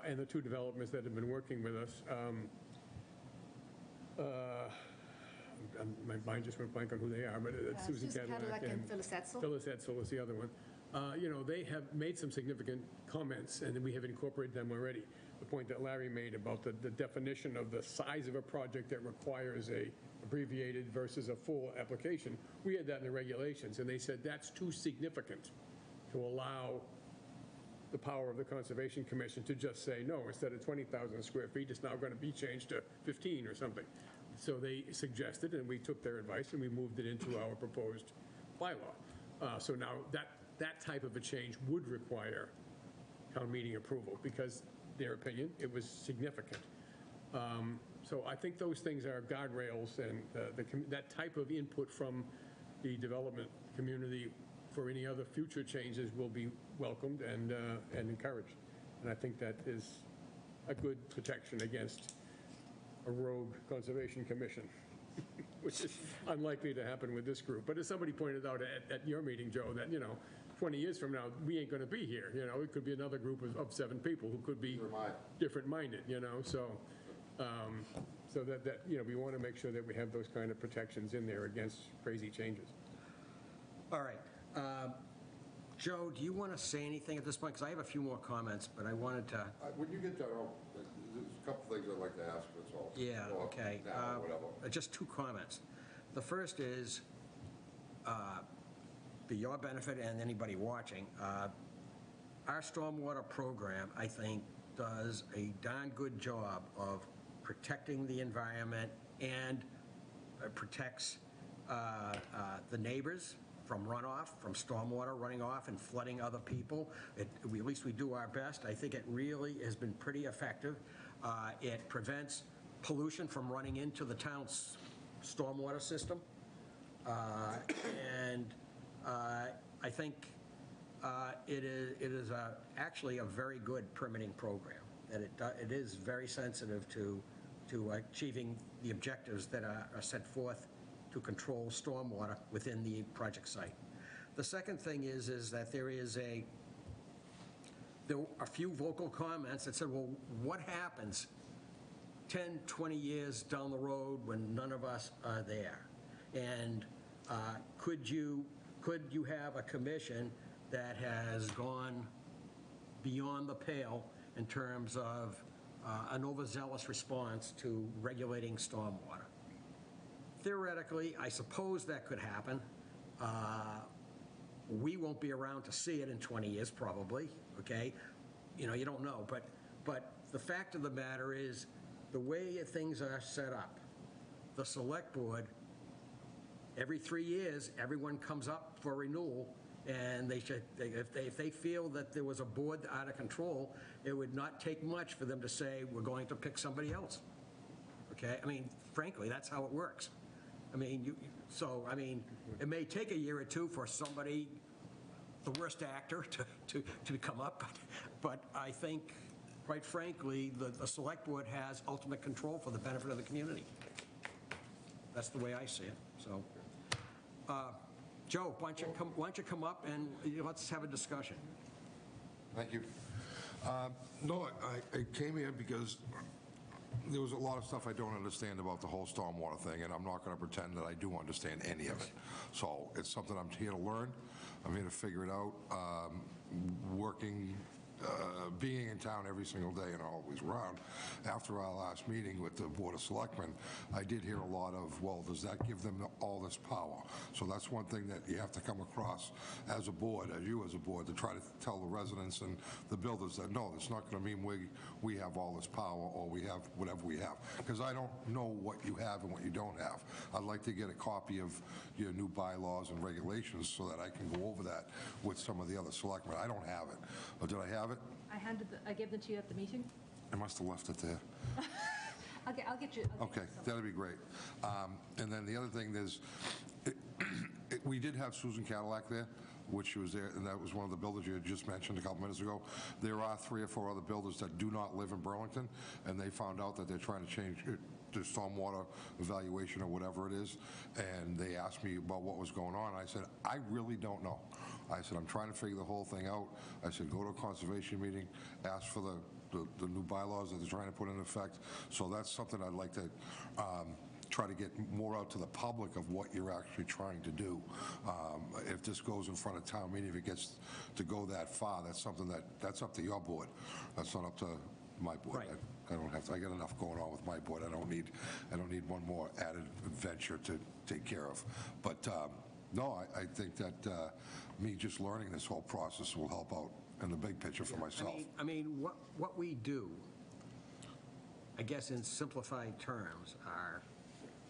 And the 2 developers that have been working with us, my mind just went blank on who they are, but it's Susan Cadillac and Phyllis Etzel. Phyllis Etzel is the other one. You know, they have made some significant comments, and we have incorporated them already. The point that Larry made about the definition of the size of a project that requires a abbreviated versus a full application, we had that in the regulations, and they said that's too significant to allow the power of the Conservation Commission to just say, no, instead of 20,000 square feet, it's now going to be changed to 15 or something. So they suggested, and we took their advice, and we moved it into our proposed bylaw. So now that type of a change would require town meeting approval, because their opinion, it was significant. So I think those things are guardrails, and that type of input from the development community for any other future changes will be welcomed and encouraged. And I think that is a good protection against a rogue Conservation Commission, which is unlikely to happen with this group. But as somebody pointed out at your meeting, Joe, that, you know, 20 years from now, we ain't going to be here. You know, it could be another group of 7 people who could be different-minded, you know, so that, you know, we want to make sure that we have those kind of protections in there against crazy changes. All right. Joe, do you want to say anything at this point? Because I have a few more comments, but I wanted to... When you get done, there's a couple things I'd like to ask, that's all. Yeah, okay. Now, whatever. Just 2 comments. The first is, for your benefit and anybody watching, our stormwater program, I think, does a darn good job of protecting the environment and protects the neighbors from runoff, from stormwater running off and flooding other people. At least we do our best. I think it really has been pretty effective. It prevents pollution from running into the town's stormwater system. And I think it is actually a very good permitting program. And it is very sensitive to achieving the objectives that are set forth to control stormwater within the project site. The second thing is that there were a few vocal comments that said, well, what happens 10, 20 years down the road when none of us are there? And could you have a commission that has gone beyond the pale in terms of an overzealous response to regulating stormwater? Theoretically, I suppose that could happen. We won't be around to see it in 20 years, probably, okay? You know, you don't know, but the fact of the matter is, the way things are set up, the select board, every 3 years, everyone comes up for renewal, and if they feel that there was a board out of control, it would not take much for them to say, we're going to pick somebody else, okay? I mean, frankly, that's how it works. I mean, it may take a year or 2 for somebody, the worst actor, to come up, but I think, quite frankly, the select board has ultimate control for the benefit of the community. That's the way I see it, so. Joe, why don't you come up and let's have a discussion. Thank you. No, I came here because there was a lot of stuff I don't understand about the whole stormwater thing, and I'm not going to pretend that I do understand any of it. So it's something I'm here to learn. I'm here to figure it out. Working being in town every single day and always around, after our last meeting with the Board of Selectmen, I did hear a lot of, well, does that give them all this power? So that's one thing that you have to come across as a board, as you as a board, to try to tell the residents and the builders that, no, it's not going to mean we have all this power or we have whatever we have. Because I don't know what you have and what you don't have. I'd like to get a copy of your new bylaws and regulations so that I can go over that with some of the other selectmen. I don't have it. Or did I have it? I gave them to you at the meeting. I must have left it there. I'll get you. Okay, that'd be great. And then the other thing is, we did have Susan Cadillac there, which was there, and that was one of the builders you had just mentioned a couple minutes ago. There are 3 or 4 other builders that do not live in Burlington, and they found out that they're trying to change the stormwater evaluation or whatever it is, and they asked me about what was going on. I said, I really don't know. I said, I'm trying to figure the whole thing out. I said, go to a conservation meeting, ask for the new bylaws that they're trying to put in effect. So that's something I'd like to try to get more out to the public of what you're actually trying to do. If this goes in front of town meeting, if it gets to go that far, that's something that's up to your board. That's not up to my board. Right. I don't have to, I got enough going on with my board. I don't need one more added adventure to take care of. But no, I think that me just learning this whole process will help out in the big picture for myself. I mean, what we do, I guess in simplified terms, are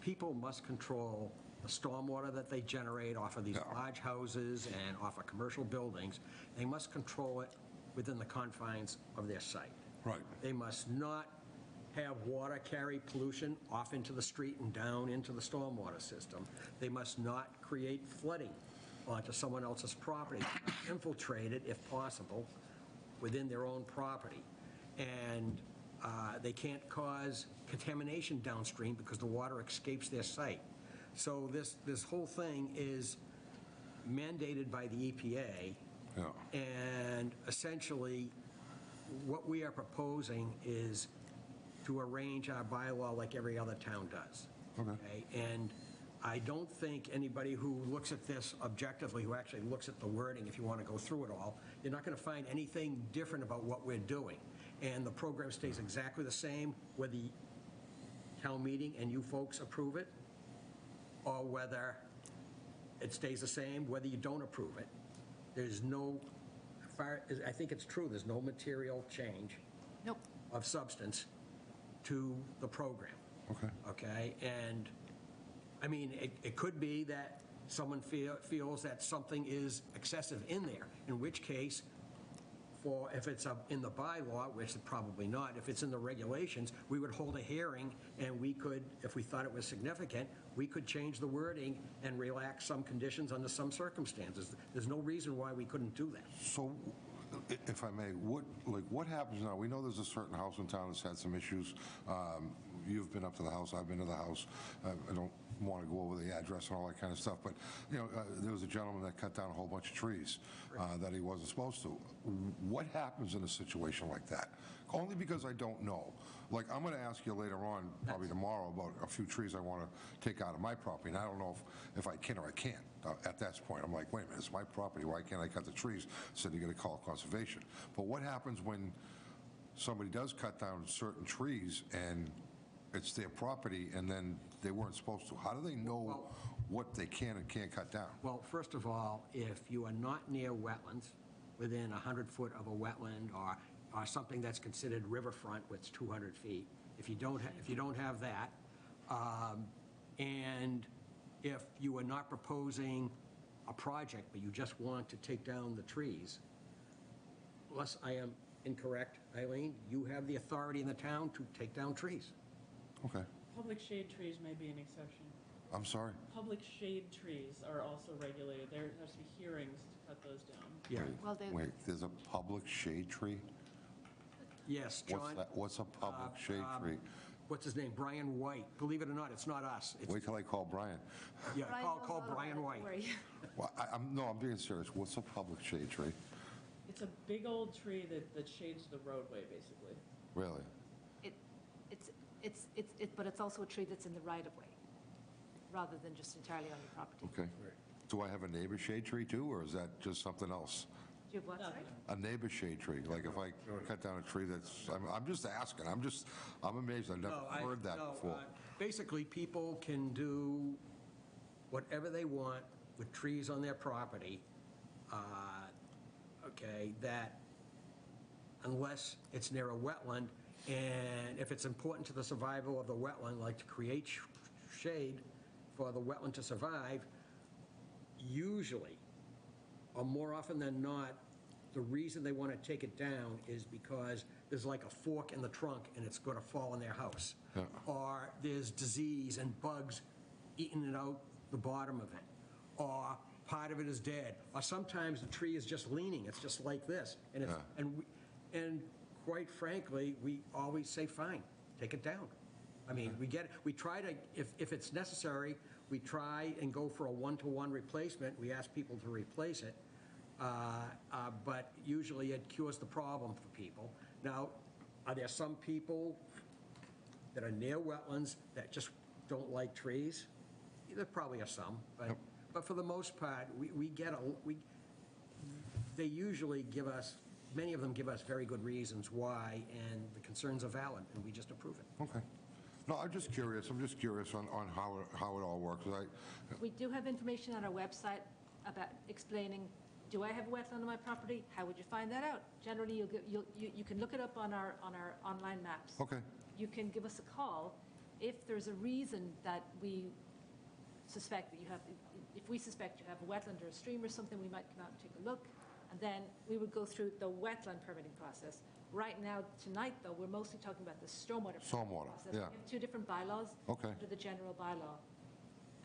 people must control the stormwater that they generate off of these large houses and off of commercial buildings. They must control it within the confines of their site. Right. They must not have water carry pollution off into the street and down into the stormwater system. They must not create flooding onto someone else's property, infiltrate it, if possible, within their own property. And they can't cause contamination downstream because the water escapes their site. So this whole thing is mandated by the EPA. Yeah. And essentially, what we are proposing is to arrange our bylaw like every other town does. Okay. And I don't think anybody who looks at this objectively, who actually looks at the wording, if you want to go through it all, you're not going to find anything different about what we're doing. And the program stays exactly the same, whether the town meeting and you folks approve it, or whether it stays the same, whether you don't approve it. There's no, I think it's true, there's no material change of substance to the program. Okay. Okay? And, I mean, it could be that someone feels that something is excessive in there, in which case, if it's in the bylaw, which probably not, if it's in the regulations, we would hold a hearing, and we could, if we thought it was significant, we could change the wording and relax some conditions under some circumstances. There's no reason why we couldn't do that. So, if I may, what happens now? We know there's a certain house in town that's had some issues. You've been up to the house, I've been to the house. I don't want to go over the address and all that kind of stuff, but there was a gentleman that cut down a whole bunch of trees that he wasn't supposed to. What happens in a situation like that? Only because I don't know. Like, I'm going to ask you later on, probably tomorrow, about a few trees I want to take out of my property, and I don't know if I can or I can't. At that point, I'm like, wait a minute, it's my property. Why can't I cut the trees? So you're going to call conservation. But what happens when somebody does cut down certain trees and it's their property and then they weren't supposed to? How do they know what they can and can't cut down? Well, first of all, if you are not near wetlands, within 100 foot of a wetland, or something that's considered riverfront, which is 200 feet, if you don't have that, and if you are not proposing a project, but you just want to take down the trees, unless I am incorrect, Eileen, you have the authority in the town to take down trees. Okay. Public shade trees may be an exception. I'm sorry? Public shade trees are also regulated. There has to be hearings to cut those down. Yeah. Well, Wait, there's a public shade tree? Yes, John. What's a public shade tree? What's his name? Brian White. Believe it or not, it's not us. Wait till I call Brian. Yeah, call Brian White. Well, I'm being serious. What's a public shade tree? It's a big old tree that shades the roadway, basically. Really? But it's also a tree that's in the right-of-way, rather than just entirely on your property. Okay. Do I have a neighbor shade tree too, or is that just something else? Do you have what, sorry? A neighbor shade tree, like if I cut down a tree that's, I'm just asking, I'm amazed, I've never heard that before. Basically, people can do whatever they want with trees on their property, okay, that unless it's near a wetland, and if it's important to the survival of the wetland, like to create shade for the wetland to survive, usually, or more often than not, the reason they want to take it down is because there's like a fork in the trunk and it's going to fall on their house. Yeah. Or there's disease and bugs eating it out the bottom of it. Or part of it is dead. Or sometimes the tree is just leaning, it's just like this. And it's, and quite frankly, we always say, fine, take it down. I mean, we try to, if it's necessary, we try and go for a one-to-one replacement. We ask people to replace it. But usually it cures the problem for people. Now, are there some people that are near wetlands that just don't like trees? There probably are some, but for the most part, they usually give us, many of them give us very good reasons why, and the concerns are valid, and we just approve it. Okay. No, I'm just curious on how it all works. We do have information on our website about explaining, do I have a wetland on my property? How would you find that out? Generally, you can look it up on our online maps. Okay. You can give us a call if there's a reason that we suspect that you have, if we suspect you have a wetland or a stream or something, we might come out and take a look, and then we would go through the wetland permitting process. Right now, tonight, though, we're mostly talking about the stormwater process. Yeah. We have two different bylaws under the general bylaw.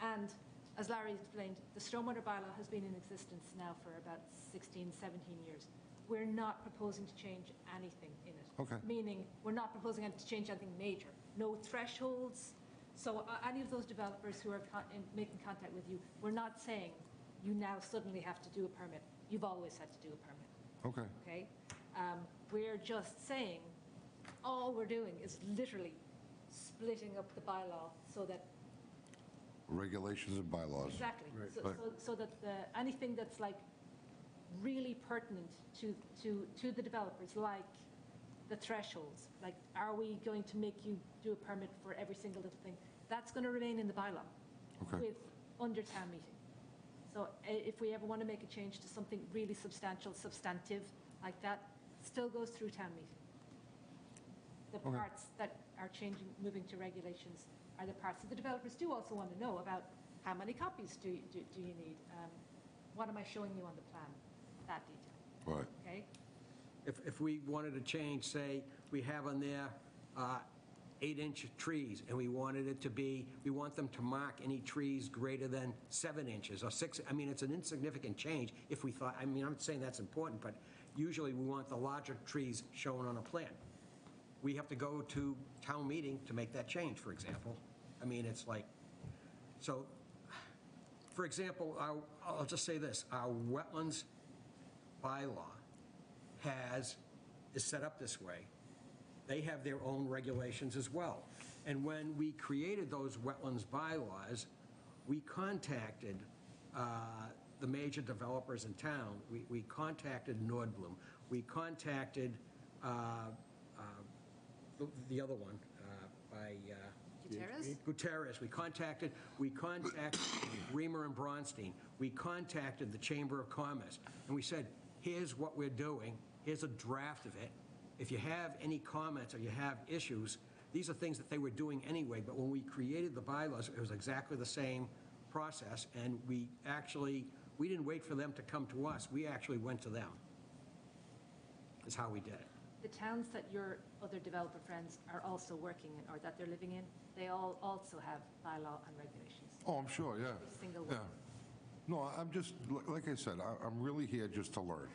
And as Larry explained, the stormwater bylaw has been in existence now for about 16, 17 years. We're not proposing to change anything in it. Okay. Meaning, we're not proposing to change anything major. No thresholds. So any of those developers who are making contact with you, we're not saying you now suddenly have to do a permit. You've always had to do a permit. Okay. Okay? We're just saying, all we're doing is literally splitting up the bylaw so that Regulations and bylaws. exactly, so that anything that's like really pertinent to the developers, like the thresholds, like are we going to make you do a permit for every single little thing? That's going to remain in the bylaw with under town meeting. So if we ever want to make a change to something really substantive like that, still goes through town meeting. The parts that are changing, moving to regulations, are the parts that the developers do also want to know about. How many copies do you need? What am I showing you on the plan? That detail. Right. Okay? If we wanted to change, say, we have on there 8-inch trees, and we wanted it to be, we want them to mark any trees greater than 7 inches or 6, I mean, it's an insignificant change if we thought, I mean, I'm not saying that's important, but usually we want the larger trees shown on a plan. We have to go to town meeting to make that change, for example. I mean, it's like, so, for example, I'll just say this, our wetlands bylaw is set up this way. They have their own regulations as well. And when we created those wetlands bylaws, we contacted the major developers in town. We contacted Nordblum. We contacted the other one by Gutierrez. We contacted Reamer and Bronstein. We contacted the Chamber of Commerce. And we said, here's what we're doing. Here's a draft of it. If you have any comments or you have issues, these are things that they were doing anyway, but when we created the bylaws, it was exactly the same process, and we didn't wait for them to come to us, we actually went to them, is how we did it. The towns that your other developer friends are also working in, or that they're living in, they all also have bylaw and regulations. Oh, I'm sure, yeah. Every single one. Yeah. No, I'm just, like I said, I'm really here just to learn,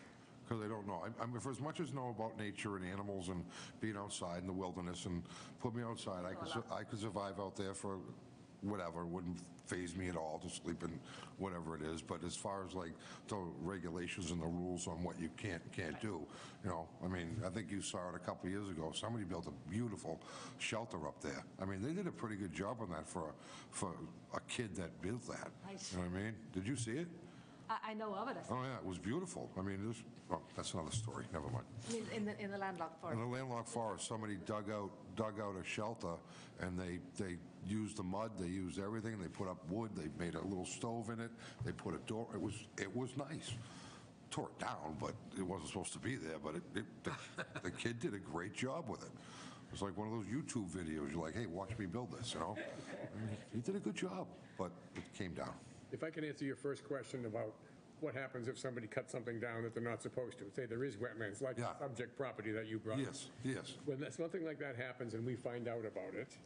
because I don't know. I'm for as much as know about nature and animals and being outside in the wilderness, and put me outside, I could survive out there for whatever, wouldn't faze me at all to sleep in whatever it is. But as far as like the regulations and the rules on what you can't do, you know, I mean, I think you saw it a couple of years ago. Somebody built a beautiful shelter up there. I mean, they did a pretty good job on that for a kid that built that. Nice. You know what I mean? Did you see it? I know of it. Oh, yeah, it was beautiful. I mean, well, that's another story, never mind. I mean, in the landlocked In forest. the landlocked forest, somebody dug out a shelter, and they used the mud, they used everything, they put up wood, they made a little stove in it, they put a door, it was nice. Tore it down, but it wasn't supposed to be there, but the kid did a great job with it. It's like one of those YouTube videos, you're like, hey, watch me build this, you know? I mean, he did a good job, but it came down. If I can answer your first question about what happens if somebody cuts something down that they're not supposed to, say there is wetlands, like the subject property that you brought up. Yes. When something like that happens and we find out about it,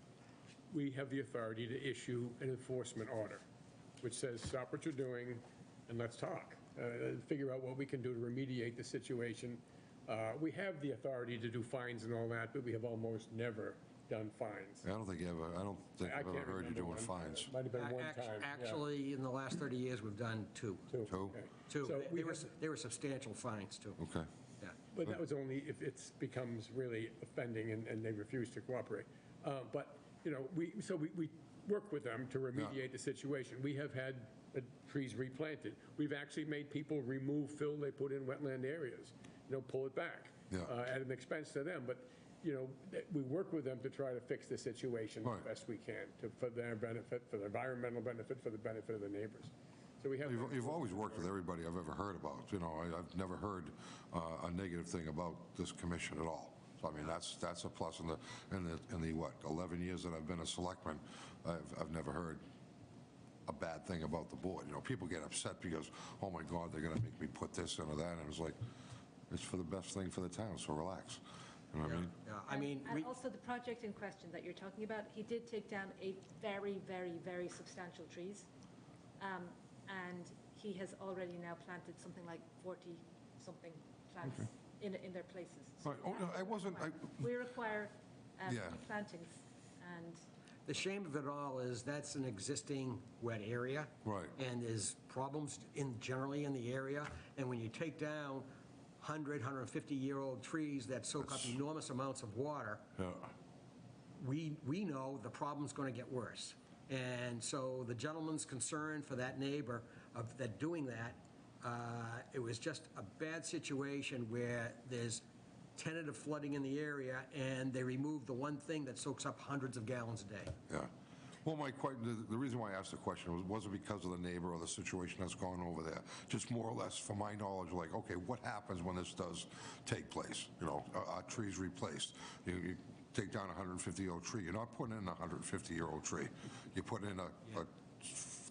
we have the authority to issue an enforcement order, which says, stop what you're doing and let's talk. Figure out what we can do to remediate the situation. We have the authority to do fines and all that, but we have almost never done fines. I don't think I've ever heard you doing fines. Might have been one time. Actually, in the last 30 years, we've done two. Two? Two. So They were substantial fines, too. Okay. Yeah. But that was only if it becomes really offending and they refuse to cooperate. But, you know, we work with them to remediate the situation. We have had trees replanted. We've actually made people remove fill they put in wetland areas, pull it back at an expense to them. But, we work with them to try to fix the situation as best we can for their benefit, for the environmental benefit, for the benefit of the neighbors. So we have. You've always worked with everybody I've ever heard about. I've never heard a negative thing about this commission at all. So I mean, that's a plus. In the what 11 years that I've been a selectman, I've never heard a bad thing about the board. People get upset because, oh my God, they're going to make me put this into that, and it was like, it's for the best thing for the town. So relax. You know what I mean? Yeah, I mean, and also the project in question that you're talking about, he did take down a very, very, very substantial trees. And he has already now planted something like 40-something plants in their places. So right. Oh, no, I wasn't. We require plantings, and the shame of it all is that's an existing wet area. Right. And there's problems generally in the area. And when you take down 100, 150-year-old trees that soak up enormous amounts of water, we know the problem's going to get worse. And so the gentleman's concern for that neighbor of that doing that, it was just a bad situation where there's tentative flooding in the area, and they removed the one thing that soaks up hundreds of gallons a day. Yeah. Well, the reason why I asked the question wasn't because of the neighbor or the situation that's gone over there. Just more or less, from my knowledge, like, okay, what happens when this does take place? A tree's replaced. You take down a 150-year-old tree. You're not putting in a 150-year-old tree. You're putting in a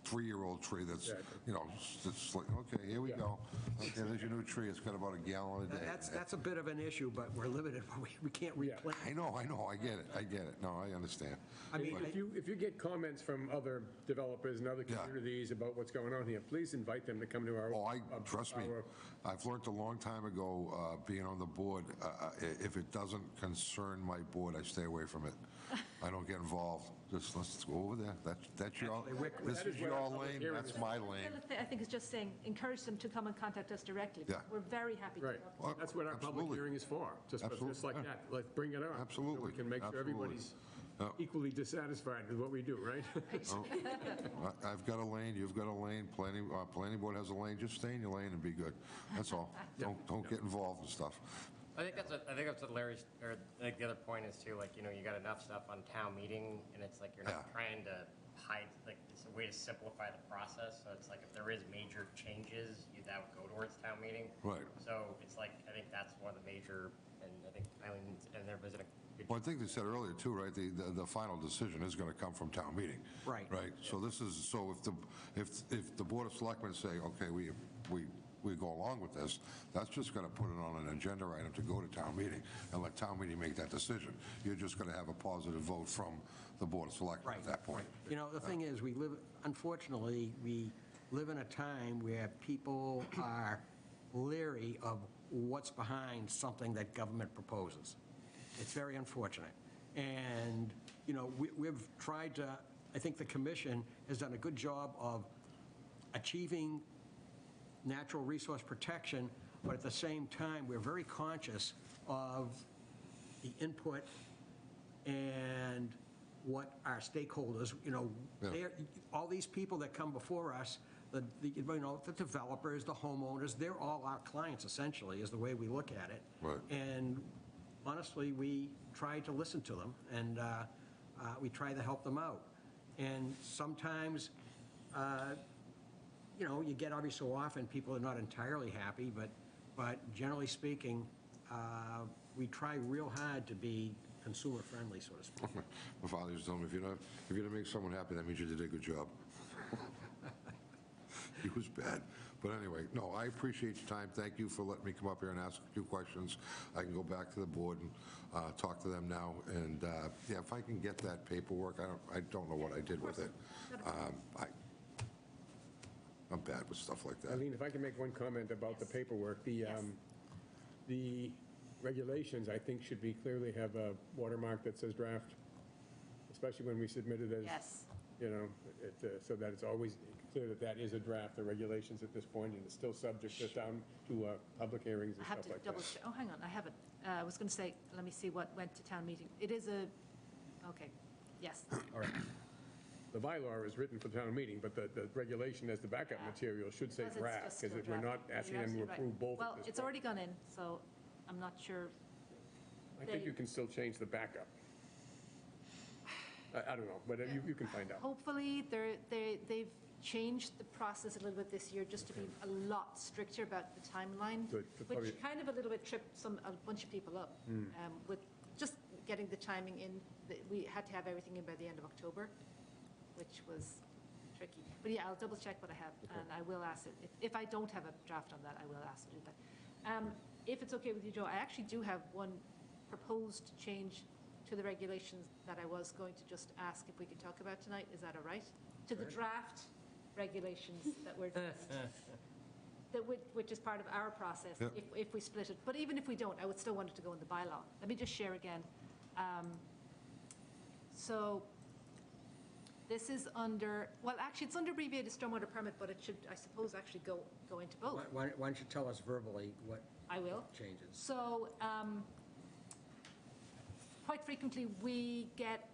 3-year-old tree that's, it's like, okay, here we go. Okay, there's your new tree. It's got about a gallon a day. That's a bit of an issue, but we're limited. We can't replant. I know. I get it. No, I understand. I mean, if you get comments from other developers and other communities about what's going on here, please invite them to come to our. Trust me. I've learned a long time ago, being on the board, if it doesn't concern my board, I stay away from it. I don't get involved. Just let's go over there. That's your. This is your lane. That's my lane. the other thing I think is just saying, encourage them to come and contact us directly. Yeah. We're very happy to Right. talk. That's what our public hearing is for, just like that. Let's bring it up. Absolutely. So we can make sure everybody's equally dissatisfied with what we do, right? I've got a lane, you've got a lane, planning board has a lane, just stay in your lane and be good. That's all. Don't get involved in stuff. I think that's what Larry's, or I think the other point is too, like, you got enough stuff on town meeting, and it's like you're not trying to hide, like, it's a way to simplify the process. So it's like if there is major changes, that would go towards town meeting. Right. So it's like, I think that's one of the major, and I think Eileen and there was a good. Well, I think they said earlier too, right, the final decision is going to come from town meeting. Right. Right, so this is, so if the Board of Selectmen say, okay, we go along with this, that's just going to put it on an agenda item to go to town meeting and let town meeting make that decision. You're just going to have a positive vote from the Board of Selectmen at that point. The thing is, unfortunately, we live in a time where people are leery of what's behind something that government proposes. It's very unfortunate. And, we've tried to, I think the commission has done a good job of achieving natural resource protection, but at the same time, we're very conscious of the input and what our stakeholders, all these people that come before us, the developers, the homeowners, they're all our clients essentially, is the way we look at it. Right. And honestly, we try to listen to them, and we try to help them out. And sometimes, you get every so often, people are not entirely happy, but generally speaking, we try real hard to be consumer-friendly, so to speak. My father used to tell me, if you're going to make someone happy, that means you did a good job. He was bad. But anyway, no, I appreciate your time. Thank you for letting me come up here and ask a few questions. I can go back to the board and talk to them now. And, yeah, if I can get that paperwork, I don't know what I did with it. I'm bad with stuff like that. Eileen, if I can make one comment about the paperwork, the regulations, I think, should be clearly have a watermark that says draft, especially when we submit it as, Yes. So that it's always clear that that is a draft, the regulations at this point, and it's still subject to public hearings and I have stuff to like double that. check. Oh, hang on, I have it. I was going to say, let me see what went to town meeting. It is a, okay, yes. All right. The bylaw is written for town meeting, but the regulation as the backup material should say Because it's draft, just because still we're not draft. asking You're them to absolutely right. approve both Well, at this it's point. already gone in, so I'm not sure. I think you can still change the backup. I don't know, but you can find out. Hopefully, they've changed the process a little bit this year just to be a lot stricter about the timeline, Good. which kind of a little bit tripped a bunch of people up with just getting the timing in. We had to have everything in by the end of October, which was tricky. But yeah, I'll double check what I have, and I will ask it. If I don't have a draft on that, I will ask to do that. If it's okay with you, Joe, I actually do have one proposed change to the regulations that I was going to just ask if we could talk about tonight. Is that all right? To the draft regulations that were, which is part of our process, Yep. if we split it. But even if we don't, I would still want it to go in the bylaw. Let me just share again. So this is under, well, actually, it's under abbreviated stormwater permit, but it should, I suppose, actually go into both. Why don't you tell us verbally what I will. changes? So quite frequently, we get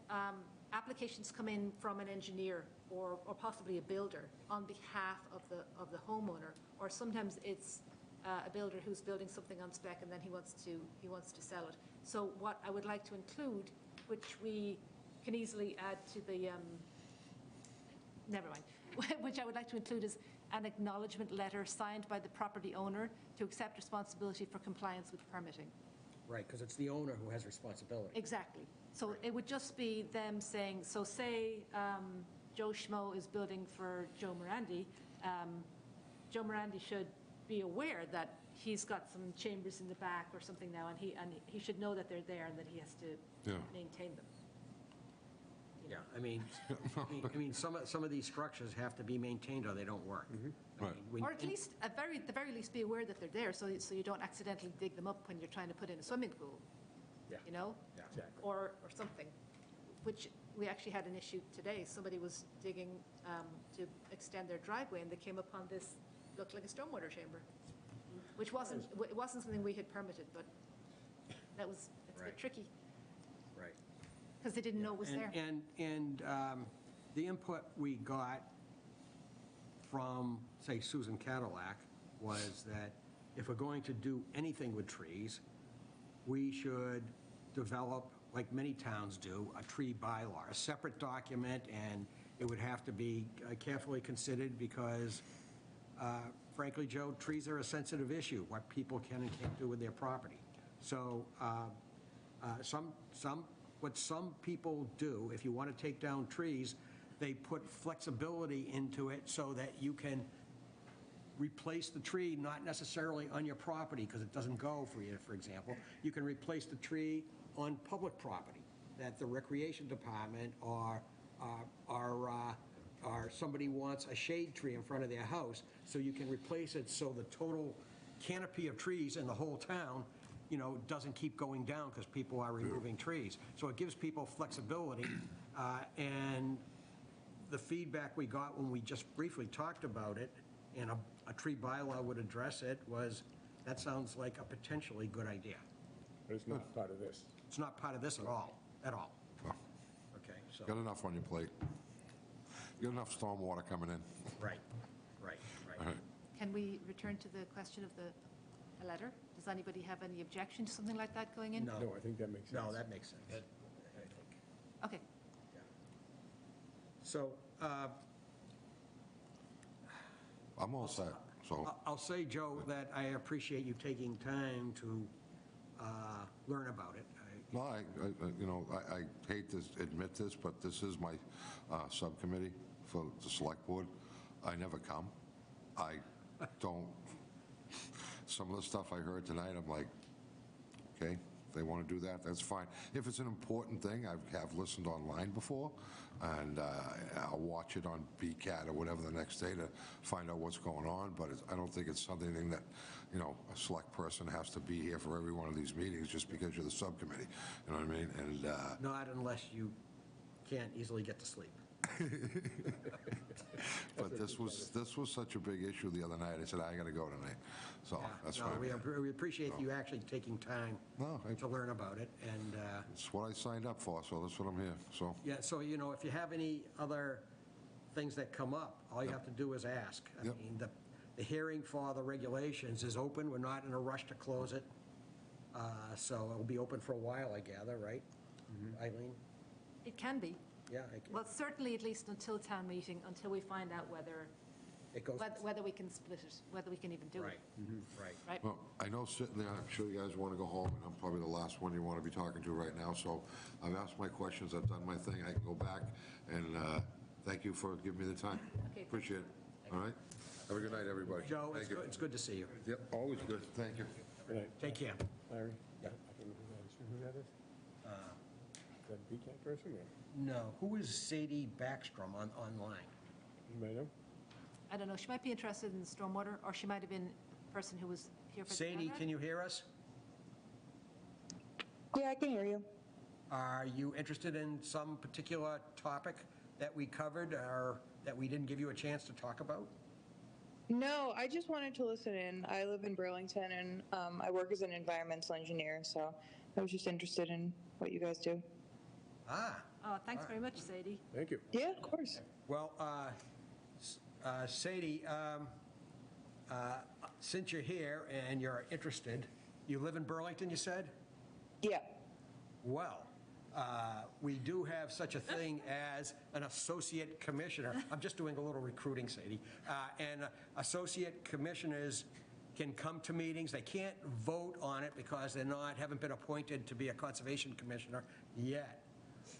applications come in from an engineer or possibly a builder on behalf of the homeowner, or sometimes it's a builder who's building something on spec and then he wants to sell it. So what I would like to include, which we can easily add to the, never mind, which I would like to include is an acknowledgement letter signed by the property owner to accept responsibility for compliance with permitting. Right, because it's the owner who has responsibility. Exactly. So it would just be them saying, so say Joe Schmo is building for Joe Morandi, Joe Morandi should be aware that he's got some chambers in the back or something now, and he should know that they're there and that he has to maintain them. Yeah, I mean, some of these structures have to be maintained or they don't work. I mean, Or at least, at the very least, be aware that they're there, so you don't accidentally dig them up when you're trying to put in a swimming pool. Yeah. You know? Yeah, exactly. Or something, which we actually had an issue today. Somebody was digging to extend their driveway, and they came upon this, looked like a stormwater chamber, which it wasn't something we had permitted, but it's a bit tricky. Right. Because they didn't know it was there. And the input we got from, say, Susan Cadillac was that if we're going to do anything with trees, we should develop, like many towns do, a tree bylaw, a separate document, and it would have to be carefully considered because, frankly, Joe, trees are a sensitive issue, what people can and can't do with their property. So what some people do, if you want to take down trees, they put flexibility into it so that you can replace the tree, not necessarily on your property, because it doesn't go for you, for example. You can replace the tree on public property, that the recreation department or somebody wants a shade tree in front of their house, so you can replace it so the total canopy of trees in the whole town doesn't keep going down because people are removing trees. So it gives people flexibility, and the feedback we got when we just briefly talked about it, and a tree bylaw would address it, was that sounds like a potentially good idea. But it's not part of this. It's not part of this at all, Okay, so. Got enough on your plate. You got enough stormwater coming in. Right, right, All right. Can we return to the question of the letter? Does anybody have any objection to something like that going in? No. No, I think that makes sense. No, that makes sense. I think. Okay. So, I'm all set, so. I'll say, Joe, that I appreciate you taking time to learn about it. No, I hate to admit this, but this is my subcommittee for the select board. I never come. I don't, some of the stuff I heard tonight, I'm like, okay, if they want to do that, that's fine. If it's an important thing, I have listened online before, and I'll watch it on BCAT or whatever the next day to find out what's going on, but I don't think it's something that, a select person has to be here for every one of these meetings just because you're the subcommittee, you know what I mean? And Not unless you can't easily get to sleep. But this was such a big issue the other night, I said, I got to go tonight, so that's No, fine. we appreciate you actually taking time to learn about it, and, It's what I signed up for, so that's what I'm here, so. yeah, so, if you have any other things that come up, all you have to do is ask. I Yep. mean, the hearing for the regulations is open, we're not in a rush to close it, so it'll be open for a while, I gather, right? Eileen? It can be. Yeah, Well, certainly at least until town meeting, until we find out whether, it goes, whether we can split it, whether we can even do it. right. Right? Well, I know sitting there, I'm sure you guys want to go home, and I'm probably the last one you want to be talking to right now, so I've asked my questions, I've done my thing, I can go back, and thank you for giving me the time. Okay. Appreciate it, all right? Have a good night, everybody. Joe, Thank you. it's good to see you. Yep, always good, thank you. Good night. Take care. Larry? Yeah. I don't know who that is. Is that a BCAT person or? No, who is Sadie Backstrom online? Anybody know? I don't know, she might be interested in stormwater, or she might have been the person who was here for the Sadie, Conrad. can you hear us? Yeah, I can hear you. Are you interested in some particular topic that we covered or that we didn't give you a chance to talk about? No, I just wanted to listen in. I live in Burlington and I work as an environmental engineer, so I was just interested in what you guys do. Oh, thanks very much, Sadie. Thank you. Yeah, of course. Well, Sadie, since you're here and you're interested, you live in Burlington, you said? Yeah. Well, we do have such a thing as an associate commissioner. I'm just doing a little recruiting, Sadie. And associate commissioners can come to meetings. They can't vote on it because haven't been appointed to be a conservation commissioner yet.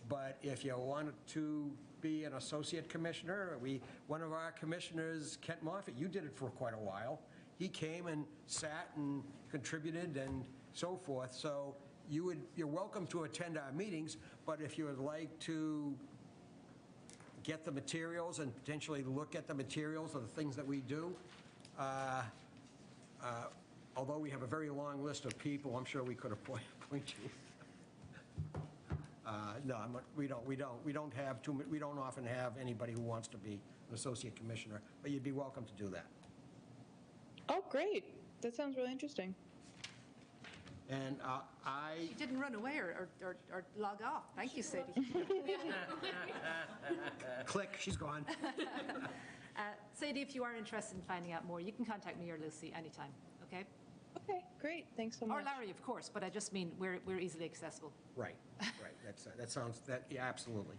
But if you wanted to be an associate commissioner, one of our commissioners, Kent Moffett, you did it for quite a while. He came and sat and contributed and so forth. So you're welcome to attend our meetings, but if you would like to get the materials and potentially look at the materials of the things that we do, although we have a very long list of people, I'm sure we could appoint you. No, we don't often have anybody who wants to be an associate commissioner, but you'd be welcome to do that. Oh, great. That sounds really interesting. And She didn't run away or log off. Thank you, Sadie. Click, she's gone. Sadie, if you are interested in finding out more, you can contact me or Lucy anytime, okay? Okay, great. Thanks so much. Or Larry, of course, but I just mean we're easily accessible. Right. That sounds, yeah, absolutely.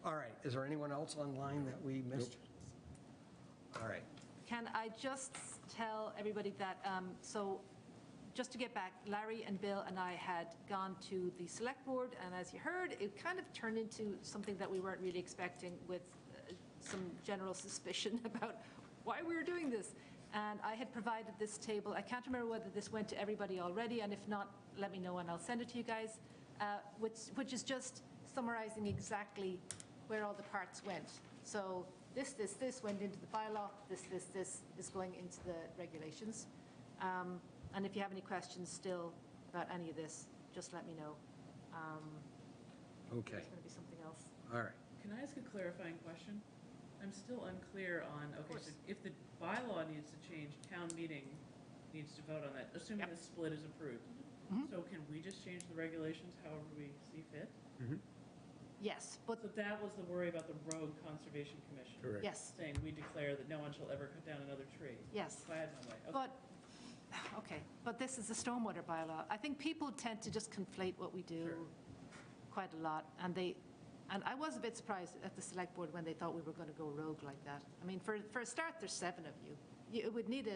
All right, is there anyone else online that we missed? Nope. All right. Can I just tell everybody that, so just to get back, Larry and Bill and I had gone to the select board, and as you heard, it kind of turned into something that we weren't really expecting, with some general suspicion about why we were doing this. And I had provided this table. I can't remember whether this went to everybody already, and if not, let me know and I'll send it to you guys, which is just summarizing exactly where all the parts went. So this went into the bylaw, this is going into the regulations. And if you have any questions still about any of this, just let me know. Okay. There's going to be something else. All right. Can I ask a clarifying question? I'm still unclear on, okay, so if the bylaw needs to change, town meeting needs to vote on that, assuming the split is approved. So can we just change the regulations however we see fit? Yes, but So that was the worry about the Road Conservation Commission. Correct. yes, Saying we declare that no one shall ever cut down another tree. yes. If I had my way. Okay. But, okay, but this is a stormwater bylaw. I think people tend to just conflate what we do quite a lot, and I was a bit surprised at the select board when they thought we were going to go rogue like that. I mean, for a start, there's 7 of you. It would need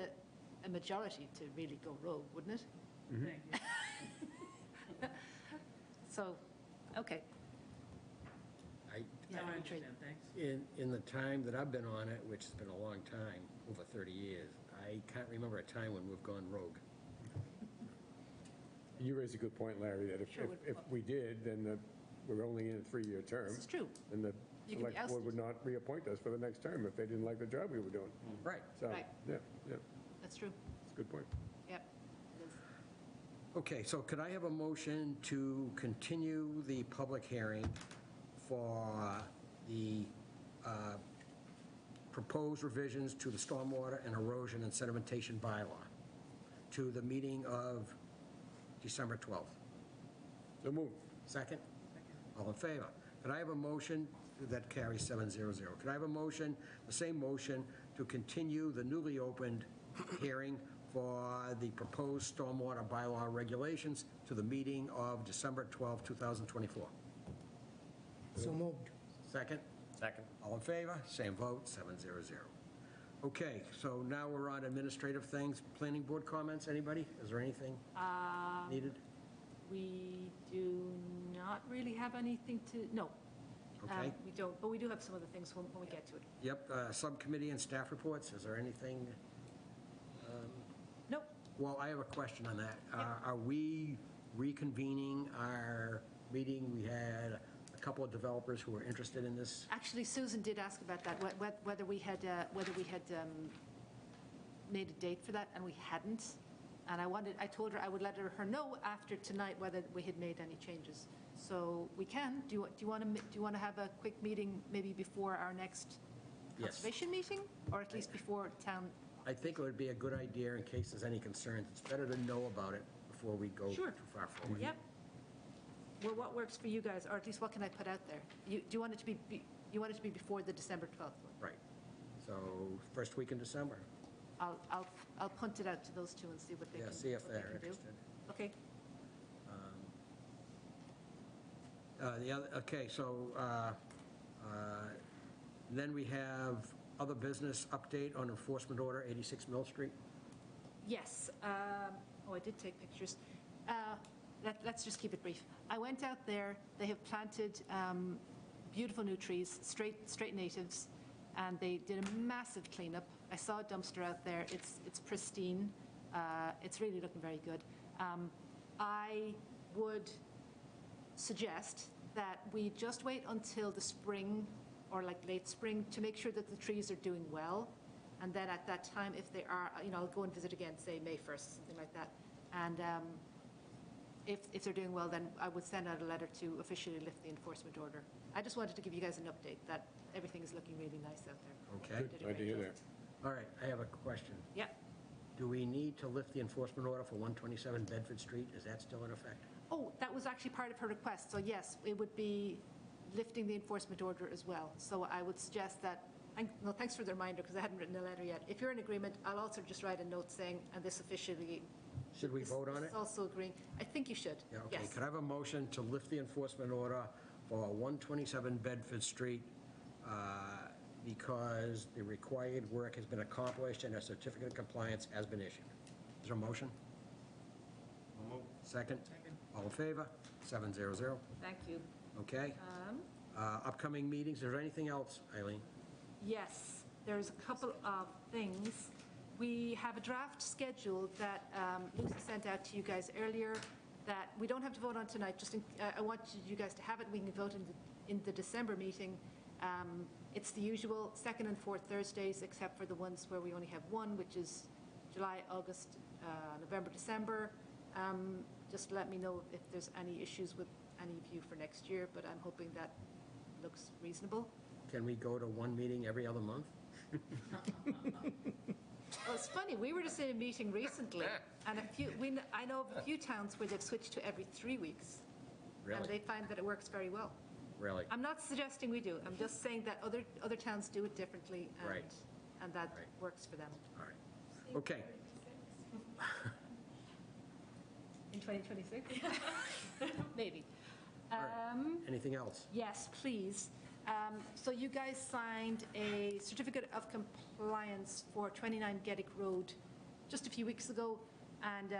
a majority to really go rogue, wouldn't it? Thank you. So, okay. Now I understand, thanks. In the time that I've been on it, which has been a long time, over 30 years, I can't remember a time when we've gone rogue. You raise a good point, Larry, that if we did, then we're only in a 3-year term. This is true. And the You can be select board would not reappoint us for the next term if they didn't like the job we were doing. Right. So, Right. yeah, That's true. it's a good point. Yep. It is. Okay, so could I have a motion to continue the public hearing for the proposed revisions to the stormwater and erosion and sedimentation bylaw to the meeting of December 12th? So move. Second? All in favor? Could I have a motion that carries 700? Could I have a motion, the same motion, to continue the newly opened hearing for the proposed stormwater bylaw regulations to the meeting of December 12, 2024? So moved. Second? Second. All in favor? Same vote, 700. Okay, so now we're on administrative things. Planning board comments, anybody? Is there anything needed? We do not really have anything to, no. Okay. We don't, but we do have some other things when we get to it. Yep, subcommittee and staff reports, is there anything? Nope. Well, I have a question on that. Are we reconvening our meeting? We had a couple of developers who were interested in this. Actually, Susan did ask about that, whether we had made a date for that, and we hadn't. And I told her I would let her know after tonight whether we had made any changes. So we can. Do you want to have a quick meeting maybe before our next Yes. conservation meeting, or at least before town? I think it would be a good idea in case there's any concerns. It's better to know about it before we go Sure. too far forward. Yep. Well, what works for you guys, or at least what can I put out there? Do you want it to be you want it to be before the December 12th one? Right. So first week in December. I'll punt it out to those two and see what they Yeah, can. see if what they they're can do. interested. Okay. Okay, so then we have other business update on enforcement order 86 Mill Street. Yes. Oh, I did take pictures. Let's just keep it brief. I went out there. They have planted beautiful new trees, straight natives, and they did a massive cleanup. I saw a dumpster out there. It's pristine. It's really looking very good. I would suggest that we just wait until the spring or like late spring to make sure that the trees are doing well. And then at that time, if they are, I'll go and visit again, say May 1st, something like that. And if they're doing well, then I would send out a letter to officially lift the enforcement order. I just wanted to give you guys an update that everything is looking really nice out there. Okay. They did a Glad to great hear job. that. All right, I have a question. Yeah. Do we need to lift the enforcement order for 127 Bedford Street? Is that still in effect? Oh, that was actually part of her request. So yes, it would be lifting the enforcement order as well. So I would suggest that, no, thanks for the reminder because I hadn't written a letter yet. If you're in agreement, I'll also just write a note saying, and this officially. Should we vote on it? This also agreeing. I think you should. Yeah, okay. Yes. Could I have a motion to lift the enforcement order for 127 Bedford Street because the required work has been accomplished and a certificate of compliance has been issued? Is there a motion? Second? All in favor? 700. Thank you. Okay. Upcoming meetings, is there anything else, Eileen? Yes, there's a couple of things. We have a draft schedule that Lucy sent out to you guys earlier that we don't have to vote on tonight, just I want you guys to have it. We can vote in the December meeting. It's the usual second and fourth Thursdays, except for the ones where we only have one, which is July, August, November, December. Just let me know if there's any issues with any of you for next year, but I'm hoping that looks reasonable. Can we go to one meeting every other month? Well, it's funny, we were just in a meeting recently, and I know of a few towns where they've switched to every 3 weeks. Really? And they find that it works very well. really. I'm not suggesting we do. I'm just saying that other towns do it differently. Right. And that works for them. All right. Okay. In 2026? Maybe. Anything else? Yes, please. So you guys signed a certificate of compliance for 29 Geddick Road just a few weeks ago, and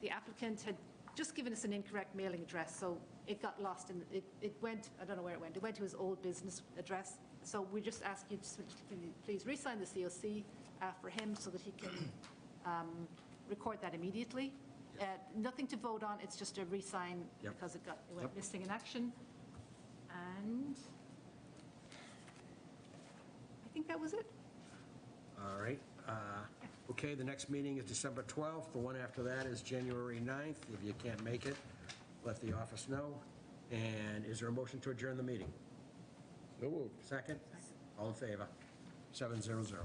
the applicant had just given us an incorrect mailing address, so it got lost, and it went, I don't know where it went to his old business address. So we just ask you to please re-sign the COC for him so that he can record that immediately. Nothing to vote on, it's just a re-sign because it went missing in action. And I think that was it. All right. Okay, the next meeting is December 12th. The one after that is January 9th. If you can't make it, let the office know. And is there a motion to adjourn the meeting? So moved. Second? All in favor? 700.